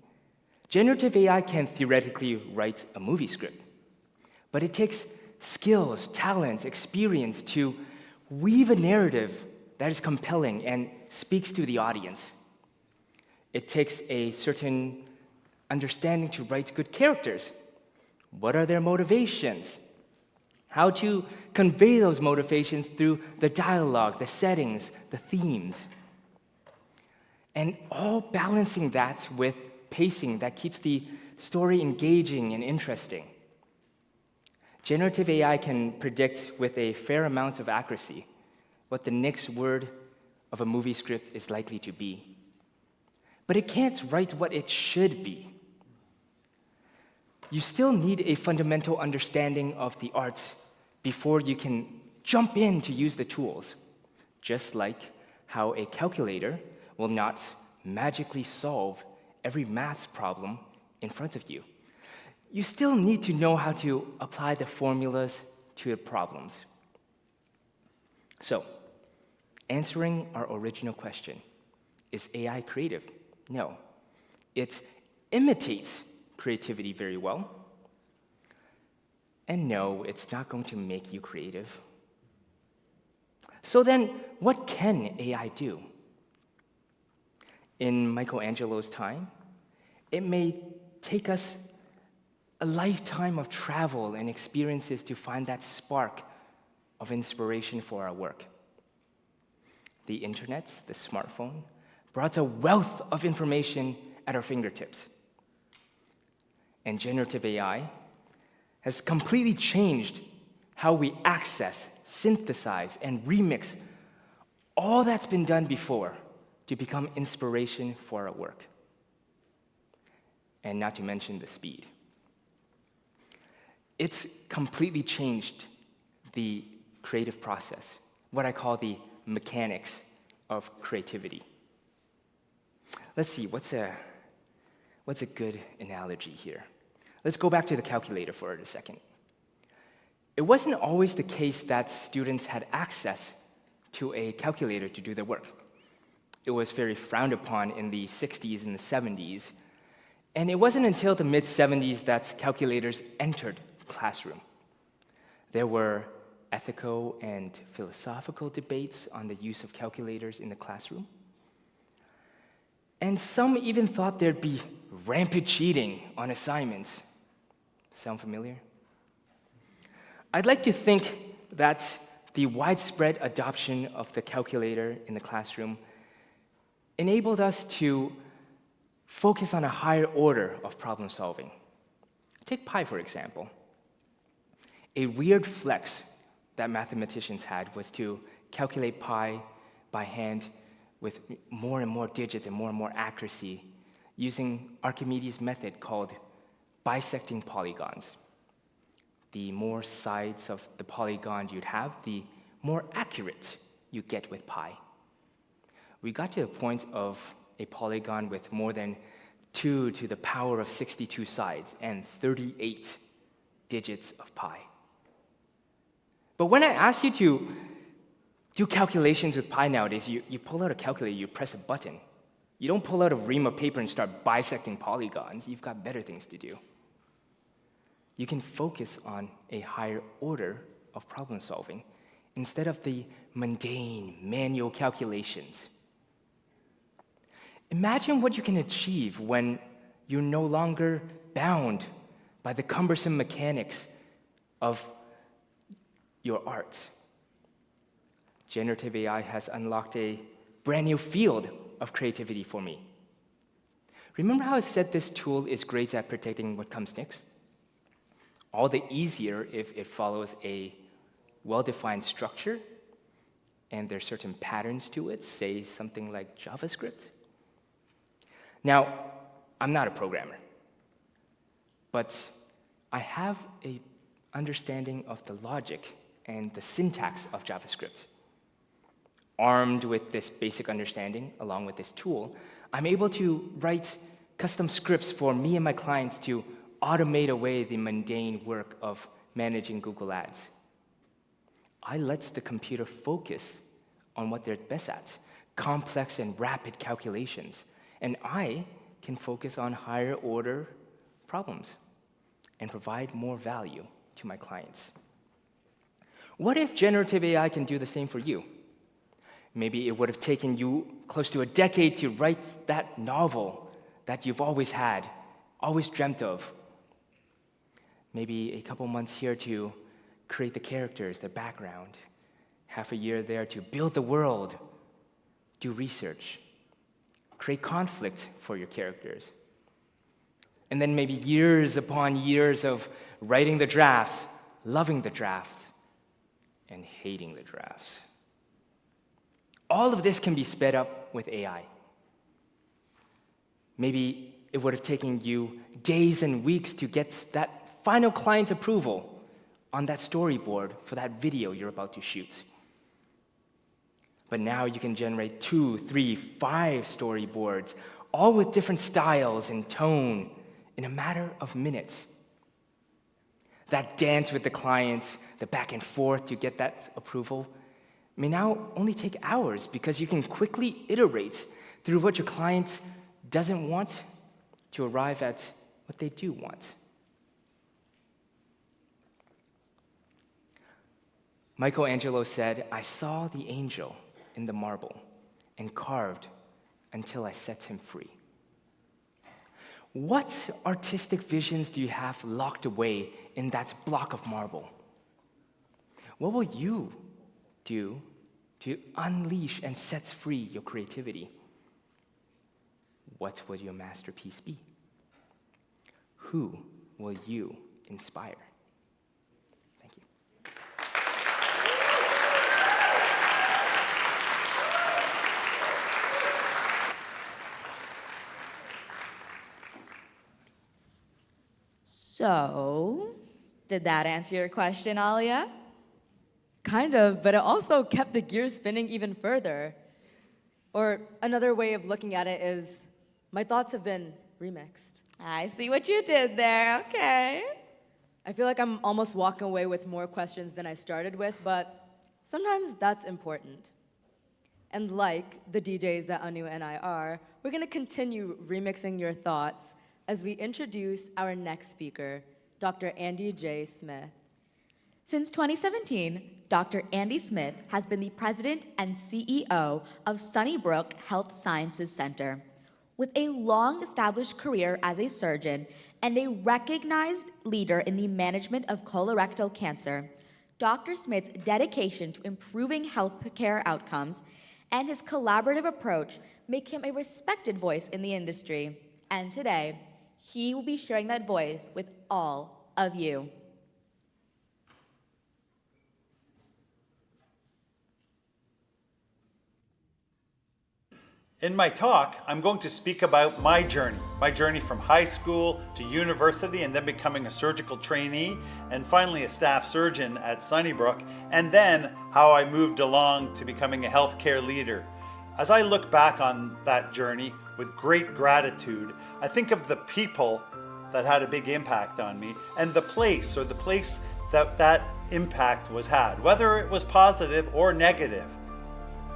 generative AI can theoretically write a movie script, but it takes skills, talent, experience to weave a narrative that is compelling and speaks to the audience. It takes a certain understanding to write good characters. What are their motivations? How to convey those motivations through the dialogue, the settings, the themes. And all balancing that with pacing that keeps the story engaging and interesting. Generative AI can predict with a fair amount of accuracy what the next word of a movie script is likely to be. But it can't write what it should be. You still need a fundamental understanding of the art before you can jump in to use the tools, just like how a calculator will not magically solve every math problem in front of you. You still need to know how to apply the formulas to the problems. So, answering our original question, is AI creative? No. It imitates creativity very well. And no, it's not going to make you creative. So then, what can AI do? In Michelangelo's time, it may take us a lifetime of travel and experiences to find that spark of inspiration for our work. The internet, the smartphone, brought a wealth of information at our fingertips. And generative AI has completely changed how we access, synthesize, and remix all that's been done before to become inspiration for our work. And not to mention the speed. It's completely changed the creative process, what I call the mechanics of creativity. Let's see, what's a good analogy here? Let's go back to the calculator for a second. It wasn't always the case that students had access to a calculator to do their work. It was very frowned upon in the 60s and the 70s, and it wasn't until the mid-70s that calculators entered the classroom. There were ethical and philosophical debates on the use of calculators in the classroom. And some even thought there'd be rampant cheating on assignments. Sound familiar? I'd like to think that the widespread adoption of the calculator in the classroom enabled us to focus on a higher order of problem solving. Take pi, for example. A weird flex that mathematicians had was to calculate pi by hand with more and more digits and more accuracy using Archimedes' method called bisecting polygons. The more sides of the polygon you'd have, the more accurate you get with pi. We got to the point of a polygon with more than 2 to the power of 62 sides and 38 digits of pi. But when I ask you to do calculations with pi nowadays, you pull out a calculator, you press a button. You don't pull out a ream of paper and start bisecting polygons. You've got better things to do. You can focus on a higher order of problem solving instead of the mundane manual calculations. Imagine what you can achieve when you're no longer bound by the cumbersome mechanics of your art. Generative AI has unlocked a brand new field of creativity for me. Remember how I said this tool is great at predicting what comes next? All the easier if it follows a well-defined structure and there's certain patterns to it, say something like JavaScript. Now, I'm not a programmer, but I have an understanding of the logic and the syntax of JavaScript. Armed with this basic understanding, along with this tool, I'm able to write custom scripts for me and my clients to automate away the mundane work of managing Google Ads. I let the computer focus on what they're best at, complex and rapid calculations, and I can focus on higher order problems and provide more value to my clients. What if generative AI can do the same for you? Maybe it would have taken you close to a decade to write that novel that you've always had, always dreamt of. Maybe a couple months here to create the characters, their background. Half a year there to build the world, do research, create conflict for your characters. And then maybe years upon years of writing the drafts, loving the drafts, and hating the drafts. All of this can be sped up with AI. Maybe it would have taken you days and weeks to get that final client approval on that storyboard for that video you're about to shoot. But now you can generate 2, 3, 5 storyboards, all with different styles and tone, in a matter of minutes. That dance with the clients, the back and forth to get that approval, may now only take hours because you can quickly iterate through what your client doesn't want to arrive at what they do want. Michelangelo said, "I saw the angel in the marble and carved until I set him free." What artistic visions do you have locked away in that block of marble? What will you do to unleash and set free your creativity? What will your masterpiece be? Who will you inspire? Thank you. So, did that answer your question, Alia? Kind of, but it also kept the gears spinning even further. Or another way of looking at it is, my thoughts have been remixed. I see what you did there, okay. I feel like I'm almost walking away with more questions than I started with, but sometimes that's important. And like the DJs that Anu and I are, we're gonna continue remixing your thoughts as we introduce our next speaker, Dr. Andy J. Smith. Since 2017, Dr. Andy Smith has been the president and CEO of Sunnybrook Health Sciences Center. With a long-established career as a surgeon and a recognized leader in the management of colorectal cancer, Dr. Smith's dedication to improving healthcare outcomes and his collaborative approach make him a respected voice in the industry. And today, he will be sharing that voice with all of you. In my talk, I'm going to speak about my journey from high school to university and then becoming a surgical trainee and finally a staff surgeon at Sunnybrook, and then how I moved along to becoming a healthcare leader. As I look back on that journey with great gratitude, I think of the people that had a big impact on me and the place that impact was had, whether it was positive or negative.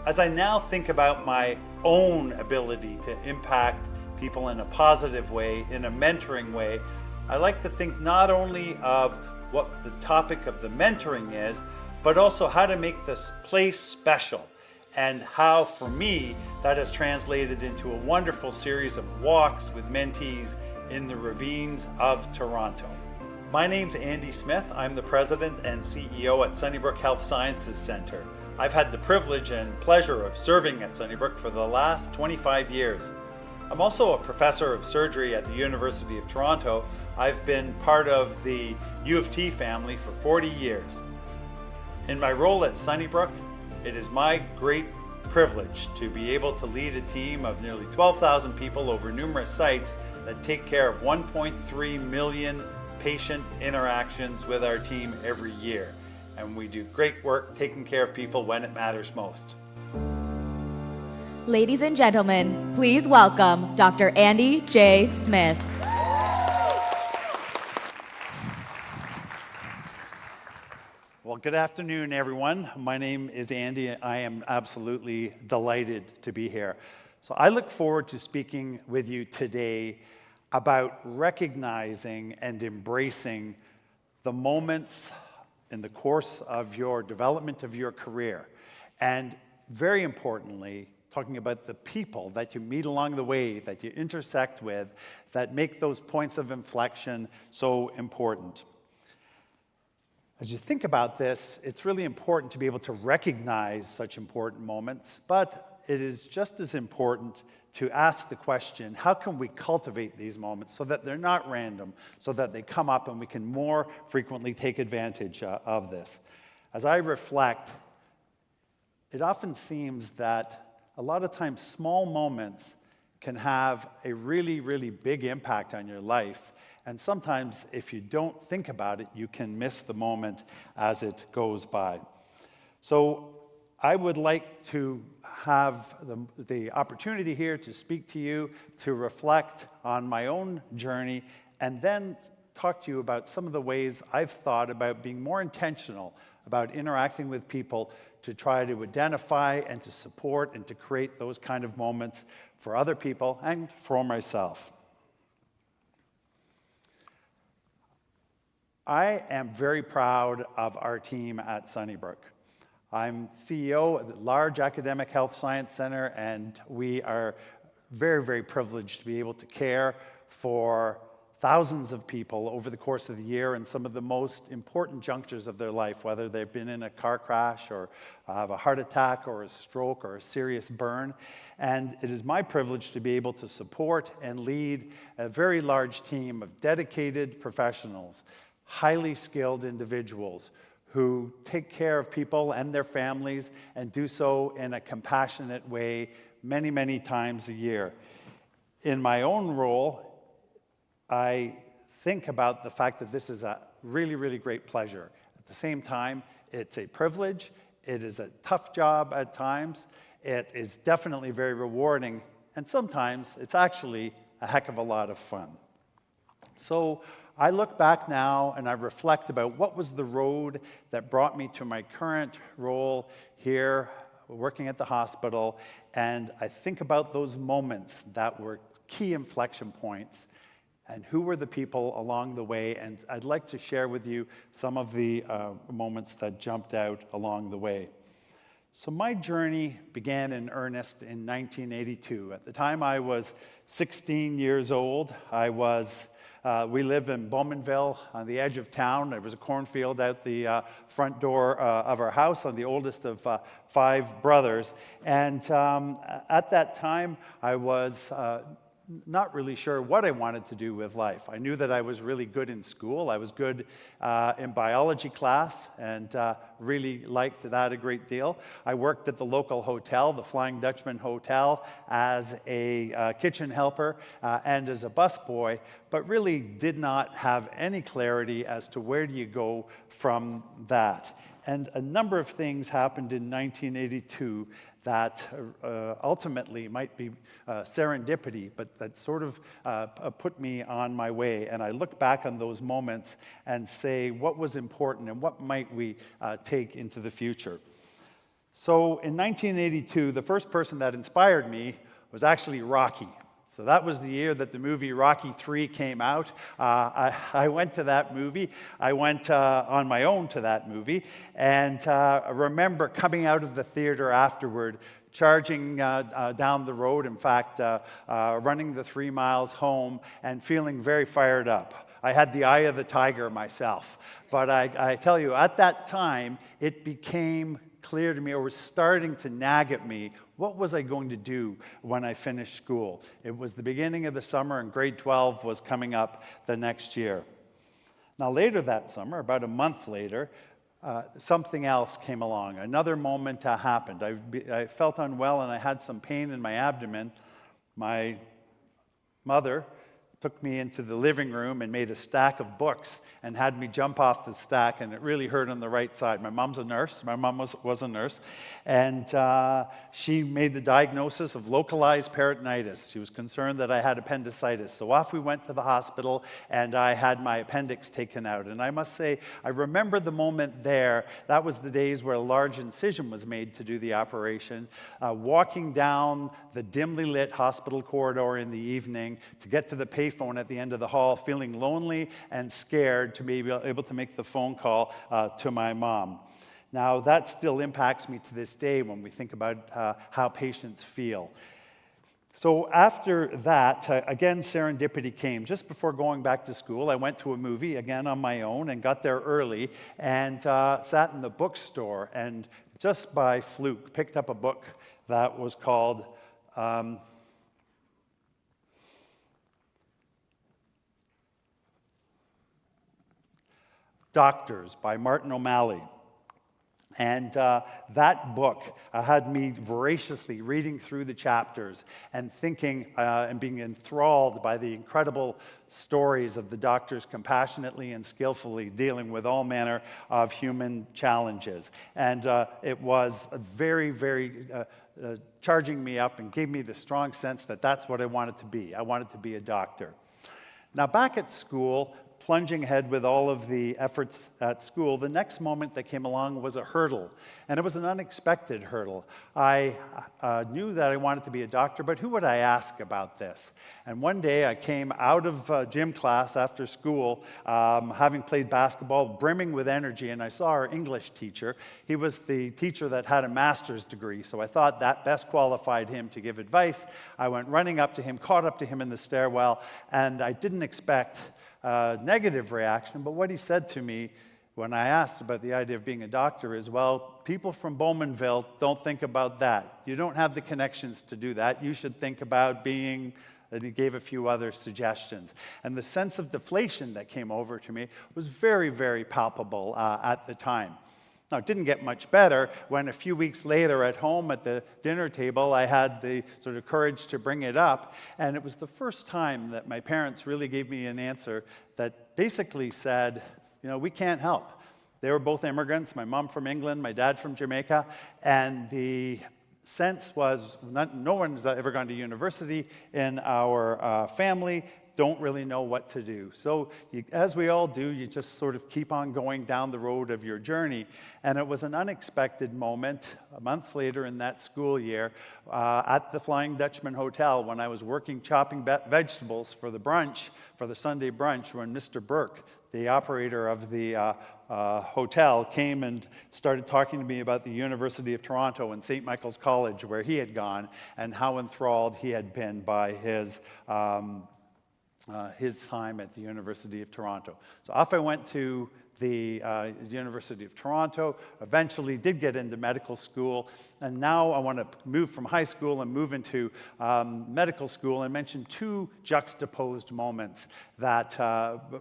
As I now think about my own ability to impact people in a positive way, in a mentoring way, I like to think not only of what the topic of the mentoring is, but also how to make this place special, and how, for me, that has translated into a wonderful series of walks with mentees in the ravines of Toronto. My name's Andy Smith. I'm the president and CEO at Sunnybrook Health Sciences Center. I've had the privilege and pleasure of serving at Sunnybrook for the last 25 years. I'm also a professor of surgery at the University of Toronto. I've been part of the U of T family for 40 years. In my role at Sunnybrook, it is my great privilege to be able to lead a team of nearly 12,000 people over numerous sites that take care of 1.3 million patient interactions with our team every year. And we do great work taking care of people when it matters most. Ladies and gentlemen, please welcome Dr. Andy J. Smith. Well, good afternoon, everyone. My name is Andy. I am absolutely delighted to be here. So I look forward to speaking with you today about recognizing and embracing the moments in the course of your development of your career. And very importantly, talking about the people that you meet along the way, that you intersect with, that make those points of inflection so important. As you think about this, it's really important to be able to recognize such important moments, but it is just as important to ask the question, how can we cultivate these moments so that they're not random, so that they come up and we can more frequently take advantage of this? As I reflect, it often seems that a lot of times small moments can have a really, really big impact on your life. And sometimes, if you don't think about it, you can miss the moment as it goes by. So I would like to have the opportunity here to speak to you, to reflect on my own journey, and then talk to you about some of the ways I've thought about being more intentional about interacting with people to try to identify and to support and to create those kind of moments for other people and for myself. I am very proud of our team at Sunnybrook. I'm CEO of the large academic health science center, and we are very, very privileged to be able to care for thousands of people over the course of the year in some of the most important junctures of their life, whether they've been in a car crash or have a heart attack or a stroke or a serious burn. And it is my privilege to be able to support and lead a very large team of dedicated professionals, highly skilled individuals who take care of people and their families and do so in a compassionate way many, many times a year. In my own role, I think about the fact that this is a really, really great pleasure. At the same time, it's a privilege. It is a tough job at times. It is definitely very rewarding, and sometimes it's actually a heck of a lot of fun. So I look back now and I reflect about what was the road that brought me to my current role here, working at the hospital, and I think about those moments that were key inflection points and who were the people along the way, and I'd like to share with you some of the moments that jumped out along the way. So my journey began in earnest in 1982. At the time I was 16 years old. We live in Bowmanville on the edge of town. There was a cornfield out the front door of our house. I'm the oldest of 5 brothers. And at that time, I was not really sure what I wanted to do with life. I knew that I was really good in school. I was good in biology class and really liked that a great deal. I worked at the local hotel, the Flying Dutchman Hotel, as a kitchen helper and as a busboy, but really did not have any clarity as to where do you go from that. And a number of things happened in 1982 that ultimately might be serendipity, but that sort of put me on my way. And I look back on those moments and say, what was important and what might we take into the future? So in 1982, the first person that inspired me was actually Rocky. So that was the year that the movie Rocky III came out. I went to that movie. I went on my own to that movie. And I remember coming out of the theater afterward, charging down the road, in fact, running the 3 miles home and feeling very fired up. I had the eye of the tiger myself. But I tell you, at that time, it became clear to me, or was starting to nag at me, what was I going to do when I finished school? It was the beginning of the summer, and grade 12 was coming up the next year. Now, later that summer, about a month later, something else came along. Another moment happened. I felt unwell, and I had some pain in my abdomen. My mother took me into the living room and made a stack of books and had me jump off the stack, and it really hurt on the right side. My mom's a nurse. My mom was a nurse. And she made the diagnosis of localized peritonitis. She was concerned that I had appendicitis. So off we went to the hospital, and I had my appendix taken out. And I must say, I remember the moment there. That was the days where a large incision was made to do the operation. Walking down the dimly lit hospital corridor in the evening to get to the payphone at the end of the hall, feeling lonely and scared to be able to make the phone call to my mom. Now, that still impacts me to this day when we think about how patients feel. So after that, again, serendipity came. Just before going back to school, I went to a movie, again on my own, and got there early, and sat in the bookstore, and just by fluke, picked up a book that was called Doctors by Martin O'Malley. And that book had me voraciously reading through the chapters and thinking and being enthralled by the incredible stories of the doctors compassionately and skillfully dealing with all manner of human challenges. And it was very, very charging me up and gave me the strong sense that that's what I wanted to be. I wanted to be a doctor. Now, back at school, plunging ahead with all of the efforts at school, the next moment that came along was a hurdle, and it was an unexpected hurdle. I knew that I wanted to be a doctor, but who would I ask about this? And one day I came out of gym class after school, having played basketball, brimming with energy, and I saw our English teacher. He was the teacher that had a master's degree, so I thought that best qualified him to give advice. I went running up to him, caught up to him in the stairwell, and I didn't expect negative reaction, but what he said to me when I asked about the idea of being a doctor is, well, people from Bowmanville don't think about that. You don't have the connections to do that. You should think about being, and he gave a few other suggestions. And the sense of deflation that came over to me was very, very palpable at the time. Now, it didn't get much better when a few weeks later at home at the dinner table, I had the sort of courage to bring it up. And it was the first time that my parents really gave me an answer that basically said, you know, we can't help. They were both immigrants, my mom from England, my dad from Jamaica. And the sense was no one's ever gone to university in our family, don't really know what to do. So as we all do, you just sort of keep on going down the road of your journey. And it was an unexpected moment, months later in that school year, at the Flying Dutchman Hotel when I was working chopping vegetables for the brunch, for the Sunday brunch, when Mr. Burke, the operator of the hotel, came and started talking to me about the University of Toronto and St. Michael's College, where he had gone, and how enthralled he had been by his time at the University of Toronto. So off I went to the University of Toronto, eventually did get into medical school, and now I want to move from high school and move into medical school and mention two juxtaposed moments that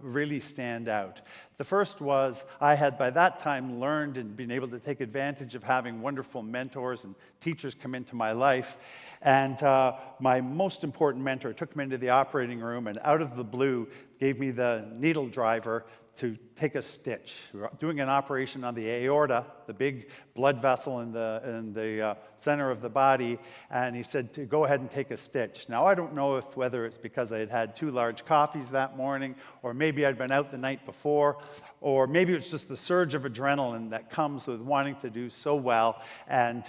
really stand out. The first was I had by that time learned and been able to take advantage of having wonderful mentors and teachers come into my life. And my most important mentor took me into the operating room and out of the blue gave me the needle driver to take a stitch. We were doing an operation on the aorta, the big blood vessel in the center of the body, and he said to go ahead and take a stitch. Now, I don't know whether it's because I had had 2 large coffees that morning, or maybe I'd been out the night before, or maybe it's just the surge of adrenaline that comes with wanting to do so well and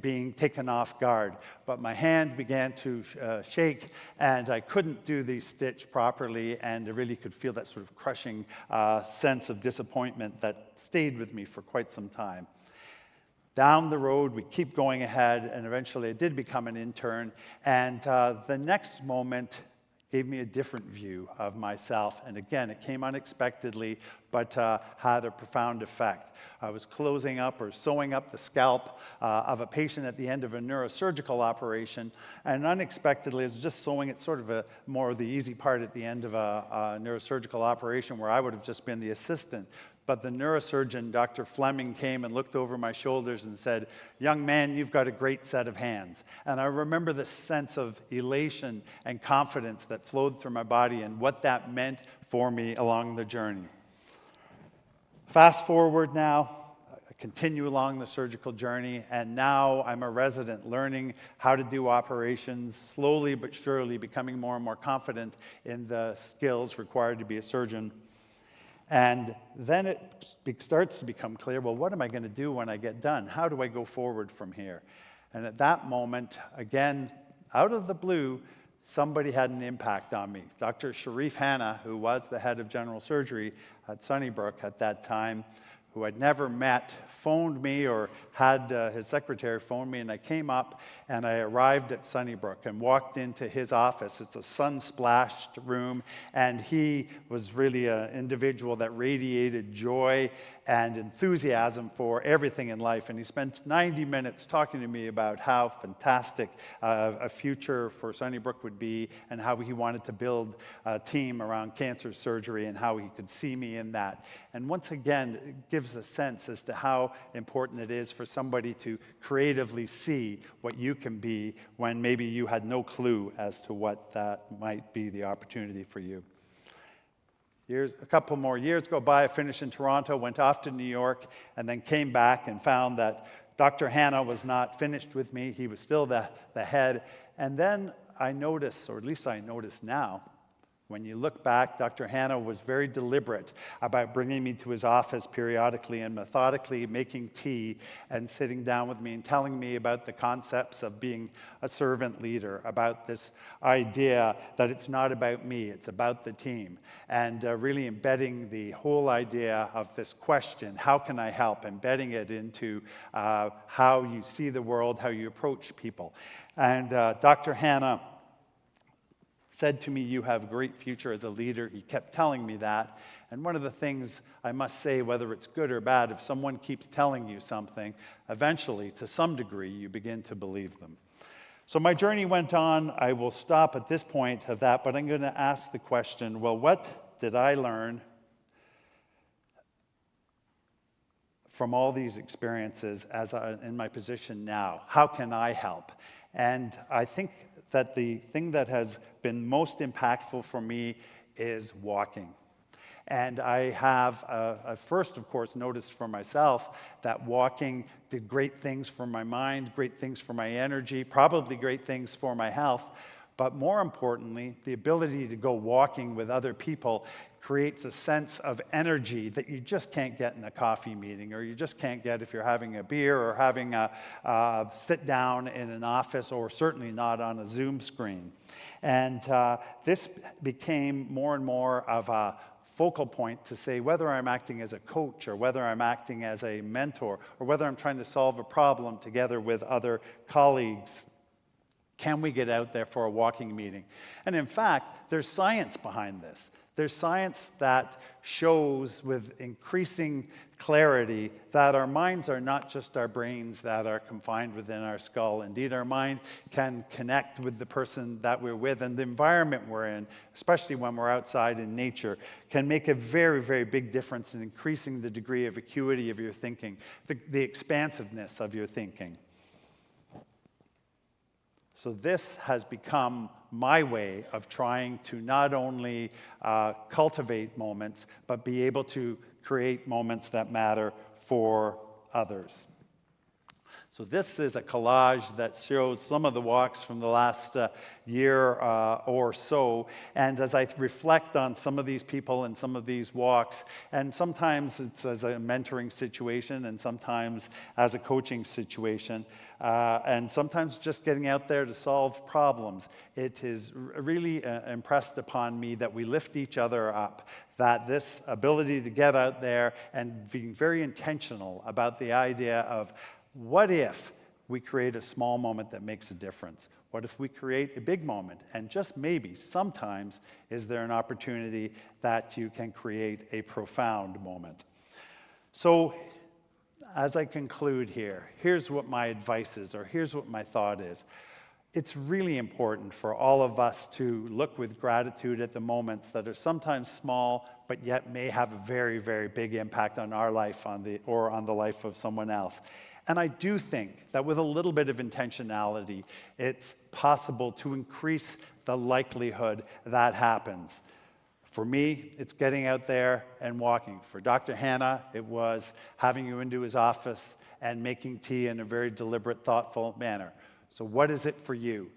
being taken off guard. But my hand began to shake, and I couldn't do the stitch properly, and I really could feel that sort of crushing sense of disappointment that stayed with me for quite some time. Down the road, we keep going ahead, and eventually I did become an intern, and the next moment gave me a different view of myself. And again, it came unexpectedly, but had a profound effect. I was closing up or sewing up the scalp of a patient at the end of a neurosurgical operation, and unexpectedly, I was just sewing it sort of more of the easy part at the end of a neurosurgical operation where I would have just been the assistant. But the neurosurgeon, Dr. Fleming, came and looked over my shoulders and said, "Young man, you've got a great set of hands." And I remember the sense of elation and confidence that flowed through my body and what that meant for me along the journey. Fast forward now, I continue along the surgical journey, and now I'm a resident learning how to do operations, slowly but surely becoming more and more confident in the skills required to be a surgeon. And then it starts to become clear, well, what am I going to do when I get done? How do I go forward from here? And at that moment, again, out of the blue, somebody had an impact on me. Dr. Sharif Hanna, who was the head of general surgery at Sunnybrook at that time, who I'd never met, phoned me or had his secretary phone me, and I came up and I arrived at Sunnybrook and walked into his office. It's a sun-splashed room, and he was really an individual that radiated joy and enthusiasm for everything in life. And he spent 90 minutes talking to me about how fantastic a future for Sunnybrook would be and how he wanted to build a team around cancer surgery and how he could see me in that. And once again, it gives a sense as to how important it is for somebody to creatively see what you can be when maybe you had no clue as to what that might be the opportunity for you. A couple more years go by, I finished in Toronto, went off to New York, and then came back and found that Dr. Hanna was not finished with me. He was still the head. And then I noticed, or at least I notice now, when you look back, Dr. Hanna was very deliberate about bringing me to his office periodically and methodically making tea and sitting down with me and telling me about the concepts of being a servant leader, about this idea that it's not about me, it's about the team, and really embedding the whole idea of this question, how can I help, embedding it into how you see the world, how you approach people. And Dr. Hanna said to me, "You have a great future as a leader." He kept telling me that. And one of the things I must say, whether it's good or bad, if someone keeps telling you something, eventually, to some degree, you begin to believe them. So my journey went on. I will stop at this point of that, but I'm going to ask the question, well, what did I learn from all these experiences in my position now? How can I help? And I think that the thing that has been most impactful for me is walking. And I have first, of course, noticed for myself that walking did great things for my mind, great things for my energy, probably great things for my health. But more importantly, the ability to go walking with other people creates a sense of energy that you just can't get in a coffee meeting, or you just can't get if you're having a beer or having a sit down in an office, or certainly not on a Zoom screen. And this became more and more of a focal point to say whether I'm acting as a coach, or whether I'm acting as a mentor, or whether I'm trying to solve a problem together with other colleagues. Can we get out there for a walking meeting? And in fact, there's science behind this. There's science that shows with increasing clarity that our minds are not just our brains that are confined within our skull. Indeed, our mind can connect with the person that we're with, and the environment we're in, especially when we're outside in nature, can make a very, very big difference in increasing the degree of acuity of your thinking, the expansiveness of your thinking. So this has become my way of trying to not only cultivate moments, but be able to create moments that matter for others. So this is a collage that shows some of the walks from the last year or so. And as I reflect on some of these people and some of these walks, and sometimes it's as a mentoring situation, and sometimes as a coaching situation, and sometimes just getting out there to solve problems, it is really impressed upon me that we lift each other up, that this ability to get out there and being very intentional about the idea of what if we create a small moment that makes a difference? What if we create a big moment? And just maybe, sometimes, is there an opportunity that you can create a profound moment? So, as I conclude here, here's what my advice is, or here's what my thought is. It's really important for all of us to look with gratitude at the moments that are sometimes small, but yet may have a very, very big impact on our life or on the life of someone else. And I do think that with a little bit of intentionality, it's possible to increase the likelihood that happens. For me, it's getting out there and walking. For Dr. Hanna, it was having you into his office and making tea in a very deliberate, thoughtful manner. So what is it for you?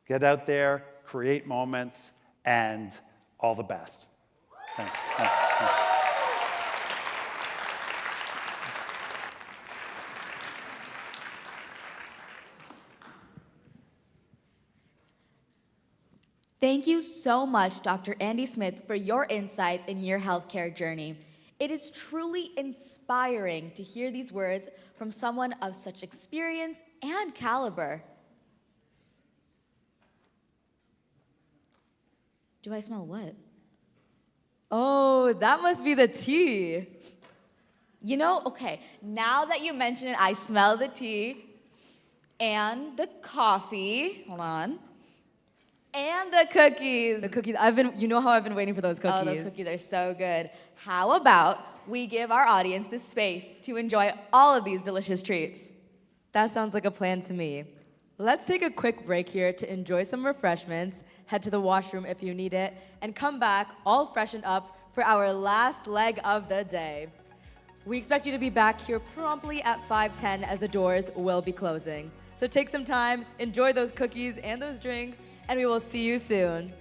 Get out there, create moments, and all the best. Thanks. Thank you so much, Dr. Andy Smith, for your insights in your healthcare journey. It is truly inspiring to hear these words from someone of such experience and caliber. Do I smell what? Oh, that must be the tea. You know, okay, now that you mention it, I smell the tea and the coffee. Hold on. And the cookies. The cookies. You know how I've been waiting for those cookies. Oh, those cookies are so good. How about we give our audience the space to enjoy all of these delicious treats? That sounds like a plan to me. Let's take a quick break here to enjoy some refreshments, head to the washroom if you need it, and come back all freshened up for our last leg of the day. We expect you to be back here promptly at 5:10 as the doors will be closing. So take some time, enjoy those cookies and those drinks, and we will see you soon.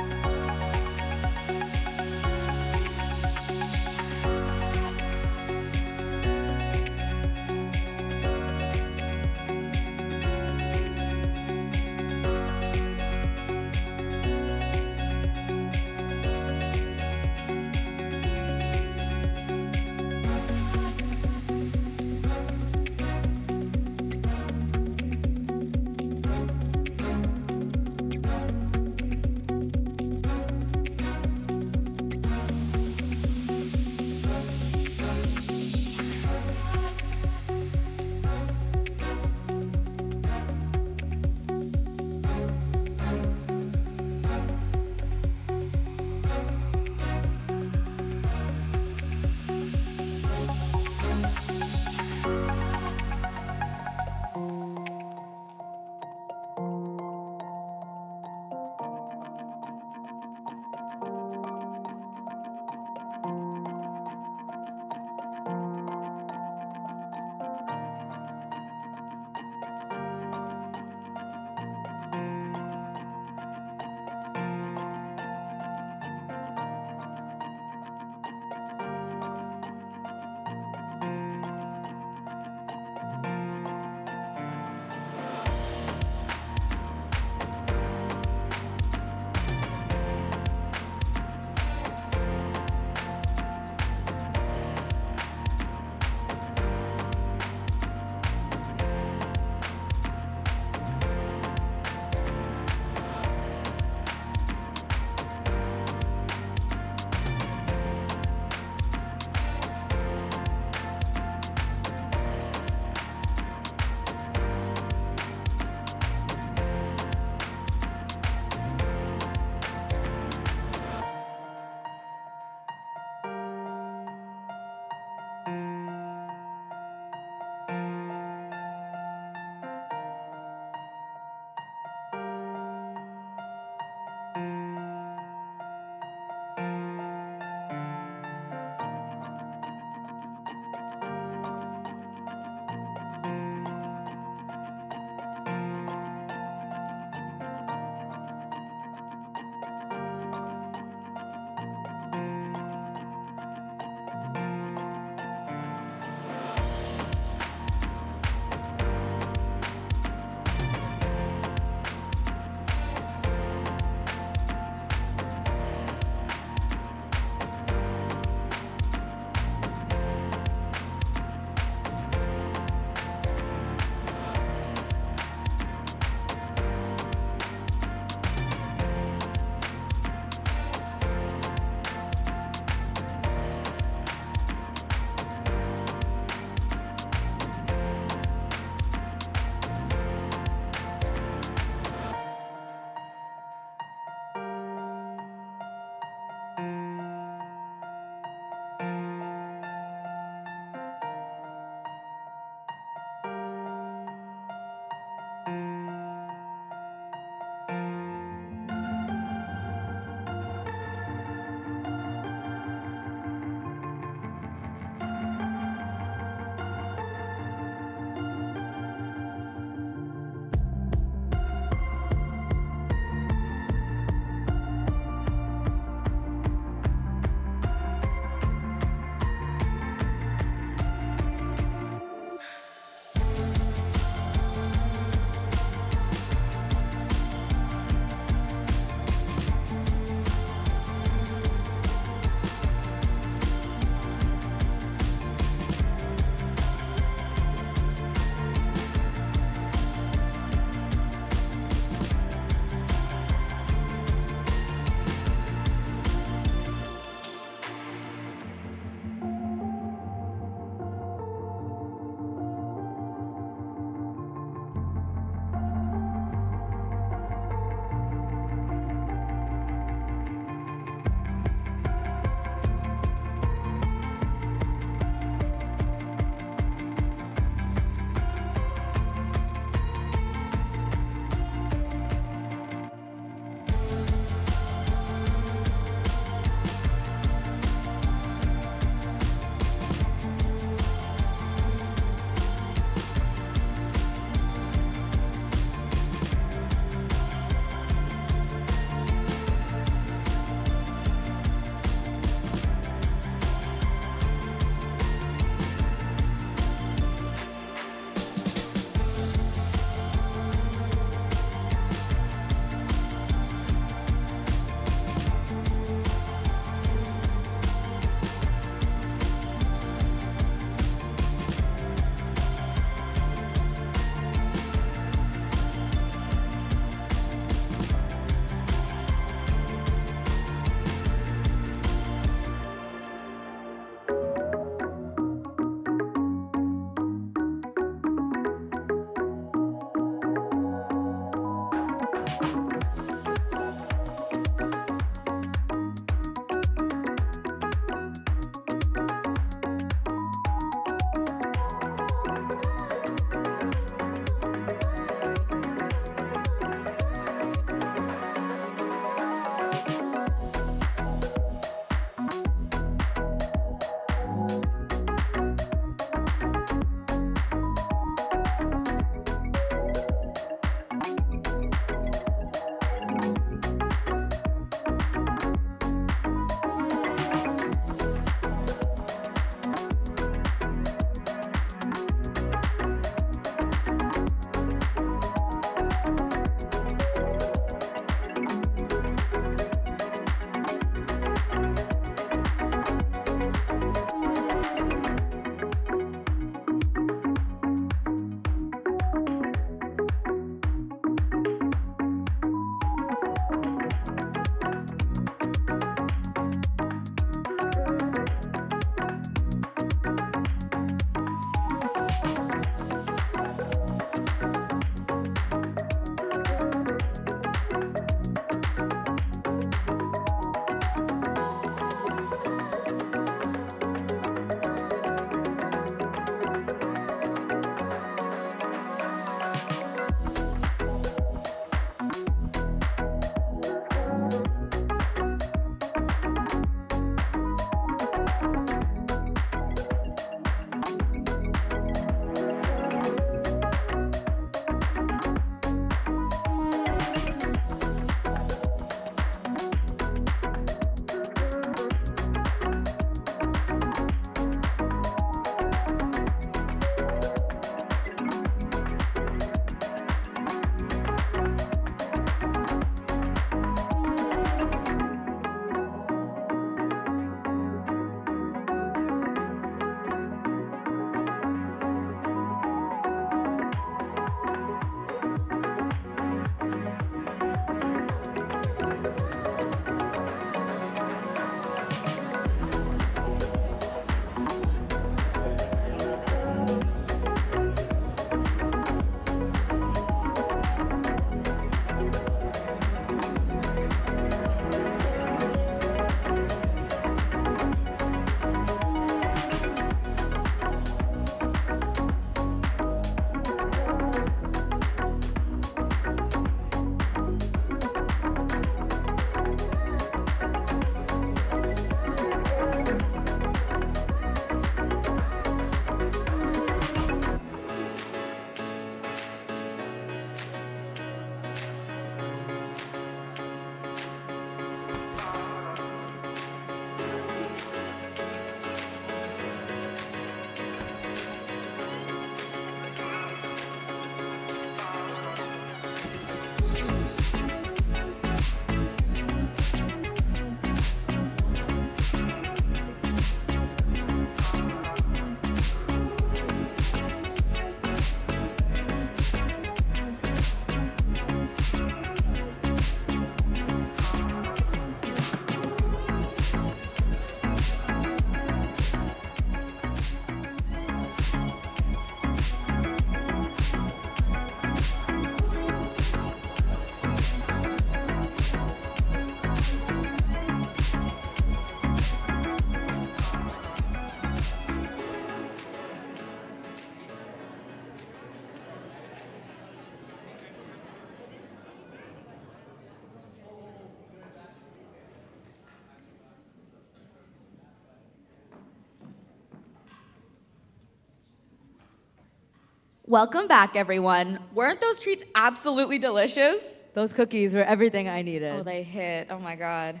Welcome back, everyone. Weren't those treats absolutely delicious? Those cookies were everything I needed. Oh, they hit. Oh my God.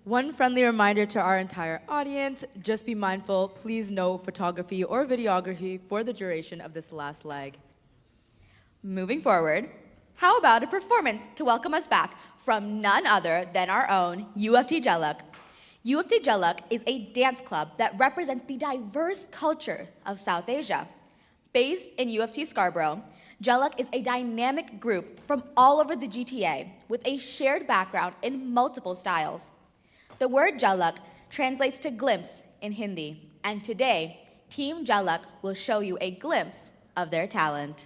One friendly reminder to our entire audience, just be mindful, please no photography or videography for the duration of this last leg. Moving forward, how about a performance to welcome us back from none other than our own UFT Jalak. UFT Jalak is a dance club that represents the diverse culture of South Asia. Based in UFT Scarborough, Jalak is a dynamic group from all over the GTA with a shared background in multiple styles. The word Jalak translates to glimpse in Hindi, and today, Team Jalak will show you a glimpse of their talent.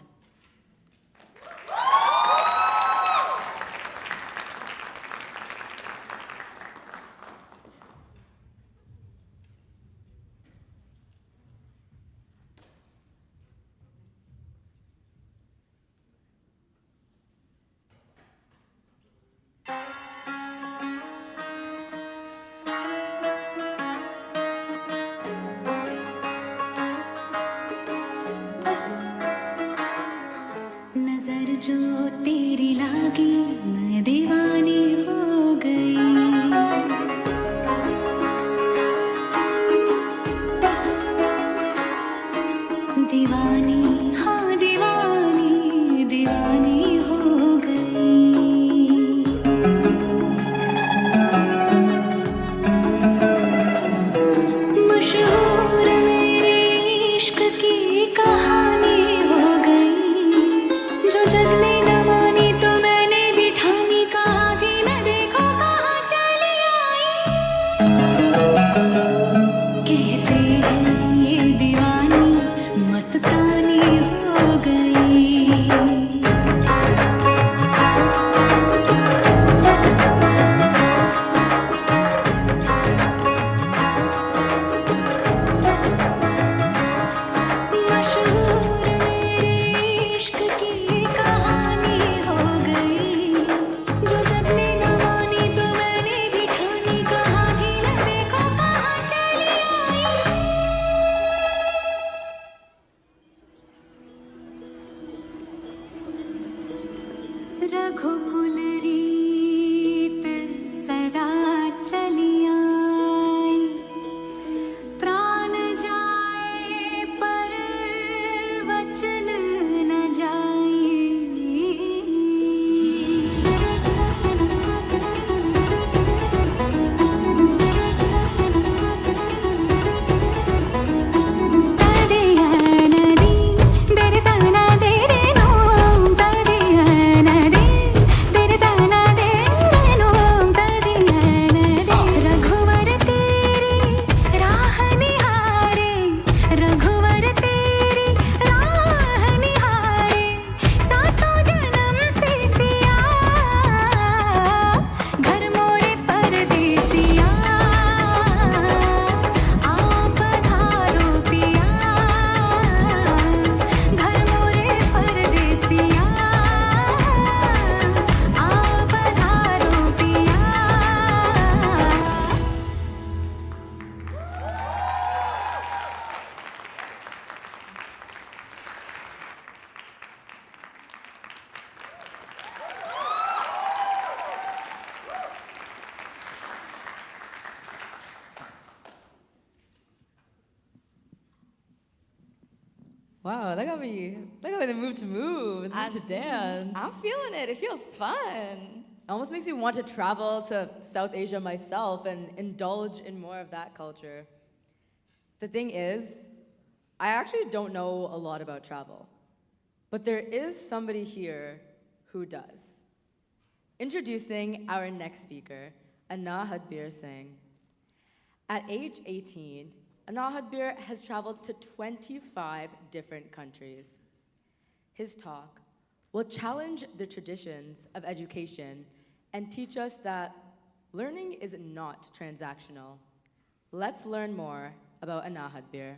नजर जो तेरी लागी मैं दीवानी हो गई दीवानी हाँ दीवानी दीवानी हो गई मशहूर मेरे इश्क की कहानी हो गई जो जग ने न मानी तो मैंने भी ठानी कहा थी मैं देखो कहाँ चली आई कहते हैं ये दीवानी मस्तानी हो गई मशहूर मेरे इश्क की कहानी हो गई जो जग ने न मानी तो मैंने भी ठानी कहा थी मैं देखो कहाँ चली आई रघुकुल रीत सदा चली आई प्राण जाए पर वचन न रघुवर तेरी राह निहारे रघुवर तेरी राह निहारे सातों जन्म से सिया घर मोरे परदेसिया आओ पधारो पिया घर मोरे परदेसिया आओ पधारो पिया Wow, that got me in the mood to move and to dance. I'm feeling it. It feels fun. It almost makes me want to travel to South Asia myself and indulge in more of that culture. The thing is, I actually don't know a lot about travel, but there is somebody here who does. Introducing our next speaker, Anahadbir Singh. At age 18, Anahadbir has traveled to 25 different countries. His talk will challenge the traditions of education and teach us that learning is not transactional. Let's learn more about Anahadbir.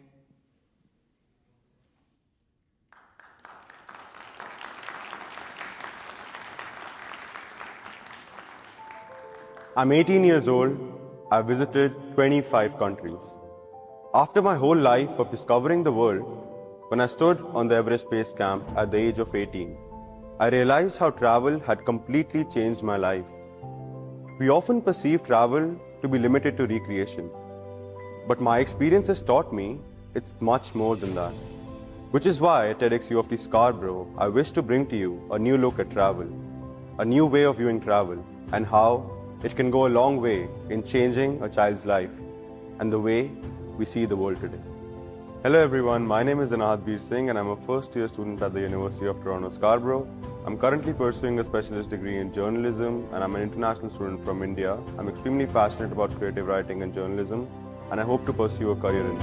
I'm 18 years old. I've visited 25 countries. After my whole life of discovering the world, When I stood on the Everest Base Camp at the age of 18, I realized how travel had completely changed my life. We often perceive travel to be limited to recreation, but my experiences taught me it's much more than that. Which is why at TEDxUofTScarborough, I wish to bring to you a new look at travel, a new way of viewing travel, and how it can go a long way in changing a child's life and the way we see the world today. Hello everyone, my name is Anand Veer Singh and I'm a first year student at the University of Toronto Scarborough. I'm currently pursuing a specialist degree in journalism and I'm an international student from India. I'm extremely passionate about creative writing and journalism and I hope to pursue a career in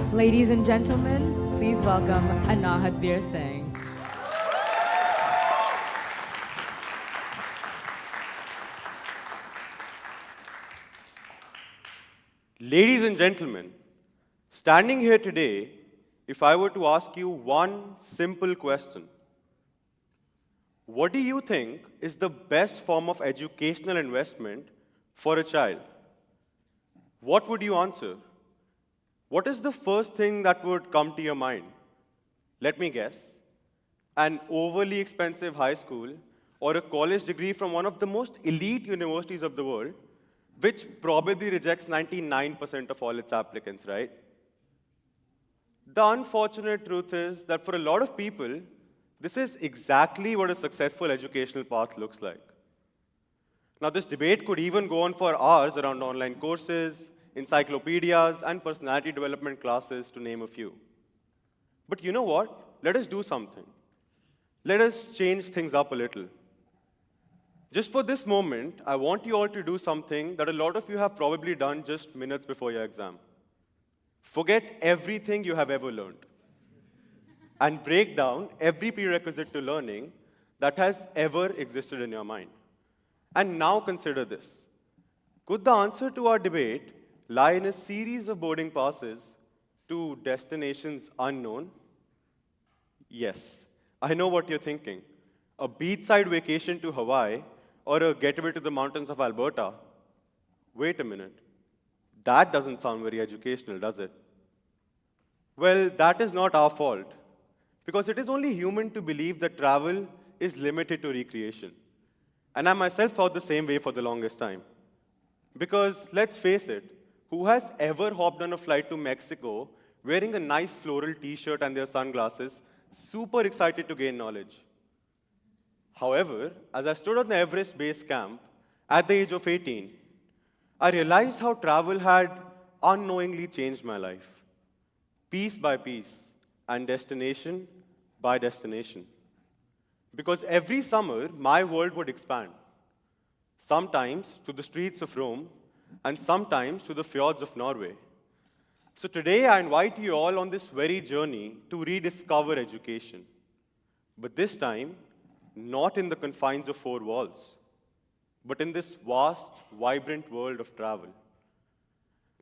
this. Ladies and gentlemen, please welcome Anahad Veer Singh. Ladies and gentlemen, standing here today, if I were to ask you one simple question, what do you think is the best form of educational investment for a child? What would you answer? What is the first thing that would come to your mind? Let me guess. An overly expensive high school or a college degree from one of the most elite universities of the world, which probably rejects 99% of all its applicants, right? The unfortunate truth is that for a lot of people, this is exactly what a successful educational path looks like. Now, this debate could even go on for hours around online courses, encyclopedias, and personality development classes, to name a few. But you know what? Let us do something. Let us change things up a little. Just for this moment, I want you all to do something that a lot of you have probably done just minutes before your exam. Forget everything you have ever learned and break down every prerequisite to learning that has ever existed in your mind. And now consider this. Could the answer to our debate lie in a series of boarding passes to destinations unknown? Yes, I know what you're thinking. A beachside vacation to Hawaii or a getaway to the mountains of Alberta. Wait a minute. That doesn't sound very educational, does it? Well, that is not our fault, because it is only human to believe that travel is limited to recreation. And I myself thought the same way for the longest time. Because let's face it, who has ever hopped on a flight to Mexico wearing a nice floral t-shirt and their sunglasses, super excited to gain knowledge? However, as I stood on the Everest Base Camp at the age of 18, I realized how travel had unknowingly changed my life, piece by piece, and destination by destination. Because every summer, my world would expand, sometimes to the streets of Rome, and sometimes to the fjords of Norway. So today, I invite you all on this very journey to rediscover education. But this time, not in the confines of four walls, but in this vast, vibrant world of travel.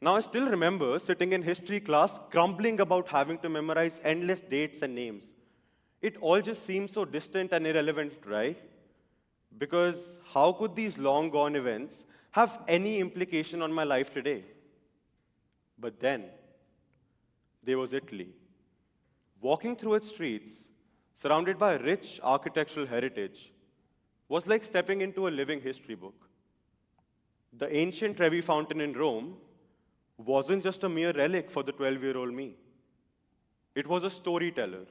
Now, I still remember sitting in history class grumbling about having to memorize endless dates and names. It all just seems so distant and irrelevant, right? Because how could these long-gone events have any implication on my life today? But then, there was Italy. Walking through its streets, surrounded by rich architectural heritage, was like stepping into a living history book. The ancient Trevi Fountain in Rome wasn't just a mere relic for the 12-year-old me. It was a storyteller,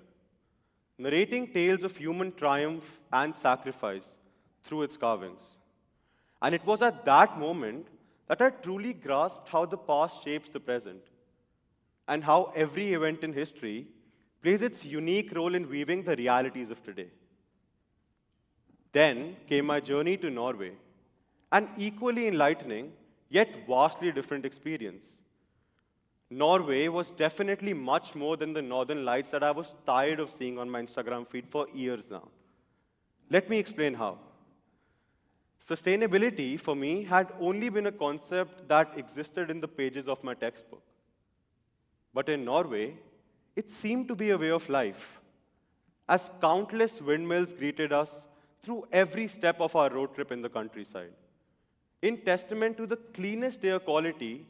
narrating tales of human triumph and sacrifice through its carvings. And it was at that moment that I truly grasped how the past shapes the present, and how every event in history plays its unique role in weaving the realities of today. Then came my journey to Norway, an equally enlightening, yet vastly different experience. Norway was definitely much more than the northern lights that I was tired of seeing on my Instagram feed for years now. Let me explain how. Sustainability, for me, had only been a concept that existed in the pages of my textbook. But in Norway, it seemed to be a way of life, as countless windmills greeted us through every step of our road trip in the countryside, in testament to the cleanest air quality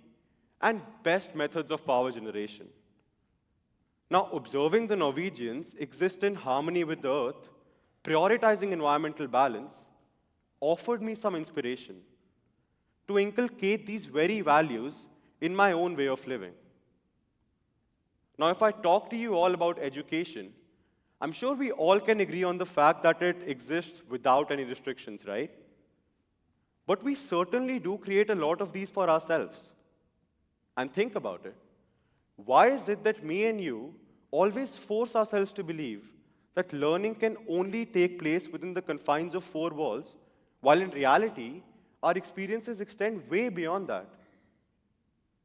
and best methods of power generation. Now, observing the Norwegians exist in harmony with the earth, prioritizing environmental balance, offered me some inspiration to inculcate these very values in my own way of living. Now, if I talk to you all about education, I'm sure we all can agree on the fact that it exists without any restrictions, right? But we certainly do create a lot of these for ourselves. And think about it. Why is it that me and you always force ourselves to believe that learning can only take place within the confines of four walls, while in reality, our experiences extend way beyond that?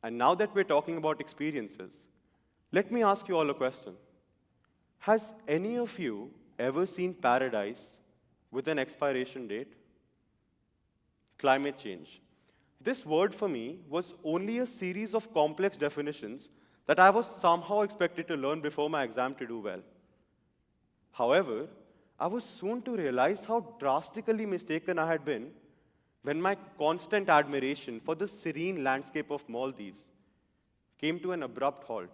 And now that we're talking about experiences, let me ask you all a question. Has any of you ever seen paradise with an expiration date? Climate change. This word for me was only a series of complex definitions that I was somehow expected to learn before my exam to do well. However, I was soon to realize how drastically mistaken I had been when my constant admiration for the serene landscape of Maldives came to an abrupt halt.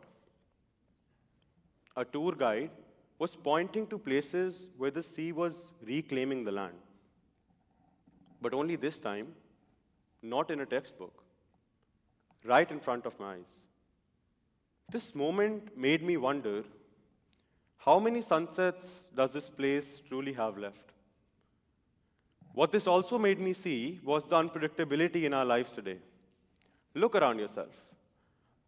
A tour guide was pointing to places where the sea was reclaiming the land. But only this time, not in a textbook, right in front of my eyes. This moment made me wonder, how many sunsets does this place truly have left? What this also made me see was the unpredictability in our lives today. Look around yourself.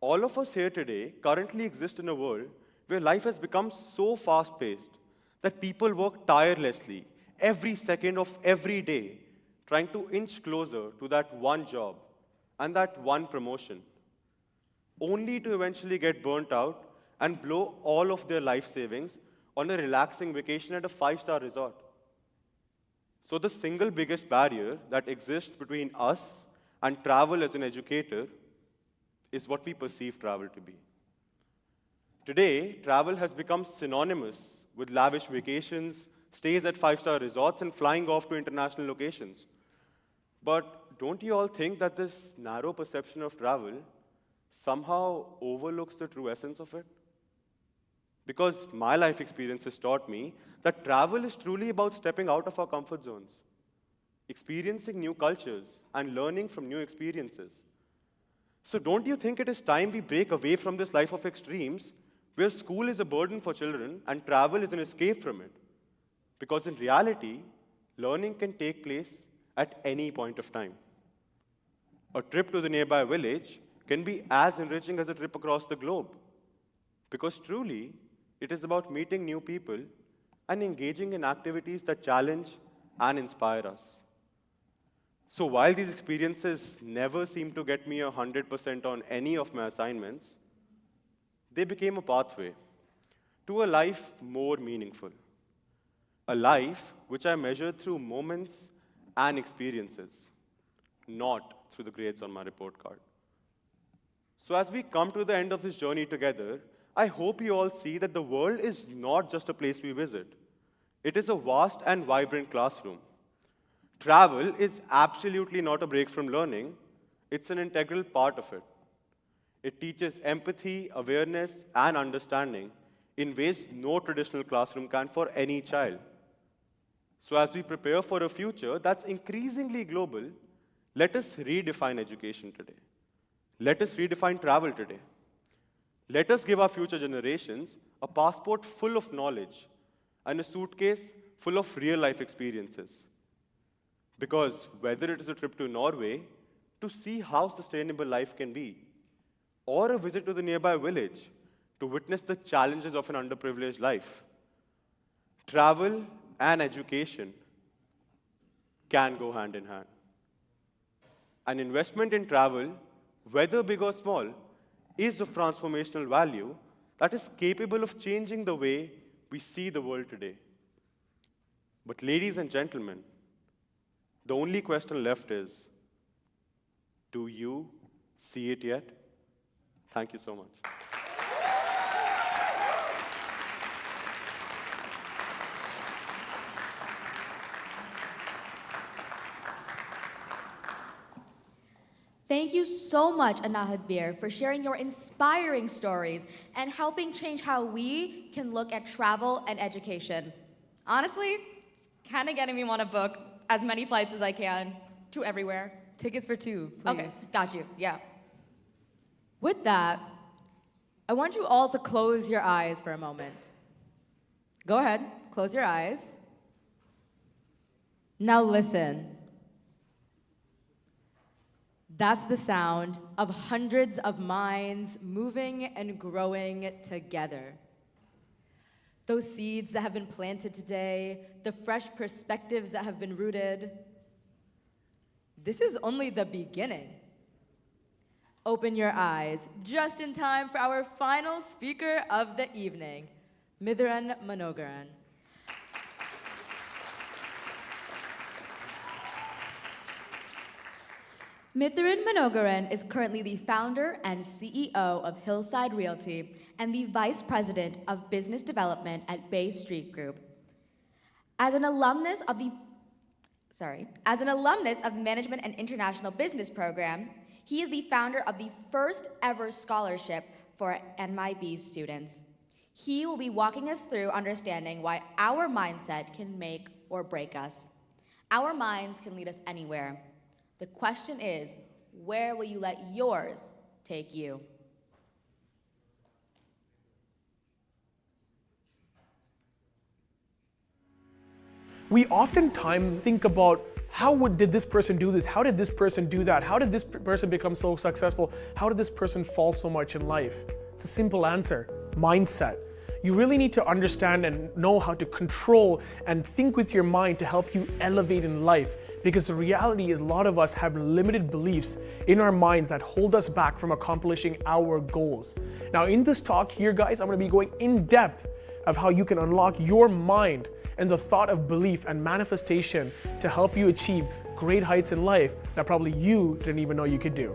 All of us here today currently exist in a world where life has become so fast-paced that people work tirelessly every second of every day trying to inch closer to that one job and that one promotion, only to eventually get burnt out and blow all of their life savings on a relaxing vacation at a 5-star resort. So the single biggest barrier that exists between us and travel as an educator is what we perceive travel to be. Today, travel has become synonymous with lavish vacations, stays at 5-star resorts, and flying off to international locations. But don't you all think that this narrow perception of travel somehow overlooks the true essence of it? Because my life experience has taught me that travel is truly about stepping out of our comfort zones, experiencing new cultures, and learning from new experiences. So don't you think it is time we break away from this life of extremes, where school is a burden for children and travel is an escape from it? Because in reality, learning can take place at any point of time. A trip to the nearby village can be as enriching as a trip across the globe. Because truly, it is about meeting new people and engaging in activities that challenge and inspire us. So while these experiences never seem to get me 100% on any of my assignments, they became a pathway to a life more meaningful. A life which I measured through moments and experiences, not through the grades on my report card. So as we come to the end of this journey together, I hope you all see that the world is not just a place we visit. It is a vast and vibrant classroom. Travel is absolutely not a break from learning. It's an integral part of it. It teaches empathy, awareness, and understanding in ways no traditional classroom can for any child. So as we prepare for a future that's increasingly global, let us redefine education today. Let us redefine travel today. Let us give our future generations a passport full of knowledge and a suitcase full of real-life experiences. Because whether it is a trip to Norway to see how sustainable life can be, or a visit to the nearby village to witness the challenges of an underprivileged life, travel and education can go hand in hand. An investment in travel, whether big or small, is of transformational value that is capable of changing the way we see the world today. But ladies and gentlemen, the only question left is, do you see it yet? Thank you so much. Thank you so much, Anahad Bir, for sharing your inspiring stories and helping change how we can look at travel and education. Honestly, it's kind of getting me want to book as many flights as I can to everywhere. Tickets for 2, please. Okay, got you, yeah. With that, I want you all to close your eyes for a moment. Go ahead, close your eyes. Now listen. That's the sound of hundreds of minds moving and growing together. Those seeds that have been planted today, the fresh perspectives that have been rooted. This is only the beginning. Open your eyes just in time for our final speaker of the evening, Mithiran Manogaran. Mithiran Manogaran is currently the founder and CEO of Hillside Realty and the Vice President of Business Development at Bay Street Group. As an alumnus of the Management and International Business Program, he is the founder of the first ever scholarship for NYB students. He will be walking us through understanding why our mindset can make or break us. Our minds can lead us anywhere. The question is, where will you let yours take you? We oftentimes think about did this person do this? How did this person do that? How did this person become so successful? How did this person fall so much in life? It's a simple answer, mindset. You really need to understand and know how to control and think with your mind to help you elevate in life. Because the reality is a lot of us have limited beliefs in our minds that hold us back from accomplishing our goals. Now in this talk here, guys, I'm going to be going in depth of how you can unlock your mind and the thought of belief and manifestation to help you achieve great heights in life that probably you didn't even know you could do.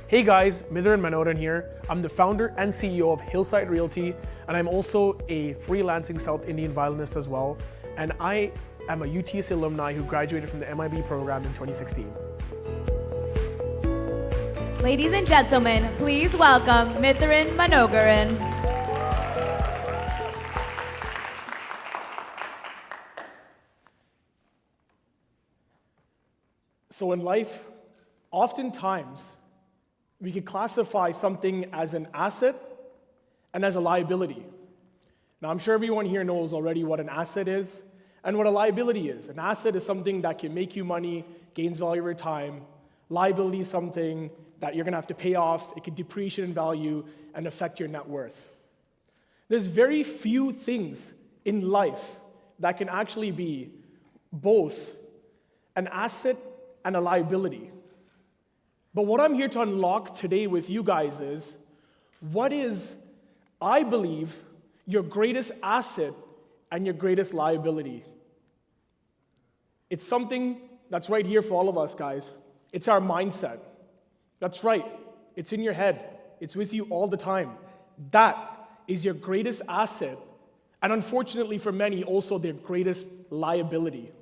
Hey guys, Mithiran Manogaran here. I'm the founder and CEO of Hillside Realty, and I'm also a freelancing South Indian violinist as well. And I am a UTS alumni who graduated from the MIB program in 2016. Ladies and gentlemen, please welcome Mithiran Manogaran. So in life, oftentimes, we can classify something as an asset and as a liability. Now, I'm sure everyone here knows already what an asset is and what a liability is. An asset is something that can make you money, gains value over time. Liability is something that you're gonna have to pay off. It can depreciate in value and affect your net worth. There's very few things in life that can actually be both an asset and a liability. But what I'm here to unlock today with you guys is, what is, I believe, your greatest asset and your greatest liability? It's something that's right here for all of us, guys. It's our mindset. That's right. It's in your head. It's with you all the time. That is your greatest asset, and unfortunately for many, also their greatest liability.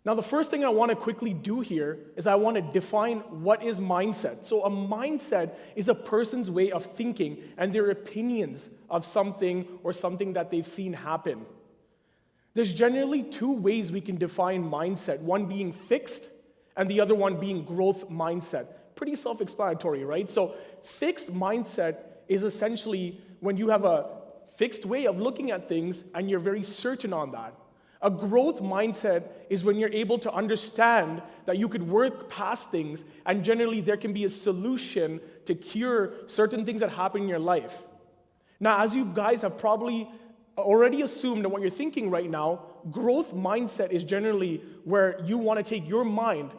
Now, the first thing I want to quickly do here is I want to define what is mindset. So a mindset is a person's way of thinking and their opinions of something or something that they've seen happen. There's generally two ways we can define mindset, one being fixed and the other one being growth mindset. Pretty self-explanatory, right? So fixed mindset is essentially when you have a fixed way of looking at things and you're very certain on that. A growth mindset is when you're able to understand that you could work past things and generally there can be a solution to cure certain things that happen in your life. Now, as you guys have probably already assumed and what you're thinking right now, growth mindset is generally where you want to take your mind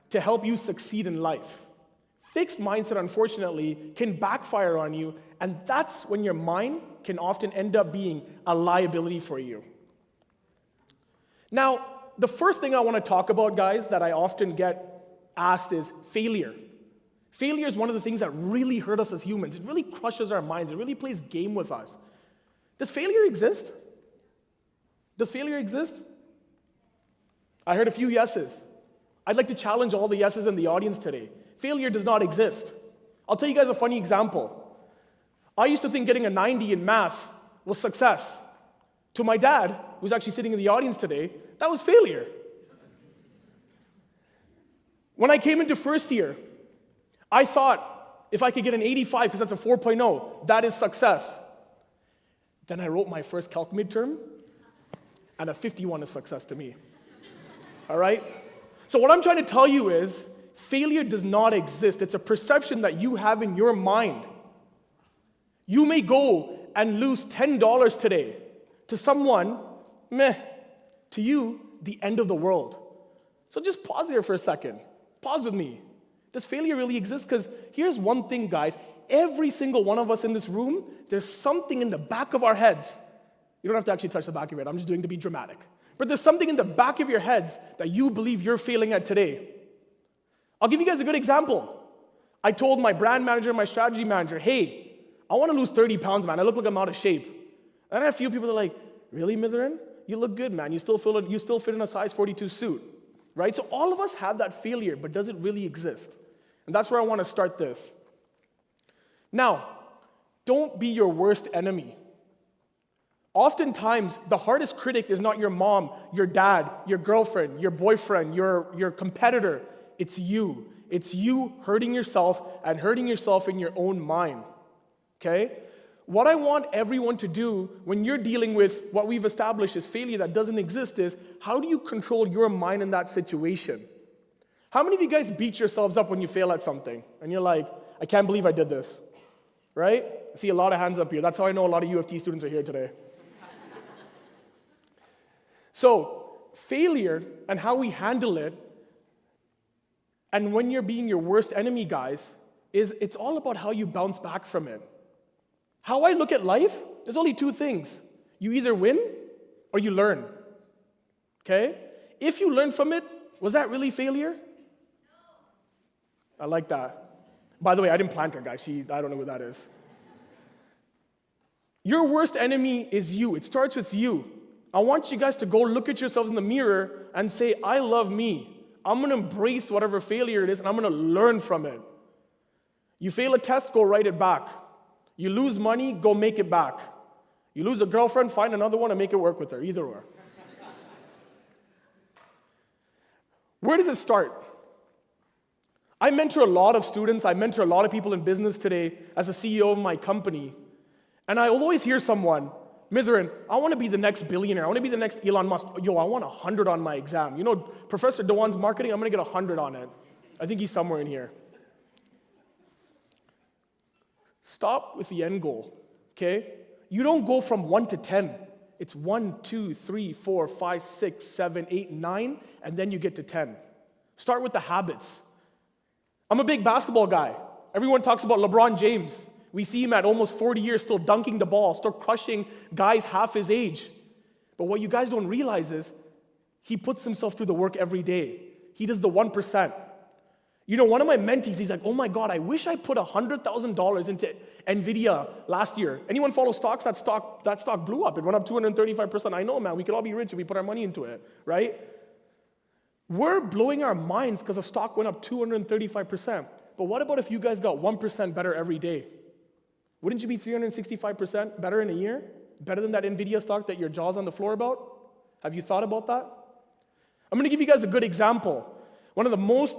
to help you succeed in life. Fixed mindset, unfortunately, can backfire on you, and that's when your mind can often end up being a liability for you. Now, the first thing I want to talk about, guys, that I often get asked is failure. Failure is one of the things that really hurt us as humans. It really crushes our minds. It really plays game with us. Does failure exist? Does failure exist? I heard a few yeses. I'd like to challenge all the yeses in the audience today. Failure does not exist. I'll tell you guys a funny example. I used to think getting a 90 in math was success. To my dad, who's actually sitting in the audience today, that was failure. When I came into first year, I thought if I could get an 85, because that's a 4.0, that is success. Then I wrote my first calc midterm, and a 51 is success to me. All right? So what I'm trying to tell you is, failure does not exist. It's a perception that you have in your mind. You may go and lose $10 today. To someone, meh. To you, the end of the world. So just pause there for a second. Pause with me. Does failure really exist? Because here's one thing, guys. Every single one of us in this room, there's something in the back of our heads. You don't have to actually touch the back of your head. I'm just doing it to be dramatic. But there's something in the back of your heads that you believe you're failing at today. I'll give you guys a good example. I told my brand manager, my strategy manager, hey, I want to lose 30 pounds, man. I look like I'm out of shape. And I had a few people that are like, really, Mitharan? You look good, man. You still fit in a size 42 suit, right? So all of us have that failure, but does it really exist? And that's where I want to start this. Now, don't be your worst enemy. Oftentimes, the hardest critic is not your mom, your dad, your girlfriend, your boyfriend, your competitor. It's you. It's you hurting yourself and hurting yourself in your own mind. Okay? What I want everyone to do when you're dealing with what we've established as failure that doesn't exist is, how do you control your mind in that situation? How many of you guys beat yourselves up when you fail at something? And you're like, I can't believe I did this. Right? I see a lot of hands up here. That's how I know a lot of U of T students are here today. So, failure and how we handle it, and when you're being your worst enemy, guys, it's all about how you bounce back from it. How I look at life, there's only two things. You either win or you learn. Okay? If you learn from it, was that really failure? I like that. By the way, I didn't plant her, guys. I don't know who that is. Your worst enemy is you. It starts with you. I want you guys to go look at yourselves in the mirror and say, I love me. I'm going to embrace whatever failure it is, and I'm going to learn from it. You fail a test, go write it back. You lose money, go make it back. You lose a girlfriend, find another one and make it work with her, either or. Where does it start? I mentor a lot of students. I mentor a lot of people in business today as a CEO of my company. And I will always hear someone, Mitharan, I want to be the next billionaire. I want to be the next Elon Musk. Yo, I want 100 on my exam. You know, Professor Dewan's marketing, I'm going to get 100 on it. I think he's somewhere in here. Stop with the end goal, okay? You don't go from 1 to 10. It's 1, 2, 3, 4, 5, 6, 7, 8, 9, and then you get to 10. Start with the habits. I'm a big basketball guy. Everyone talks about LeBron James. We see him at almost 40 years still dunking the ball, still crushing guys half his age. But what you guys don't realize is he puts himself through the work every day. He does the 1%. You know, one of my mentees, he's like, oh my God, I wish I put $100,000 into NVIDIA last year. Anyone follow stocks? That stock blew up. It went up 235%. I know, man, we could all be rich if we put our money into it, right? We're blowing our minds because the stock went up 235%. But what about if you guys got 1% better every day? Wouldn't you be 365% better in a year? Better than that NVIDIA stock that your jaw's on the floor about? Have you thought about that? I'm going to give you guys a good example. One of the most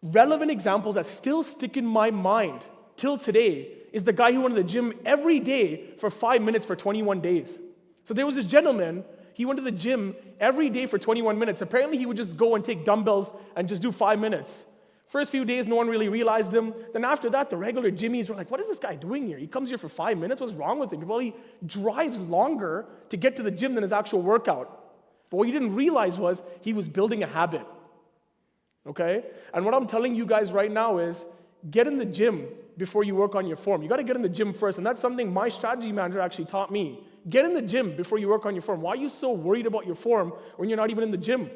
relevant examples that still stick in my mind till today is the guy who went to the gym every day for 5 minutes for 21 days. So there was this gentleman, he went to the gym every day for 21 minutes. Apparently he would just go and take dumbbells and just do 5 minutes. First few days, no one really realized him. Then after that, the regular Jimmies were like, what is this guy doing here? He comes here for 5 minutes, what's wrong with him? Well, he drives longer to get to the gym than his actual workout. But what he didn't realize was he was building a habit. Okay? And what I'm telling you guys right now is, get in the gym before you work on your form. You got to get in the gym first, and that's something my strategy manager actually taught me. Get in the gym before you work on your form. Why are you so worried about your form when you're not even in the gym?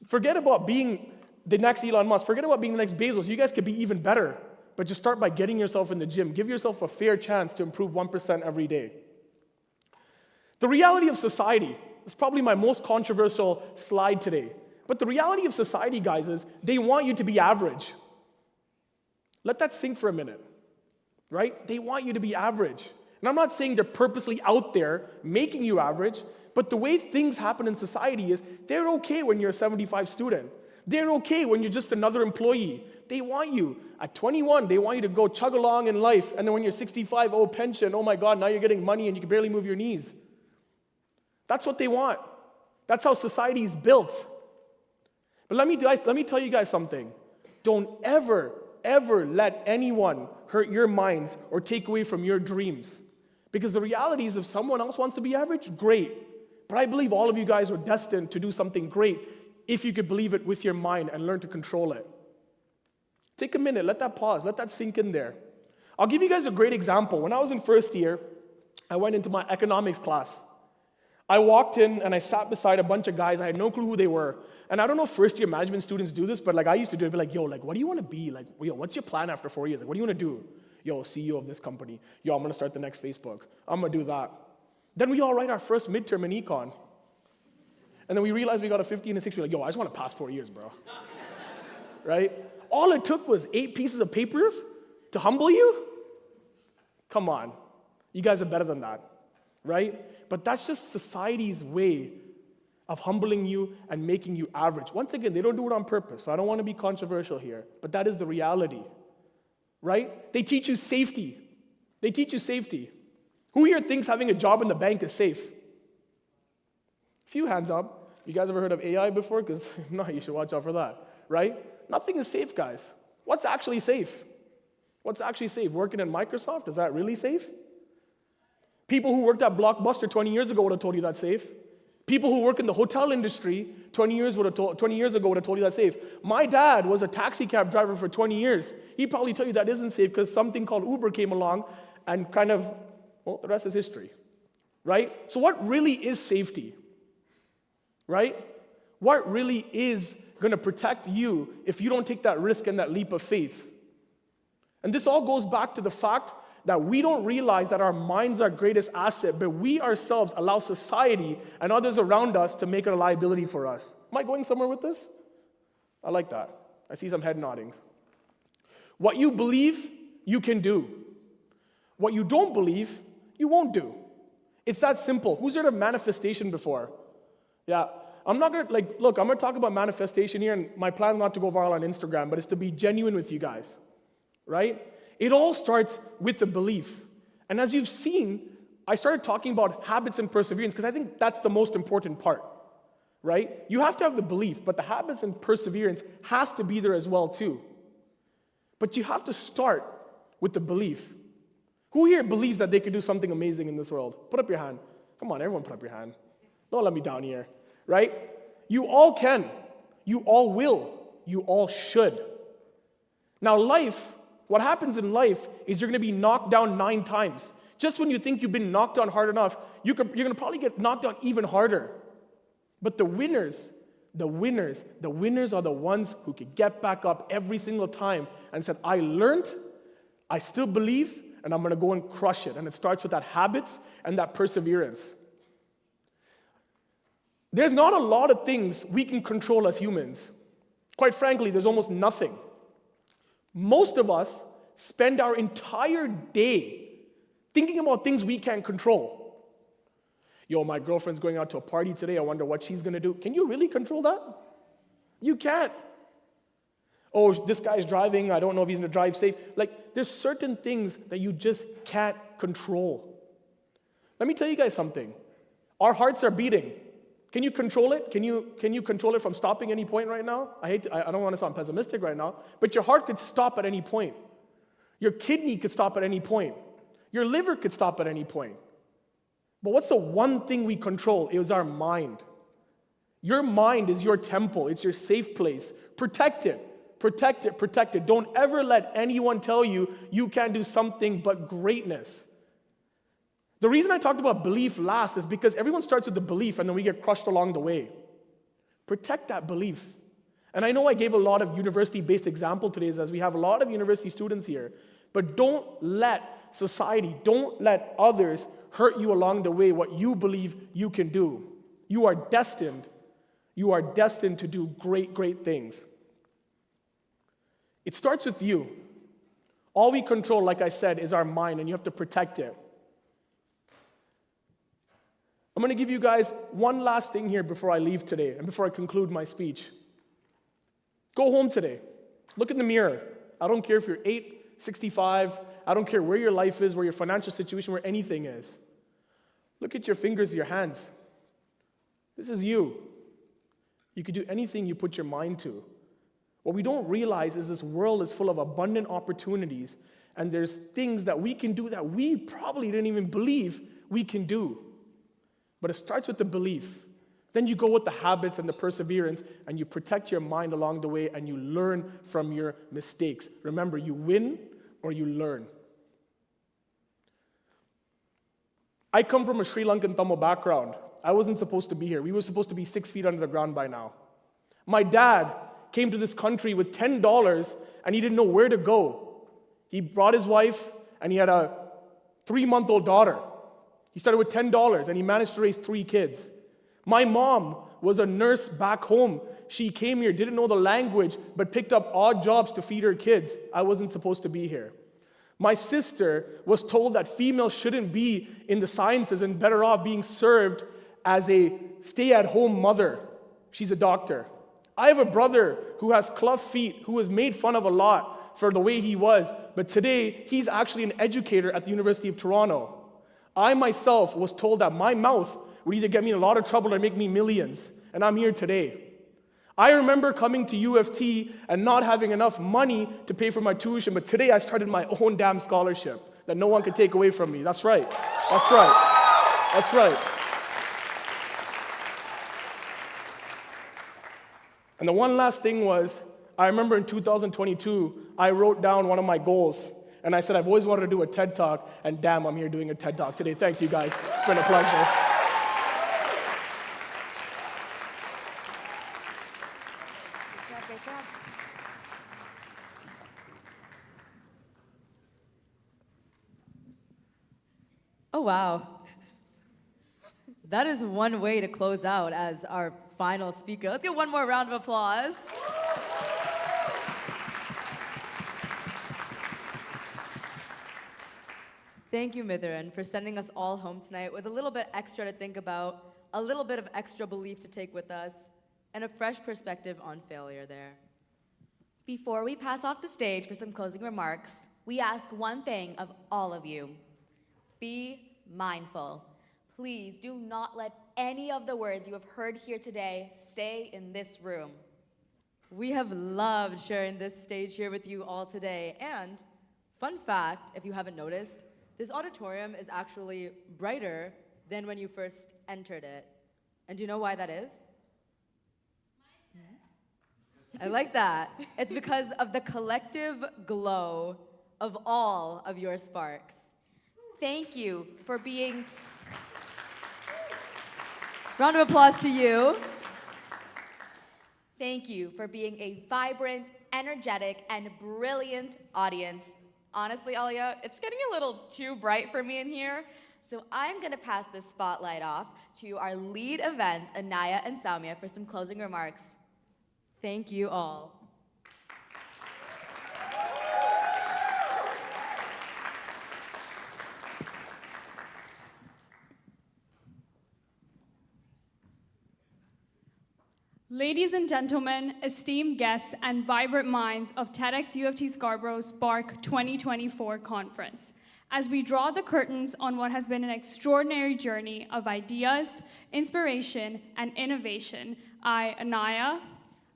Forget about being the next Elon Musk. Forget about being the next Bezos. You guys could be even better, but just start by getting yourself in the gym. Give yourself a fair chance to improve 1% every day. The reality of society, It's probably my most controversial slide today. But the reality of society, guys, is they want you to be average. Let that sink for a minute, right? They want you to be average. And I'm not saying they're purposely out there making you average, but the way things happen in society is they're okay when you're a 75 student. They're okay when you're just another employee. They want you. At 21, they want you to go chug along in life. And then when you're 65, oh, pension, oh my God, now you're getting money and you can barely move your knees. That's what they want. That's how society is built. But let me tell you guys something. Don't ever let anyone hurt your minds or take away from your dreams. Because the reality is if someone else wants to be average, great. But I believe all of you guys are destined to do something great if you could believe it with your mind and learn to control it. Take a minute, let that pause, let that sink in there. I'll give you guys a great example. When I was in first year, I went into my economics class. I walked in and I sat beside a bunch of guys. I had no clue who they were. And I don't know if first year management students do this, but like I used to do it. I'd be like, yo, like, what do you want to be? Like, yo, what's your plan after 4 years? Like, what do you want to do? Yo, CEO of this company. Yo, I'm going to start the next Facebook. I'm going to do that. Then we all write our first midterm in econ. And then we realized we got a 50 and a 60. We're like, yo, I just want to pass 4 years, bro. Right? All it took was 8 pieces of papers to humble you? Come on. You guys are better than that. Right? But that's just society's way of humbling you and making you average. Once again, they don't do it on purpose, so I don't want to be controversial here, but that is the reality. Right? They teach you safety. They teach you safety. Who here thinks having a job in the bank is safe? A few hands up. You guys ever heard of AI before? Because if not, you should watch out for that. Right? Nothing is safe, guys. What's actually safe? What's actually safe? Working at Microsoft, is that really safe? People who worked at Blockbuster 20 years ago would have told you that's safe. People who work in the hotel industry 20 years ago would have told you that's safe. My dad was a taxi cab driver for 20 years. He'd probably tell you that isn't safe because something called Uber came along and kind of, well, the rest is history. Right? So what really is safety? Right? What really is going to protect you if you don't take that risk and that leap of faith? And this all goes back to the fact that we don't realize that our mind's our greatest asset, but we ourselves allow society and others around us to make it a liability for us. Am I going somewhere with this? I like that. I see some head noddings. What you believe, you can do. What you don't believe, you won't do. It's that simple. Who's heard of manifestation before? Yeah. I'm not going to, I'm going to talk about manifestation here, and my plan is not to go viral on Instagram, but it's to be genuine with you guys. Right? It all starts with a belief. And as you've seen, I started talking about habits and perseverance because I think that's the most important part, right? You have to have the belief, but the habits and perseverance has to be there as well too. But you have to start with the belief. Who here believes that they could do something amazing in this world? Put up your hand. Come on, everyone put up your hand. Don't let me down here, right? You all can. You all will. You all should. Now what happens in life is you're going to be knocked down 9 times. Just when you think you've been knocked down hard enough, you're going to probably get knocked down even harder. But the winners are the ones who could get back up every single time and said, I learned, I still believe, and I'm going to go and crush it. And it starts with that habits and that perseverance. There's not a lot of things we can control as humans. Quite frankly, there's almost nothing. Most of us spend our entire day thinking about things we can't control. Yo, my girlfriend's going out to a party today. I wonder what she's going to do. Can you really control that? You can't. Oh, this guy's driving. I don't know if he's going to drive safe. There's certain things that you just can't control. Let me tell you guys something. Our hearts are beating. Can you control it? Can you control it from stopping any point right now? I don't want to sound pessimistic right now, but your heart could stop at any point. Your kidney could stop at any point. Your liver could stop at any point. But what's the one thing we control? It was our mind. Your mind is your temple. It's your safe place. Protect it. Protect it. Protect it. Don't ever let anyone tell you you can't do something but greatness. The reason I talked about belief last is because everyone starts with the belief and then we get crushed along the way. Protect that belief. And I know I gave a lot of university-based example today as we have a lot of university students here, but don't let society, don't let others hurt you along the way what you believe you can do. You are destined to do great, great things. It starts with you. All we control, like I said, is our mind, and you have to protect it. I'm going to give you guys one last thing here before I leave today and before I conclude my speech. Go home today. Look in the mirror. I don't care if you're 8, 65. I don't care where your life is, where your financial situation, where anything is. Look at your fingers, your hands. This is you. You could do anything you put your mind to. What we don't realize is this world is full of abundant opportunities, and there's things that we can do that we probably didn't even believe we can do. But it starts with the belief. Then you go with the habits and the perseverance, and you protect your mind along the way, and you learn from your mistakes. Remember, you win or you learn. I come from a Sri Lankan Tamil background. I wasn't supposed to be here. We were supposed to be 6 feet under the ground by now. My dad came to this country with $10, and he didn't know where to go. He brought his wife, and he had a 3-month-old daughter. He started with $10, and he managed to raise 3 kids. My mom was a nurse back home. She came here, didn't know the language, but picked up odd jobs to feed her kids. I wasn't supposed to be here. My sister was told that females shouldn't be in the sciences and better off being served as a stay-at-home mother. She's a doctor. I have a brother who has club feet, who was made fun of a lot for the way he was, but today he's actually an educator at the University of Toronto. I myself was told that my mouth would either get me in a lot of trouble or make me millions, and I'm here today. I remember coming to U of T and not having enough money to pay for my tuition, but today I started my own damn scholarship that no one could take away from me. That's right. That's right. That's right. And the one last thing was, I remember in 2022, I wrote down one of my goals. And I said, I've always wanted to do a TED Talk, and damn, I'm here doing a TED Talk today. Thank you, guys. It's been a pleasure. Great job. Oh, wow. That is one way to close out as our final speaker. Let's get one more round of applause. Thank you, Mithiran, for sending us all home tonight with a little bit extra to think about, a little bit of extra belief to take with us, and a fresh perspective on failure there. Before we pass off the stage for some closing remarks, we ask one thing of all of you. Be mindful. Please do not let any of the words you have heard here today stay in this room. We have loved sharing this stage here with you all today. And fun fact, if you haven't noticed, this auditorium is actually brighter than when you first entered it. And do you know why that is? I like that. It's because of the collective glow of all of your sparks. Thank you for being... Round of applause to you. Thank you for being a vibrant, energetic, and brilliant audience. Honestly, Alia, it's getting a little too bright for me in here, so I'm going to pass this spotlight off to our lead events, Anaya and Saumya, for some closing remarks. Thank you all. Ladies and gentlemen, esteemed guests, and vibrant minds of TEDxUoft Scarborough Spark 2024 conference, as we draw the curtains on what has been an extraordinary journey of ideas, inspiration, and innovation, I, Anaya,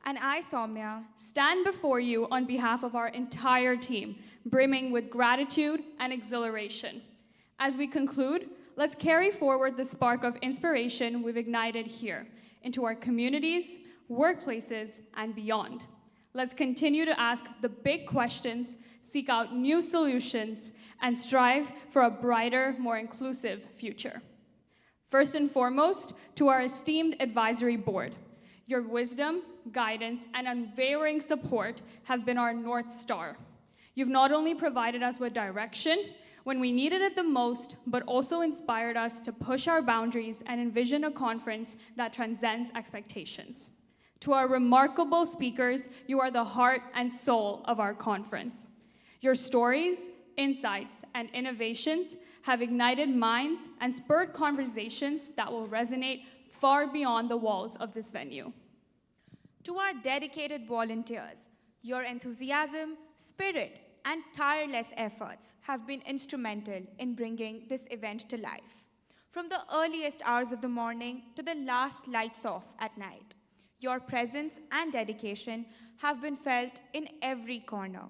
and I, Saumya, stand before you on behalf of our entire team, brimming with gratitude and exhilaration. As we conclude, let's carry forward the spark of inspiration we've ignited here into our communities, workplaces, and beyond. Let's continue to ask the big questions, seek out new solutions, and strive for a brighter, more inclusive future. First and foremost, to our esteemed advisory board, your wisdom, guidance, and unwavering support have been our North Star. You've not only provided us with direction, when we needed it the most, but also inspired us to push our boundaries and envision a conference that transcends expectations. To our remarkable speakers, you are the heart and soul of our conference. Your stories, insights, and innovations have ignited minds and spurred conversations that will resonate far beyond the walls of this venue. To our dedicated volunteers, your enthusiasm, spirit, and tireless efforts have been instrumental in bringing this event to life. From the earliest hours of the morning to the last lights off at night, your presence and dedication have been felt in every corner.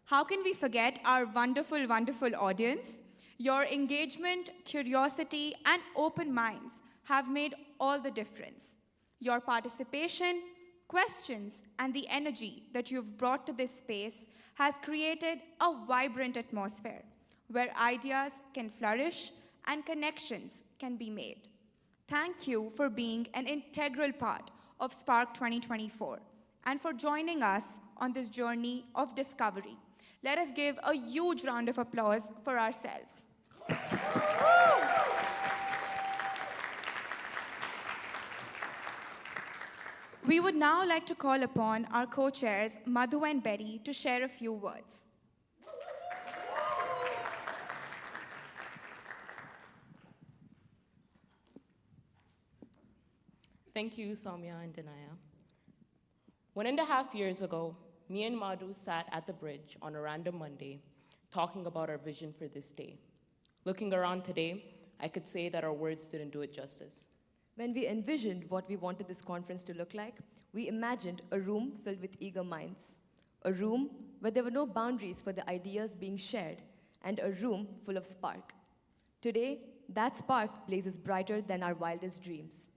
How can we forget our wonderful, wonderful audience? Your engagement, curiosity, and open minds have made all the difference. Your participation, questions, and the energy that you've brought to this space has created a vibrant atmosphere where ideas can flourish and connections can be made. Thank you for being an integral part of Spark 2024 and for joining us on this journey of discovery. Let us give a huge round of applause for ourselves. We would now like to call upon our co-chairs, Madhu and Betty, to share a few words. Thank you, Soumya and Danaya. 1.5 years ago, me and Madhu sat at the bridge on a random Monday, talking about our vision for this day. Looking around today, I could say that our words didn't do it justice. When we envisioned what we wanted this conference to look like, we imagined a room filled with eager minds, a room where there were no boundaries for the ideas being shared, and a room full of spark. Today, that spark blazes brighter than our wildest dreams.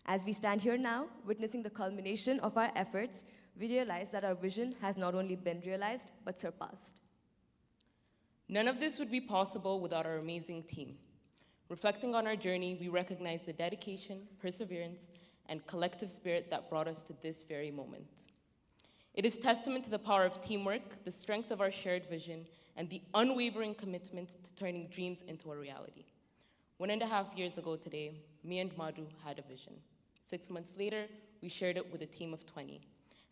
As we stand here now, witnessing the culmination of our efforts, we realize that our vision has not only been realized, but surpassed. None of this would be possible without our amazing team. Reflecting on our journey, we recognize the dedication, perseverance, and collective spirit that brought us to this very moment. It is testament to the power of teamwork, the strength of our shared vision, and the unwavering commitment to turning dreams into a reality. 1.5 years ago today, me and Madhu had a vision. 6 months later, we shared it with a team of 20.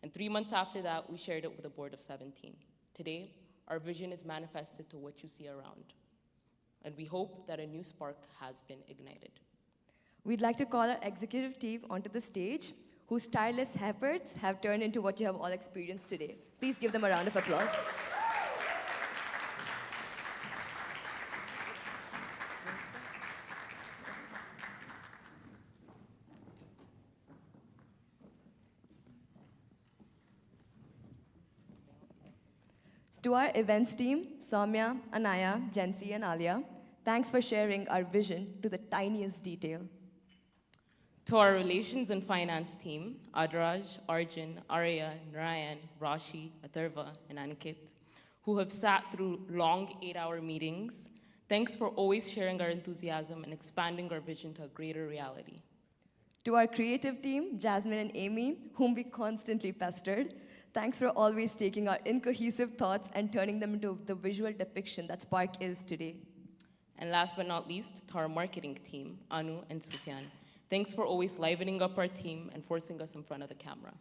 And 3 months after that, we shared it with a board of 17. Today, our vision is manifested to what you see around. And we hope that a new spark has been ignited. We'd like to call our executive team onto the stage, whose tireless efforts have turned into what you have all experienced today. Please give them a round of applause. To our events team, Soumya, Anaya, Jensi, and Alia, thanks for sharing our vision to the tiniest detail. To our relations and finance team, Adraj, Arjun, Arya, Narayan, Rashi, Atharva, and Ankit, who have sat through long 8-hour meetings, thanks for always sharing our enthusiasm and expanding our vision to a greater reality. To our creative team, Jasmine and Amy, whom we constantly pestered, thanks for always taking our incohesive thoughts and turning them into the visual depiction that Spark is today. And last but not least, to our marketing team, Anu and Sufyan. Thanks for always livening up our team and forcing us in front of the camera.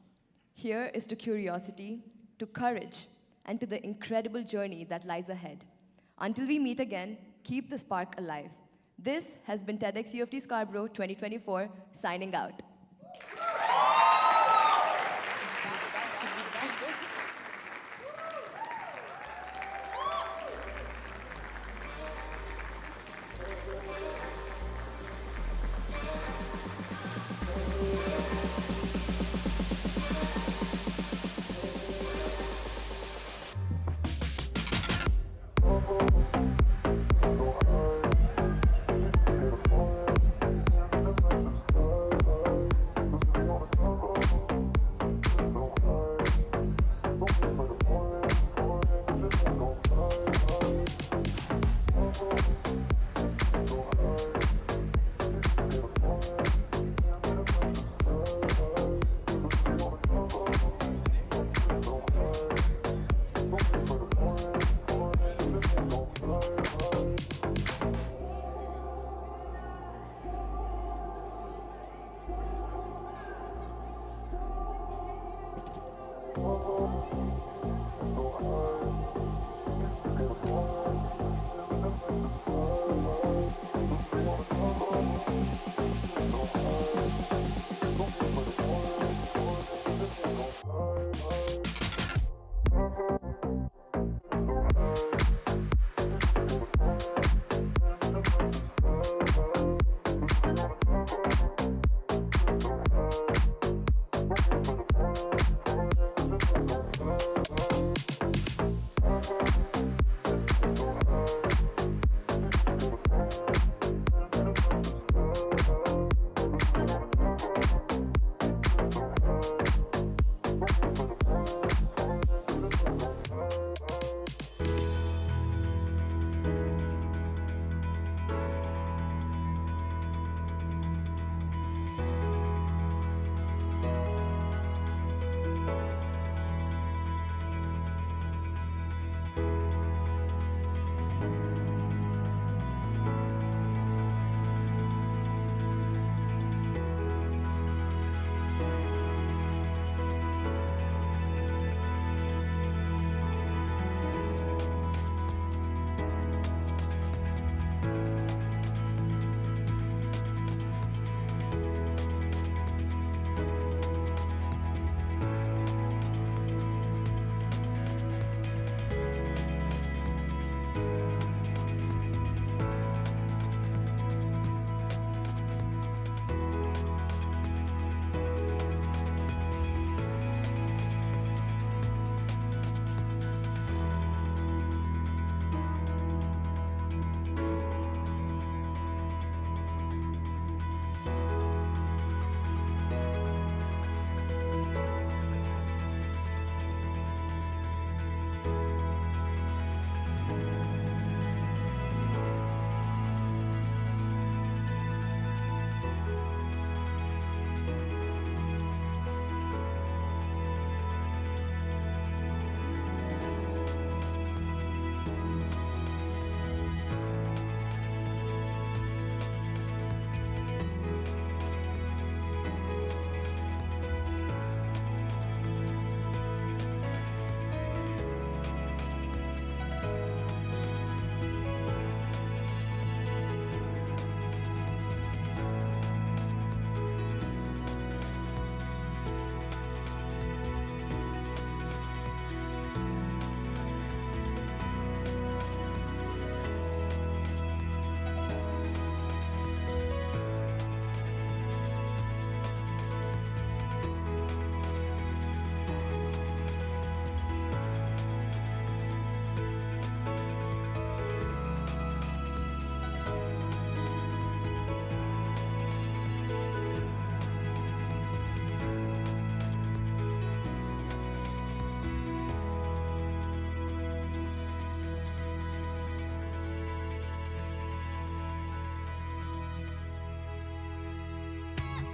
Here is to curiosity, to courage, and to the incredible journey that lies ahead. Until we meet again, keep the spark alive. This has been TEDxUoft Scarborough 2024, signing out.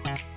you.